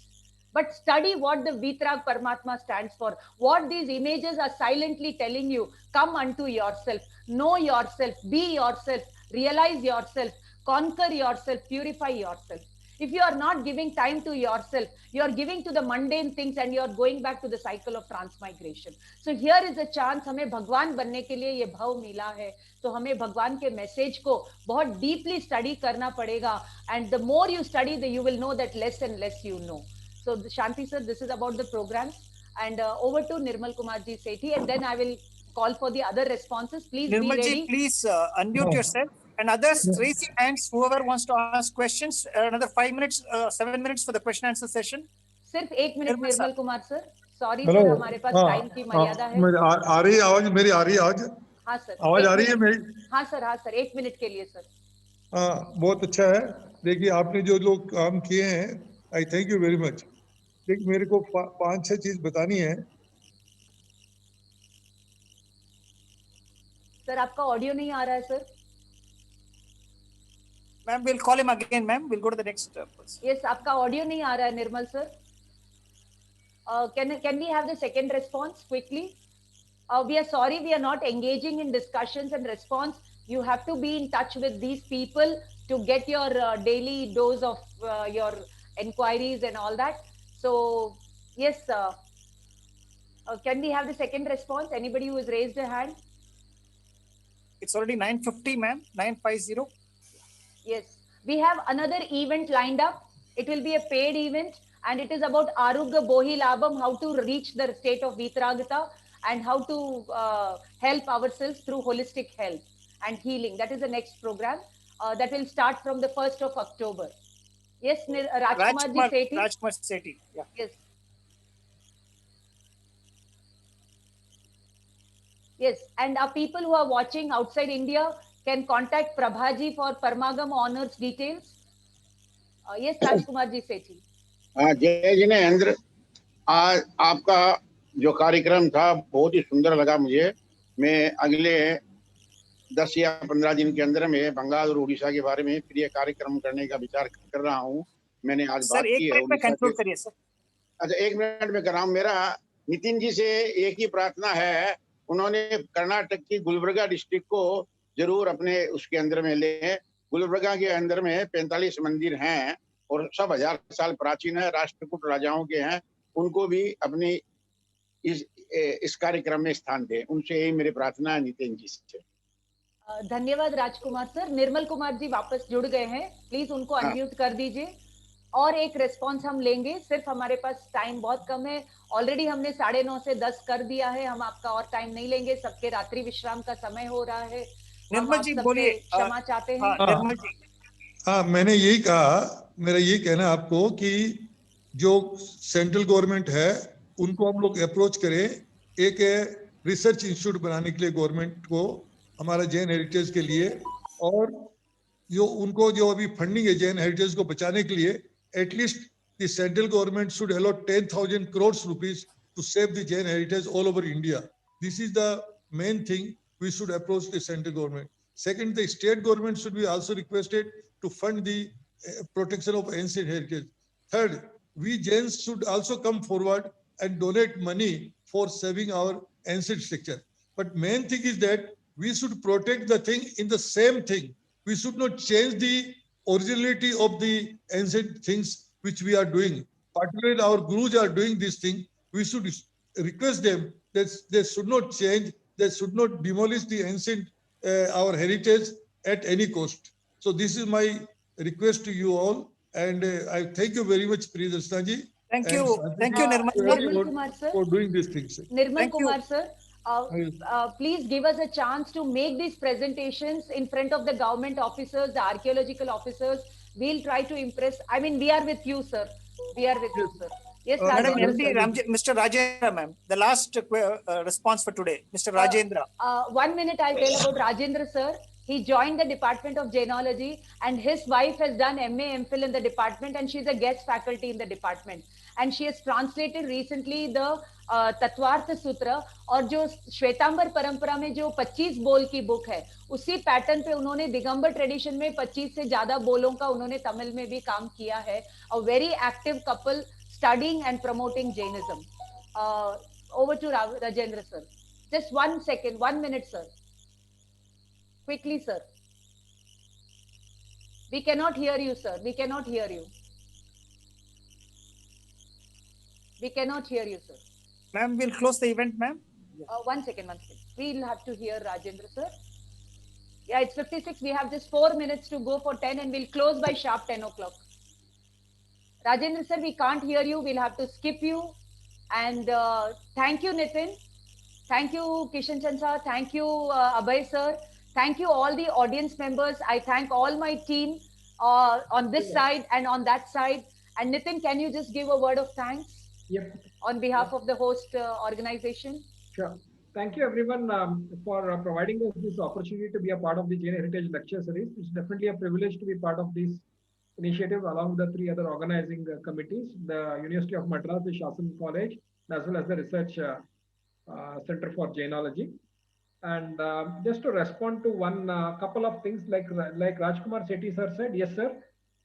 But study what the Vitrag Paramatma stands for. What these images are silently telling you. Come unto yourself. Know yourself. Be yourself. Realize yourself. Conquer yourself. Purify yourself. If you are not giving time to yourself, you are giving to the mundane things and you are going back to the cycle of transmigration. So here is a chance. हमें भगवान बनने के लिए ये भाव मिला है. तो हमें भगवान के मैसेज को बहुत डीपली स्टडी करना पड़ेगा. And the more you study, you will know that less and less you know. So Shanti sir, this is about the programs. And over to Nirmal Kumarji Sethi, and then I will call for the other responses. Please Nirmalji, be ready. please unmute yourself. And others, raise your hands. Whoever wants to ask questions, another 5 minutes, 7 minutes for the question answer session. सिर्फ 1 minute Nirmal Kumar sir. Sorry hello, sir, हमारे पास time की मर्यादा है. आ रही है आवाज मेरी? आ रही है आज? हाँ सर, आवाज आ रही है मेरी? हाँ सर, 1 मिनट के लिए सर. हाँ, बहुत अच्छा है. देखिए, आपने जो लोग काम किए हैं, आई थैंक यू वेरी मच. देखिए, मेरे को 5-6 चीज बतानी है. सर, आपका ऑडियो नहीं आ रहा है sir. Ma'am, we'll call him again, ma'am. We'll go to the next person. Yes, आपका ऑडियो नहीं आ रहा है निर्मल sir. Can we have the second response quickly? We are sorry, we are not engaging in discussions and response. You have to be in touch with these people to get your daily dose of your inquiries and all that. So yes, can we have the second response? Anybody who has raised a hand? It's already 9:50, ma'am. 9:50. Yes, we have another event lined up. It will be a paid event, and it is about Arugya Bohi Labham, how to reach the state of Vitragata and how to help ourselves through holistic health and healing. That is the next program that will start from the 1st of October. Yes, Rajkumarji Sethi. Rajkumar Sethi. Yeah. Yes. Yes, and our people who are watching outside India can contact Prabhaji for Parmagam honors details. Yes, Rajkumarji Sethi. जय जिनेंद्र, आज आपका जो कार्यक्रम था बहुत ही सुंदर लगा मुझे. मैं अगले 10 या 15 दिन के अंदर में बंगालुरु उड़ीसा के बारे में प्रिय कार्यक्रम करने का विचार कर रहा हूँ. मैंने आज बात की है. अच्छा, 1 मिनट में कर रहा हूँ. मेरा नितिन जी से एक ही प्रार्थना है, उन्होंने कर्नाटक की गुलबर्गा डिस्ट्रिक्ट को जरूर अपने उसके अंदर में ले. गुलबर्गा के अंदर में 45 मंदिर हैं और सब 1000 साल प्राचीन है, राष्ट्रकूट राजाओं के हैं. उनको भी अपनी इस कार्यक्रम में स्थान दे. उनसे यही मेरी प्रार्थना है नितिन जी से. धन्यवाद राजकुमार सर. निर्मल कुमार जी वापस जुड़ गए हैं, प्लीज उनको अनम्यूट कर दीजिए. और एक रिस्पॉन्स हम लेंगे, सिर्फ हमारे पास टाइम बहुत कम है, ऑलरेडी हमने 9:30 से 10 कर दिया है, हम आपका और टाइम नहीं लेंगे, सबके रात्रि विश्राम का समय हो रहा है, हम निर्मल आप जी सबसे बोलिए। क्षमा चाहते हैं। हाँ निर्मल जी। हाँ, मैंने यही कहा, मेरा यही कहना है आपको कि जो सेंट्रल गवर्नमेंट है उनको हम लोग अप्रोच करें, एक रिसर्च इंस्टीट्यूट बनाने के लिए गवर्नमेंट को, हमारा जैन हेरिटेज के लिए, और जो उनको जो अभी फंडिंग है जैन हेरिटेज को बचाने के लिए, at least the central government should allot 10,000 crore rupees to save the Jain heritage all over India. This is the main thing we should approach the central government. Second, the state government should be also requested to fund the protection of ancient heritage. Third, we Jains should also come forward and donate money for saving our ancient structure. But main thing is that we should protect the thing in the same thing. We should not change the originality of the ancient things which we are doing. Particularly our gurus are doing this thing. We should request them that they should not change, they should not demolish the ancient, our heritage at any cost. So this is my request to you all, and I thank you very much, Priyadarshana ji. Thank you, Nirmal Nirmal Kumar sir. For doing these things. Nirmal Thank you. Kumar sir, please give us a chance to make these presentations in front of the government officers, the archaeological officers. We'll try to impress. I mean, we are with you, sir. We are with you, sir. Yes, Madam Rajendra. MD, Mr. Rajendra, ma'am, the last response for today, Mr. Rajendra. 1 minute I'll tell about Rajendra sir. He joined the Department of Jainology, and his wife has done MA MPhil in the department, and she's a guest faculty in the department. And she has translated recently the Tattvartha सूत्र, और जो श्वेतांबर परंपरा में जो 25 बोल की book है, उसी पैटर्न पे उन्होंने दिगंबर ट्रेडिशन में 25 से ज्यादा बोलों का उन्होंने तमिल में भी काम किया है. A very active couple studying and promoting Jainism. Over to Rajendra sir. Just 1 second, 1 minute sir. Quickly sir. We cannot hear you sir. We cannot hear you. We cannot hear you sir. Ma'am, we'll close the event, ma'am. 1 second, 1 second. We'll have to hear Rajendra sir. Yeah, it's 56. We have just 4 minutes to go for 10, and we'll close by sharp 10 o'clock. Rajendra sir, we can't hear you. We'll have to skip you. And thank you, Nitin. Thank you, Kishan Chandra. Thank you, Abhay sir. Thank you, all the audience members. I thank all my team on this side and on that side. And Nitin, can you just give a word of thanks? Yep. On behalf of the host organization? Sure. Thank you, everyone, for providing us this opportunity to be a part of the Jain Heritage Lecture Series. It's definitely a privilege to be part of this initiative along with the 3 other organizing committees, the University of Madras, the Shasun College, as well as the Research Center for Jainology. And just to respond to one couple of things, like Rajkumar Sethi sir said, yes sir,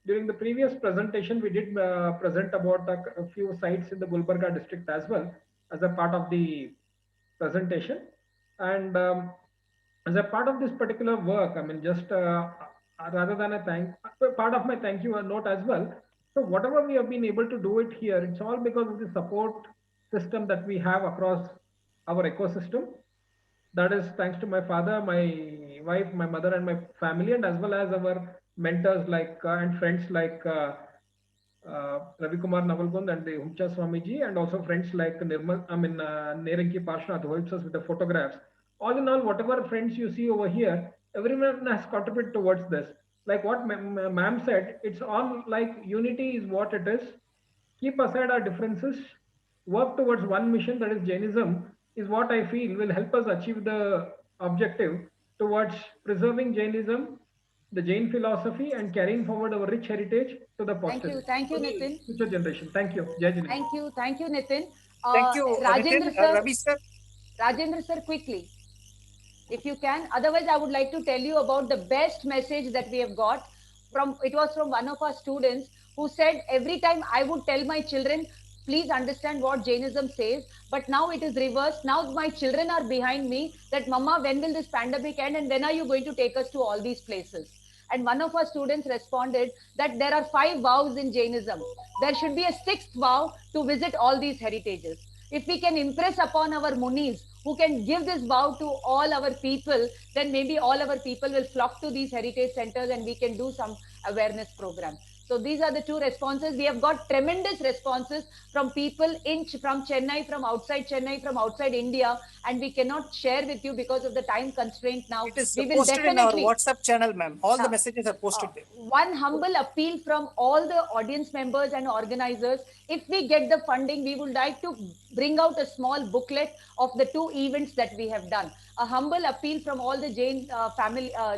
during the previous presentation we did present about a few sites in the Gulbarga district as well as a part of the presentation. And as a part of this particular work, I mean, just rather than part of my thank you note as well. So whatever we have been able to do it here, it's all because of the support system that we have across our ecosystem. That is thanks to my father, my wife, my mother, and my family, and as well as our mentors like and friends like Ravi Kumar Navalgund and the Humcha Swamiji, and also friends like Nirmal, Neranki Parshnath, who helps us with the photographs. All in all, whatever friends you see over here, everyone has contributed towards this. Like what ma'am said, it's all like unity is what it is. Keep aside our differences, work towards one mission, that is Jainism, is what I feel will help us achieve the objective towards preserving Jainism, the Jain philosophy, and carrying forward our rich heritage to the posterity. Thank you, Nitin. Future generation. Thank you. Jai Jain. Thank you, Nitin. Thank you, Rajendra Nitin, sir. Ravi sir. Rajendra sir, quickly, if you can. Otherwise, I would like to tell you about the best message that we have got from. It was from one of our students who said, every time I would tell my children, please understand what Jainism says, but now it is reversed. Now my children are behind me that, Mama, when will this pandemic end, and when are you going to take us to all these places? And one of our students responded that there are 5 vows in Jainism. There should be a 6th vow to visit all these heritages. If we can impress upon our munis who can give this vow to all our people, then maybe all our people will flock to these heritage centers and we can do some awareness program. So these are the two responses. We have got tremendous responses from people from Chennai, from outside Chennai, from outside India, and we cannot share with you because of the time constraint now. It is We will posted in our definitely WhatsApp channel, ma'am. All the messages are posted there. one humble appeal from all the audience members and organizers. If we get the funding, we would like to bring out a small booklet of the two events that we have done. A humble appeal from all the Jain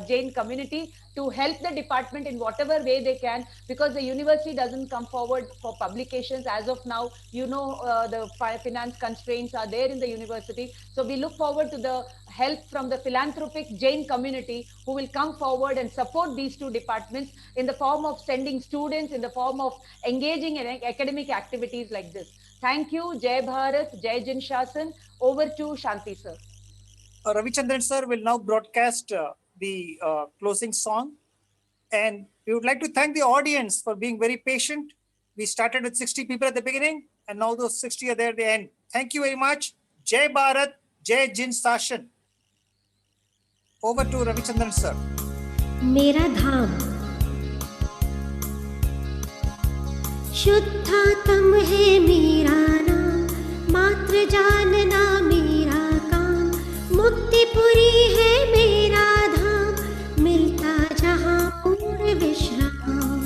Jain community to help the department in whatever way they can, because the university doesn't come forward for publications as of now. You know, the finance constraints are there in the university. So we look forward to the help from the philanthropic Jain community who will come forward and support these two departments in the form of sending students, in the form of engaging in academic activities like this. Thank you. Jai Bharat, Jai Jin Shasun. Over to Shanti, sir. Ravichandran sir will now broadcast the closing song. And we would like to thank the audience for being very patient. We started with 60 people at the beginning, and now those 60 are there at the end. Thank you very much. Jai Bharat, Jai Jin Sashan. Over to Ravichandran sir. मेरा धाम शुद्धात्म है मेरा नाम, मात्र जानना मेरा काम, मुक्तिपुरी है मेरा धाम, मिलता जहाँ पूर्ण विश्राम।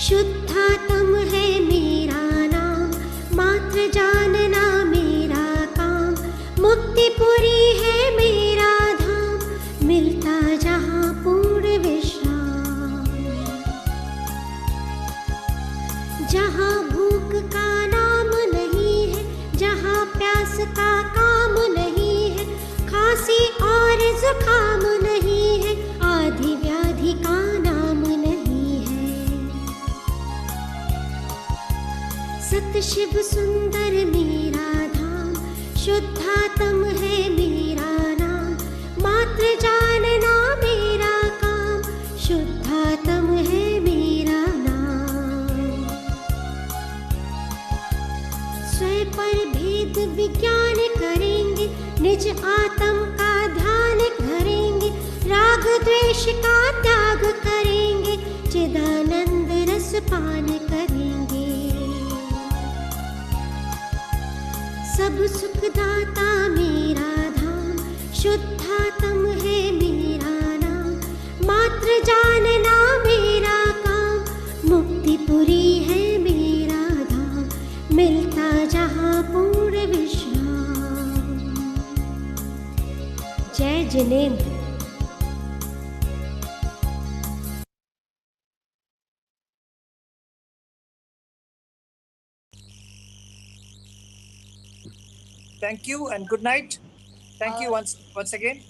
शुद्धात्म है मेरा नाम, मात्र जानना मेरा काम, मुक्तिपुरी है मेरा धाम, मिलता जहाँ पूर्ण विश्राम। जहाँ भूख का नाम नहीं है, जहाँ प्यास का काम नहीं है, खांसी और जुकाम नहीं है, आदि व्याधि का नाम नहीं है। सत शिव सुंदर मेरा धाम, शुद्धात्म है मेरा नाम, मात्र जानना मेरा काम, शुद्धात्म है मेरा नाम। स्वयं पर भेद विज्ञान करेंगे, निज आत्म का ध्यान करेंगे, राग द्वेष का त्याग करेंगे, चिदानंद रस पान करेंगे। सब सुखदाता मेरा धाम, शुद्धात्म है मेरा नाम, मात्र जानना मेरा काम, मुक्तिपुरी है मेरा धाम, मिलता जहाँ पूर्ण विश्राम। जय Jinendra. Thank you and good night. Thank you once again.